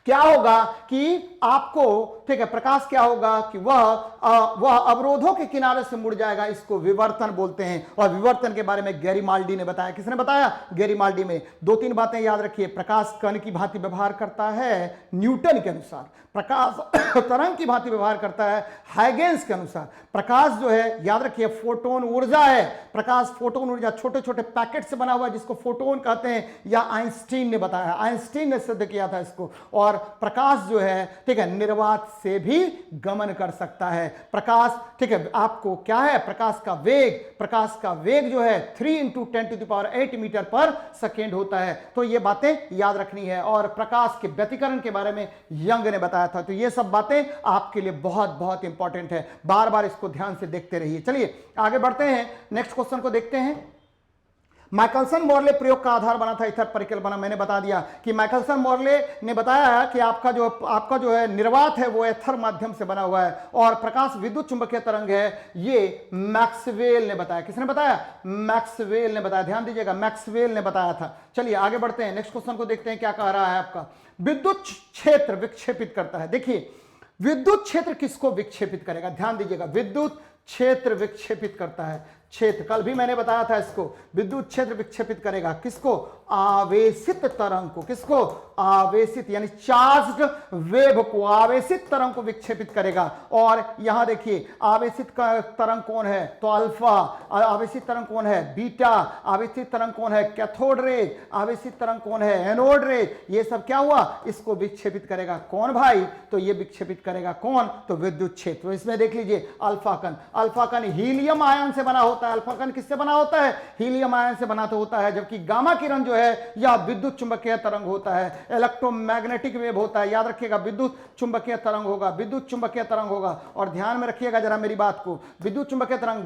क्या होगा कि आपको, ठीक है, प्रकाश क्या होगा कि वह अवरोधों के किनारे से मुड़ जाएगा, इसको विवर्तन बोलते हैं। और विवर्तन के बारे में गैरीमाल्डी ने बताया। किसने बताया, गैरीमाल्डी में। दो तीन बातें याद रखिए, प्रकाश कण की भांति व्यवहार करता है न्यूटन के अनुसार, प्रकाश तरंग की भांति व्यवहार करता है हाइगेंस के अनुसार। प्रकाश जो है याद रखिए फोटोन ऊर्जा है, प्रकाश फोटोन ऊर्जा छोटे छोटे पैकेट से बना हुआ है जिसको फोटोन कहते हैं, या आइंस्टीन ने बताया, आइंस्टीन ने सिद्ध किया था इसको। और प्रकाश जो है, ठीक है, निर्वात से भी गमन कर सकता है। प्रकाश, ठीक है, आपको क्या है, प्रकाश का वेग जो है 3 × 10⁸ मीटर पर सेकेंड होता है। तो ये बातें याद रखनी है। और प्रकाश के व्यतिकरण के बारे में यंग ने बताया था। तो ये सब बातें आपके लिए बहुत बहुत इंपॉर्टेंट है, बार बार इसको ध्यान से देखते रहिए। चलिए आगे बढ़ते हैं, नेक्स्ट क्वेश्चन को देखते हैं। माइकलसन मोर्ले प्रयोग का आधार बना था इथर परिकल्पना। मैंने बता दिया कि माइकलसन मोर्ले ने बताया कि आपका जो है निर्वात है वो एथर माध्यम से बना हुआ है, और प्रकाश विद्युत चुंबकीय तरंग है, ये मैक्सवेल ने बताया। किसने बताया, मैक्सवेल ने बताया। ध्यान दीजिएगा, मैक्सवेल ने बताया था। चलिए आगे बढ़ते हैं, नेक्स्ट क्वेश्चन को देखते हैं क्या कह रहा है आपका। विद्युत क्षेत्र विक्षेपित करता है। देखिए विद्युत क्षेत्र किसको विक्षेपित करेगा, ध्यान दीजिएगा, विद्युत क्षेत्र विक्षेपित करता है। क्षेत्र, कल भी मैंने बताया था इसको, विद्युत क्षेत्र विक्षेपित करेगा किसको, आवेशित तरंग को। किसको, आवेशित यानी चार्ज्ड वेव को, आवेशित तरंग को विक्षेपित करेगा। और यहां देखिए आवेशित तरंग कौन है, तो अल्फा। आवेशित तरंग कौन है, बीटा। आवेशित तरंग कौन है, कैथोड रेज। आवेशित तरंग कौन है, एनोड रेज। ये सब क्या हुआ, इसको विक्षेपित करेगा कौन भाई, तो ये विक्षेपित करेगा कौन, तो विद्युत क्षेत्र। तो इसमें देख लीजिए अल्फा कण, अल्फा कण हीलियम आयन से बना होता है। अल्फा कण किससे बना होता है, हीलियम आयन से बना होता है। जबकि गामा किरण जो है यह विद्युत चुंबकीय तरंग होता है, इलेक्ट्रोमैग्नेटिक वेव होता है। याद रखिएगा, विद्युत चुंबकीय तरंग होगा, विद्युत चुंबकीय तरंग होगा। और ध्यान में रखिएगा जरा मेरी बात को, विद्युत चुंबकीय तरंग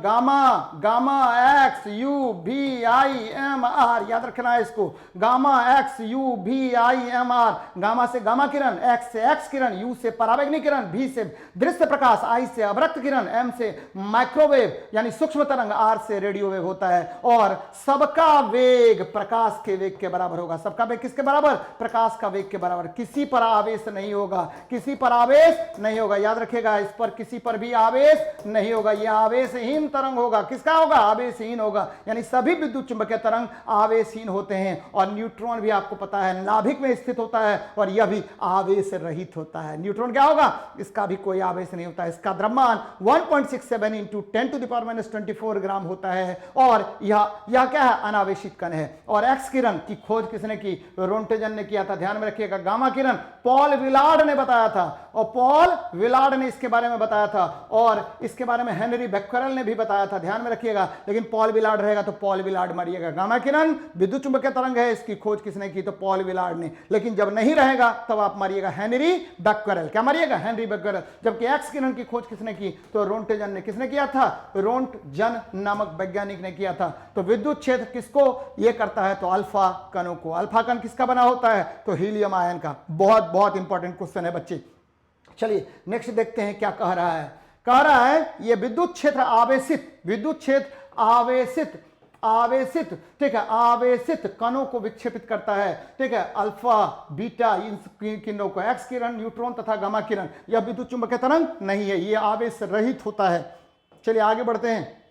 गामा एक्स यू भी आई एम आर, याद रखना है इसको, गामा एक्स यू भी आई एम आर। गामा से गामा किरण, एक्स से एक्स किरण, यू से परावैंगनिक किरण, भी से दृश्य प्रकाश, आई से अवरक्त किरण, एम से माइक्रोवेव यानी सूक्ष्म तरंग, आर से रेडियो वेव होता है और सबका वेग प्रकाश के वेग के बराबर होगा। सबका वेग किसके बराबर? प्रकाश का वेग के बराबर। किसी पर आवेश नहीं होगा, किसी पर आवेश नहीं होगा, याद रखिएगा, इस पर किसी पर भी आवेश नहीं होगा। यह आवेशहीन तरंग होगा। किसका होगा? आवेशहीन होगा। यानी सभी विद्युत चुंबकीय तरंग आवेशहीन होते हैं। और न्यूट्रॉन भी आपको पता है नाभिक में स्थित होता है और यह भी आवेश रहित होता है। न्यूट्रॉन क्या होगा? इसका भी कोई आवेश नहीं होता है। इसका द्रव्यमान 1.67 इंटू 10⁻24 ग्राम होता है और यह क्या है? अनावेशित कण है। और एक्स किरण की खोज किसने की? रोंटेजन ने किया था। ध्यान में रखिएगा, गामा किरण पॉल विलार्ड ने बताया था और पॉल विलार्ड ने इसके बारे में बताया था और इसके बारे में हेनरी बेक्वेरेल ने भी बताया था। ध्यान में रखिएगा, लेकिन पॉल विलार्ड रहेगा तो पॉल विलार्ड मारिएगा। गामा किरण विद्युत चुंबकीय तरंग है, इसकी खोज किसने की? तो पॉल विलार्ड ने। लेकिन जब नहीं रहेगा तब आप मारिएगा हेनरी बेक्वेरेल। क्या मारिएगा? हेनरी बेक्वेरेल। जबकि एक्स किरण की खोज किसने की? तो रोंटेजन ने। किसने किया था? रोंटजन नामक वैज्ञानिक ने किया था। तो विद्युत क्षेत्र किसको यह करता है? तो अल्फा कणों को। अल्फा कण किसका बना होता है? तो हीलियम आयन का। बहुत बहुत इंपॉर्टेंट क्वेश्चन है बच्चे। चलिए नेक्स्ट देखते हैं क्या कह रहा है। कह रहा है ये विद्युत क्षेत्र आवेशित, विद्युत क्षेत्र आवेशित, ठीक है, आवेशित कणों को विक्षेपित करता है। ठीक है, अल्फा बीटा इन किरणों को, एक्स किरण, न्यूट्रॉन तथा गामा किरण, यह विद्युत चुंबकीय तरंग नहीं है, यह आवेश रहित होता है। चलिए आगे बढ़ते हैं,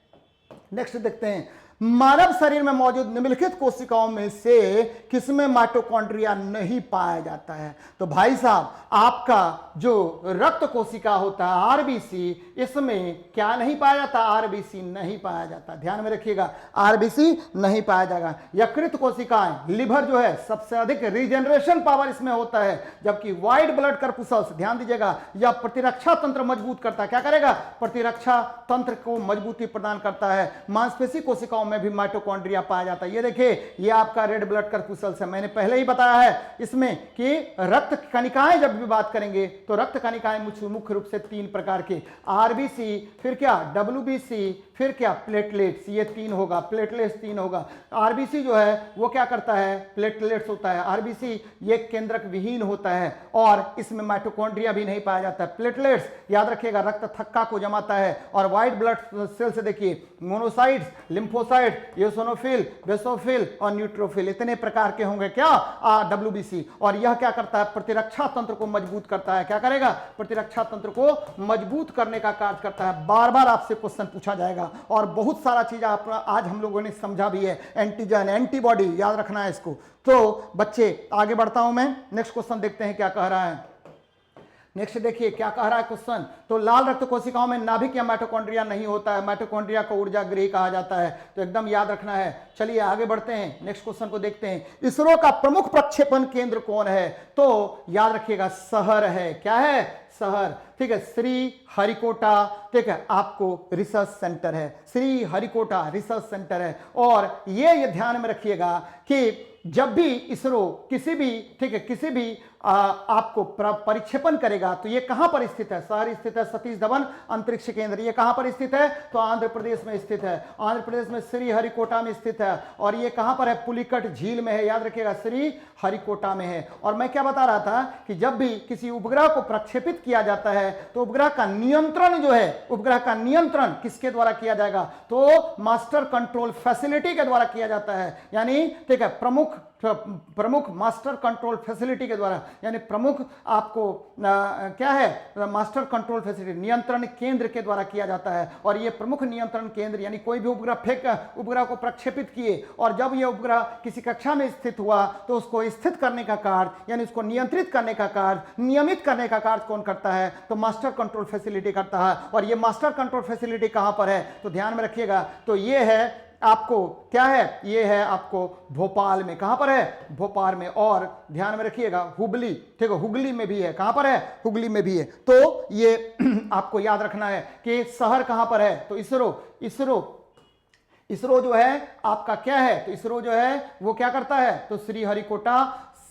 नेक्स्ट देखते हैं। मानव शरीर में मौजूद निम्नलिखित कोशिकाओं में से किसमें माइटोकॉन्ड्रिया नहीं पाया जाता है? तो भाई साहब आपका जो रक्त कोशिका होता है आरबीसी, इसमें क्या नहीं पाया जाता? आरबीसी नहीं पाया जाता। ध्यान में रखिएगा, आरबीसी नहीं पाया जाएगा। यकृत कोशिकाएं, लिवर जो है, सबसे अधिक रीजनरेशन पावर इसमें होता है। जबकि व्हाइट ब्लड कर्पुसल्स, ध्यान दीजिएगा, यह प्रतिरक्षा तंत्र मजबूत करता है। क्या करेगा? प्रतिरक्षा तंत्र को मजबूती प्रदान करता है। मांसपेशी कोशिकाओं में भी माइटोकॉन्ड्रिया पाया जाता है। ये देखिए, ये आपका रेड ब्लड कर्पुसल्स है। मैंने पहले ही बताया है इसमें कि रक्त कणिकाएं जब भी बात करेंगे तो रक्त कणिकाएं मुख्य रूप से 3 प्रकार के, आरबीसी, फिर क्या डब्ल्यूबीसी, फिर क्या प्लेटलेट्स, ये 3 होगा। प्लेटलेट्स 3 होगा। आरबीसी जो है वो क्या करता है? प्लेटलेट्स होता है। आरबीसी ये केंद्रक विहीन होता है और इसमें माइटोकॉन्ड्रिया भी नहीं पाया जाता है। प्लेटलेट्स याद रखिएगा रक्त थक्का को जमाता है। और व्हाइट ब्लड सेल्स देखिए, मोनोसाइट्स, लिम्फोसाइट, एओसिनोफिल, बेसोफिल और न्यूट्रोफिल, इतने प्रकार के होंगे क्या? डब्ल्यूबीसी। और यह क्या करता है? प्रतिरक्षा तंत्र को मजबूत करता है। क्या करेगा? प्रतिरक्षा तंत्र को मजबूत करने का कार्य करता है। बार बार आपसे क्वेश्चन पूछा जाएगा और बहुत सारा चीज आज हम लोगों ने समझा भी है। एंटीजन, एंटीबॉडी, याद रखना है इसको। तो बच्चे आगे बढ़ता हूं मैं, नेक्स्ट क्वेश्चन देखते हैं क्या कह रहा है। नेक्स्ट देखिए क्या कह रहा है क्वेश्चन। तो लाल रक्त कोशिकाओं में नाभिक या माइटोकॉन्ड्रिया नहीं होता है। माइटोकॉन्ड्रिया को ऊर्जा गृह कहा जाता है, तो एकदम याद रखना है। चलिए आगे बढ़ते हैं, नेक्स्ट क्वेश्चन को देखते हैं। इसरो का प्रमुख प्रक्षेपण केंद्र कौन है? तो याद रखिएगा शहर है। क्या है? शहर। ठीक है, श्री हरिकोटा, ठीक है, आपको रिसर्च सेंटर है। श्री हरिकोटा रिसर्च सेंटर है। और ये ध्यान में रखिएगा कि जब भी इसरो किसी भी, ठीक है, किसी भी आपको परिक्षेपण करेगा तो ये कहां पर स्थित है? शहर स्थित है सतीश धवन अंतरिक्ष केंद्र। ये कहां पर स्थित है? तो आंध्र प्रदेश में स्थित है। आंध्र प्रदेश में श्री हरिकोटा में स्थित है। और ये कहां पर है? पुलिकट झील में है। याद रखिएगा श्री हरिकोटा में है। और मैं क्या बता रहा था कि जब भी किसी उपग्रह को प्रक्षेपित किया जाता है तो उपग्रह का नियंत्रण जो है, उपग्रह का नियंत्रण किसके द्वारा किया जाएगा? तो मास्टर कंट्रोल फैसिलिटी के द्वारा किया जाता है। यानी ठीक है, प्रमुख मास्टर कंट्रोल फैसिलिटी के द्वारा, यानी प्रमुख आपको क्या है? मास्टर कंट्रोल फैसिलिटी, नियंत्रण केंद्र के द्वारा किया जाता है। और ये प्रमुख नियंत्रण केंद्र, यानी कोई भी उपग्रह को प्रक्षेपित किए और जब यह उपग्रह किसी कक्षा में स्थित हुआ तो उसको स्थित करने का कार्य, यानी उसको नियंत्रित करने का कार्य, नियमित करने का कार्य कौन करता है? तो मास्टर कंट्रोल फैसिलिटी करता है। और ये मास्टर कंट्रोल फैसिलिटी कहां पर है? तो ध्यान में रखिएगा, तो ये है आपको, क्या है? ये है आपको भोपाल में। कहां पर है? भोपाल में। और ध्यान में रखिएगा हुगली, ठीक है, हुगली में भी है। कहां पर है? हुगली में भी है। तो ये आपको याद रखना है कि शहर कहां पर है? तो इसरो जो है आपका क्या है? तो इसरो जो है वो क्या करता है? तो श्री हरिकोटा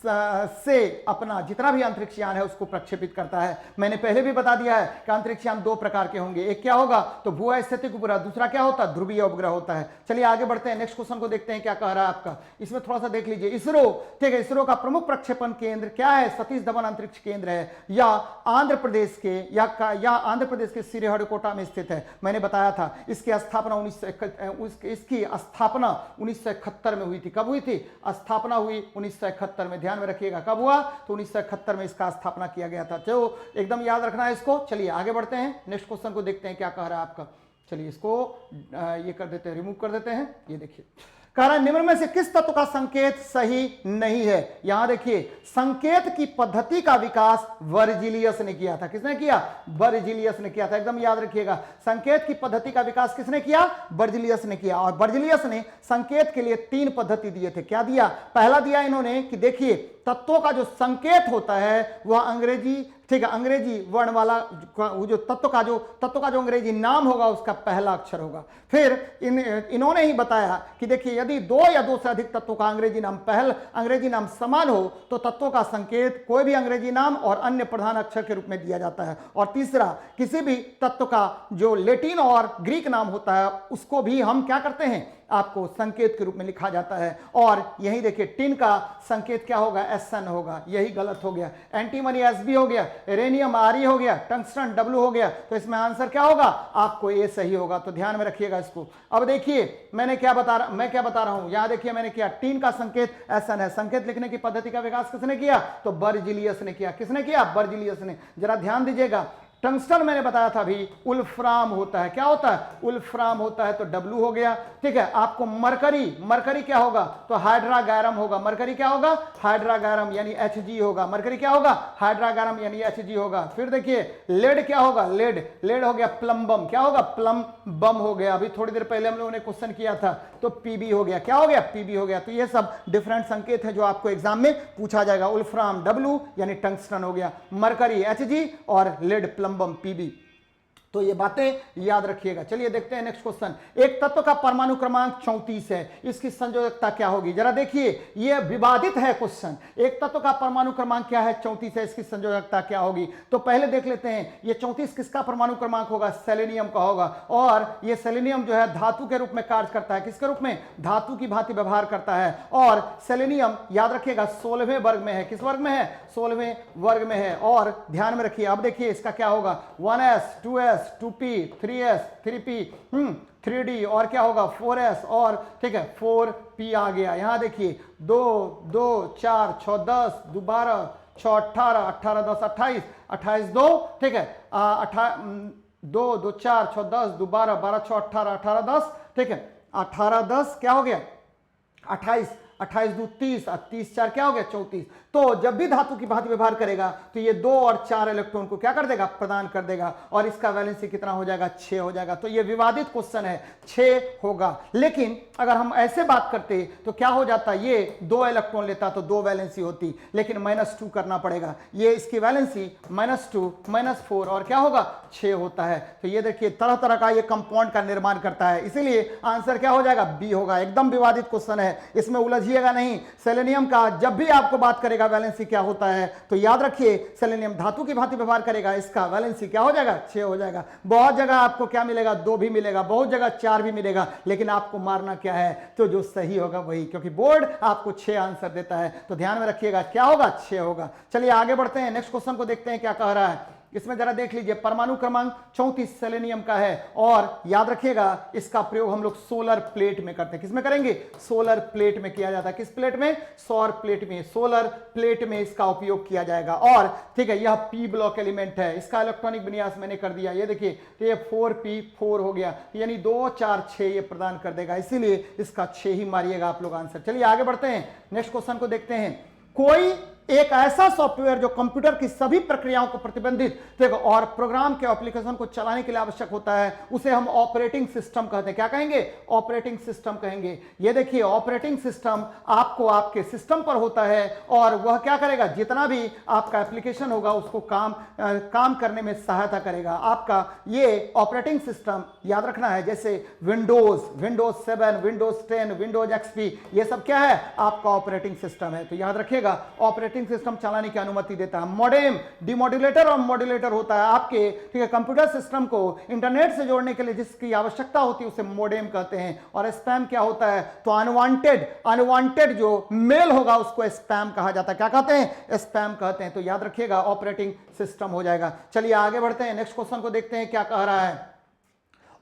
से अपना जितना भी अंतरिक्ष यान है उसको प्रक्षेपित करता है। मैंने पहले भी बता दिया है कि अंतरिक्ष यान दो प्रकार के होंगे, एक क्या होगा तो भू स्थितिक उपग्रह, दूसरा क्या होता है ध्रुवीय उपग्रह होता है। चलिए आगे बढ़ते हैं, नेक्स्ट क्वेश्चन को देखते हैं क्या कह रहा है आपका। इसमें थोड़ा सा देख लीजिए, इसरो, ठीक है, इसरो का प्रमुख प्रक्षेपण केंद्र क्या है, सतीश धवन अंतरिक्ष केंद्र है, या आंध्र प्रदेश के या आंध्र प्रदेश के श्रीहरिकोटा में स्थित है। मैंने बताया था इसकी स्थापना 1971 में हुई थी। कब हुई थी स्थापना? हुई 1971 में। ध्यान में रखिएगा कब हुआ तो 1971 में इसका स्थापना किया गया था। तो एकदम याद रखना है इसको। चलिए आगे बढ़ते हैं, नेक्स्ट क्वेश्चन को देखते हैं क्या कह रहा है आपका। चलिए इसको ये कर देते हैं, रिमूव कर देते हैं। ये देखिए कह रहा है निम्न में से किस तत्व का संकेत सही नहीं है। यहां देखिए संकेत की पद्धति का विकास वर्जिलियस ने किया था। किसने किया? वर्जिलियस ने किया था। एकदम याद रखिएगा, संकेत की पद्धति का विकास किसने किया? वर्जिलियस ने किया। और वर्जिलियस ने संकेत के लिए 3 पद्धति दिए थे। क्या दिया? पहला दिया इन्होंने कि देखिए तत्वों का जो संकेत होता है वह अंग्रेजी, ठीक है, अंग्रेजी वर्ण वाला जो तत्व का जो अंग्रेजी नाम होगा उसका पहला अक्षर होगा। फिर इन्होंने ही बताया कि देखिए यदि 2 या 2 से अधिक तत्वों का अंग्रेजी नाम समान हो तो तत्वों का संकेत कोई भी अंग्रेजी नाम और अन्य प्रधान अक्षर के रूप में दिया जाता है। और तीसरा, किसी भी तत्व का जो लैटिन और ग्रीक नाम होता है उसको भी हम क्या करते हैं, आपको संकेत के रूप में लिखा जाता है। और यही देखिए टिन का संकेत क्या होगा? SN होगा। यही गलत हो गया। एंटीमनी SB हो गया, रेनियम RE हो गया, टंगस्टन W हो गया। तो इसमें आंसर क्या होगा? आपको A सही होगा। तो ध्यान में रखिएगा इसको। अब देखिए मैं क्या बता रहा हूं, यहां देखिए मैंने किया टिन का संकेत SN है। संकेत लिखने की पद्धति का विकास किसने किया? तो वर्जिलियस ने किया। किसने किया? वर्जिलियस ने। जरा ध्यान दीजिएगा, टंगस्टन मैंने बताया था अभी उल्फ्राम होता है। क्या होता है? उल्फ्राम होता है। तो W हो गया, ठीक है। आपको मरकरी क्या होगा? तो हाइड्रागैरम होगा। मरकरी क्या होगा? हाइड्रागैरम यानी Hg होगा। मरकरी क्या होगा? हाइड्रागैरम यानी Hg होगा। फिर देखिए लेड क्या होगा? लेड हो गया प्लम्बम। क्या होगा? प्लम्बम हो गया। अभी थोड़ी देर पहले हम लोगों ने क्वेश्चन किया था तो Pb हो गया। क्या हो गया? Pb हो गया। तो ये सब डिफरेंट संकेत है जो आपको एग्जाम में पूछा जाएगा। उल्फ्राम W यानी टंगस्टन हो गया, मरकरी Hg और लेड प्लम्बम Pb। तो ये बातें याद रखिएगा। चलिए देखते हैं नेक्स्ट क्वेश्चन। एक तत्व का परमाणु क्रमांक 34 है, इसकी संयोजकता क्या होगी? जरा देखिए ये विवादित है क्वेश्चन। एक तत्व का परमाणु क्रमांक क्या है? 34 है, इसकी संयोजकता क्या होगी? तो पहले देख लेते हैं ये 34 किसका परमाणु क्रमांक होगा? सेलेनियम का होगा। और ये सेलेनियम जो है धातु के रूप में कार्य करता है। किसके रूप में? धातु की भांति व्यवहार करता है। और सेलेनियम याद रखिएगा 16वें वर्ग में है। किस वर्ग में है? 16वें वर्ग में है। और ध्यान में रखिए, अब देखिए इसका क्या होगा? 1s 2s 2p 3s 3p 3d और क्या होगा? 4s और ठीक है 4p आ गया। यहां देखिए 2 2 4 6 10 2 12 6 18 18 10 28 28 2, ठीक है 2 2 4 6 10 2 12 12 6 18 18 10, ठीक है 18 10 क्या हो गया? 28 28 2 30 और 30 4 क्या हो गया? 34। तो जब भी धातु की भांति व्यवहार करेगा तो ये 2 और 4 इलेक्ट्रॉन को क्या कर देगा? प्रदान कर देगा। और इसका वैलेंसी कितना हो जाएगा? 6 हो जाएगा। तो ये विवादित क्वेश्चन है, 6 होगा। लेकिन अगर हम ऐसे बात करते तो क्या हो जाता? ये 2 इलेक्ट्रॉन लेता तो 2 वैलेंसी होती, लेकिन -2 करना पड़ेगा। ये इसकी वैलेंसी -2 -4 और क्या होगा? 6 होता है। तो ये देखिए तरह तरह का ये कंपाउंड का निर्माण करता है, इसीलिए आंसर क्या हो जाएगा? बी होगा। एकदम विवादित क्वेश्चन है, इसमें उलझिएगा नहीं। सेलेनियम का जब भी आपको बात करेगा वैलेंसी क्या होता है तो याद रखिए सेलेनियम धातु की भांति व्यवहार करेगा, इसका वैलेंसी क्या हो जाएगा? 6 हो जाएगा। बहुत जगह आपको क्या मिलेगा? 2 भी मिलेगा, बहुत जगह 4 भी मिलेगा, लेकिन आपको मारना क्या है? तो जो सही होगा वही, क्योंकि बोर्ड आपको 6 आंसर देता है। तो ध्यान में रखिएगा क्या होगा? 6 होगा। चलिए आगे बढ़ते हैं, नेक्स्ट क्वेश्चन को देखते हैं क्या कह रहा है। इसमें जरा देख लीजिए, परमाणु क्रमांक 34 सेलेनियम का है। और याद रखिएगा इसका प्रयोग हम लोग सोलर प्लेट में करते हैं। किसमें करेंगे? सोलर प्लेट में किया जाता है। किस प्लेट में? सौर प्लेट में, सोलर प्लेट में इसका उपयोग किया जाएगा। और ठीक है यह p ब्लॉक एलिमेंट है, इसका इलेक्ट्रॉनिक विन्यास मैंने कर दिया। ये देखिए तो ये 4p4 हो गया, यानी 2 4 6 ये प्रदान कर देगा, इसीलिए इसका 6 ही मारिएगा आप लोग आंसर। चलिए आगे बढ़ते हैं, नेक्स्ट क्वेश्चन को देखते हैं। कोई एक ऐसा सॉफ्टवेयर जो कंप्यूटर की सभी प्रक्रियाओं को प्रतिबंधित देखो और प्रोग्राम के एप्लीकेशन को चलाने के लिए आवश्यक होता है, उसे हम ऑपरेटिंग सिस्टम कहते हैं। क्या कहेंगे? ऑपरेटिंग सिस्टम कहेंगे। ये देखिए ऑपरेटिंग सिस्टम आपको आपके सिस्टम पर होता है और वह क्या करेगा, जितना भी आपका एप्लीकेशन होगा उसको काम करने में सहायता करेगा। आपका ये ऑपरेटिंग सिस्टम याद रखना है, जैसे विंडोज 7, विंडोज 10, विंडोज एक्सपी, ये सब क्या है? आपका ऑपरेटिंग सिस्टम है। तो याद रखिएगा ऑपरेटिंग सिस्टम चलाने की अनुमति देता है। मॉडेम, डिमॉड्यूलेटर और मॉड्यूलेटर होता है आपके, ठीक है, कंप्यूटर सिस्टम को इंटरनेट से जोड़ने के लिए जिसकी आवश्यकता होती है उसे मॉडेम कहते हैं। और स्पैम क्या होता है? तो अनवांटेड जो मेल होगा उसको स्पैम कहा जाता है। क्या कहते हैं? स्पैम कहते हैं। तो याद रखिएगा ऑपरेटिंग सिस्टम हो जाएगा। चलिए आगे बढ़ते हैं, नेक्स्ट क्वेश्चन को देखते हैं क्या कह रहा है।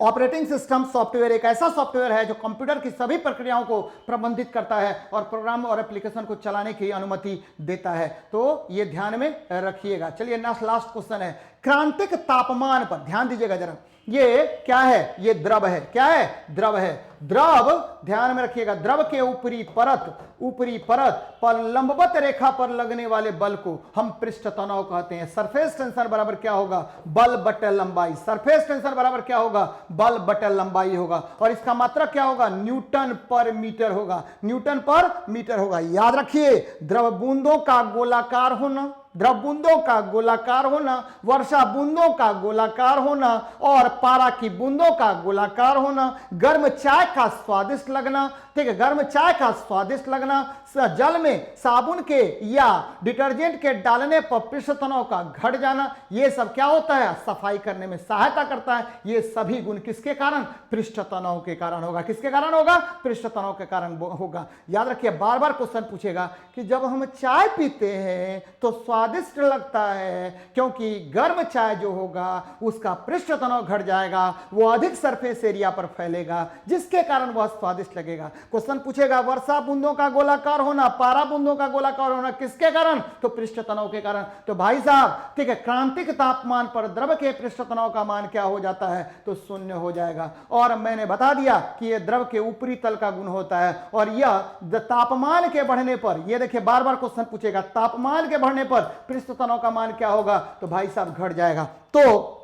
ऑपरेटिंग सिस्टम सॉफ्टवेयर एक ऐसा सॉफ्टवेयर है जो कंप्यूटर की सभी प्रक्रियाओं को प्रबंधित करता है और प्रोग्राम और एप्लीकेशन को चलाने की अनुमति देता है। तो ये ध्यान में रखिएगा। चलिए लास्ट क्वेश्चन है, क्रांतिक तापमान पर ध्यान दीजिएगा जरा। ये क्या है? ये द्रव है। क्या है? द्रव है। द्रव, ध्यान में रखिएगा, द्रव के ऊपरी परत पर लंबवत रेखा पर लगने वाले बल को हम पृष्ठ तनाव कहते हैं। सरफेस टेंशन बराबर क्या होगा? बल बटे लंबाई। सरफेस टेंशन बराबर क्या होगा? बल बटे लंबाई होगा। और इसका मात्रक क्या होगा? न्यूटन पर मीटर होगा। न्यूटन पर मीटर होगा। याद रखिए द्रव बूंदों का गोलाकार होना, द्रव बूंदों का गोलाकार होना, वर्षा बूंदों का गोलाकार होना और पारा की बूंदों का गोलाकार होना, गर्म चाय का स्वादिष्ट लगना, ठीक है, गर्म चाय का स्वादिष्ट लगना, जल में साबुन के या डिटर्जेंट के डालने पर पृष्ठ तनाव का घट जाना, ये सब क्या होता है? सफाई करने में सहायता करता है। ये सभी गुण किसके कारण? पृष्ठ तनाव के कारण होगा। किसके कारण होगा? पृष्ठ तनाव के कारण होगा। याद रखिए, बार बार क्वेश्चन पूछेगा कि जब हम चाय पीते हैं तो स्वादिष्ट लगता है क्योंकि गर्म चाय जो होगा उसका पृष्ठ तनाव घट जाएगा, वो अधिक सरफेस एरिया पर फैलेगा जिसके कारण वह स्वादिष्ट लगेगा। क्वेश्चन पूछेगा वर्षा बूंदों का गोलाकार होना, पारा बूंदों का गोलाकार होना किसके कारण? तो पृष्ठ तनाव के कारण। तो भाई साहब, ठीक है, क्रांतिक तापमान पर द्रव के पृष्ठ तनाव का मान क्या हो जाता है? तो 0 हो जाएगा। और मैंने बता दिया कि यह द्रव के ऊपरी तल का गुण होता है और यह तापमान के बढ़ने पर, यह देखिए बार बार क्वेश्चन पूछेगा, तापमान के बढ़ने पर पृष्ठ तनाव का मान क्या होगा? तो भाई साहब घट जाएगा। तो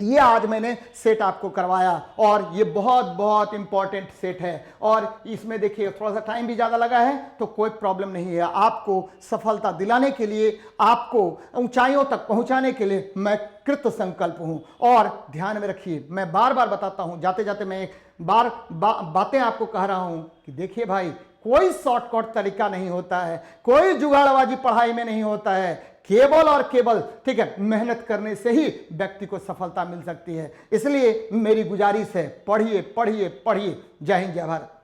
ये आज मैंने सेट आपको करवाया और ये बहुत बहुत इंपॉर्टेंट सेट है और इसमें देखिए थोड़ा सा टाइम भी ज़्यादा लगा है तो कोई प्रॉब्लम नहीं है। आपको सफलता दिलाने के लिए, आपको ऊंचाइयों तक पहुंचाने के लिए मैं कृत संकल्प हूं। और ध्यान में रखिए, मैं बार बार बताता हूं, जाते जाते मैं एक बार बातें आपको कह रहा हूं कि देखिए भाई, कोई शॉर्टकट तरीका नहीं होता है, कोई जुगाड़बाजी पढ़ाई में नहीं होता है। केवल और केवल, ठीक है, मेहनत करने से ही व्यक्ति को सफलता मिल सकती है। इसलिए मेरी गुजारिश है, पढ़िए पढ़िए पढ़िए। जय हिंद, जय भारत।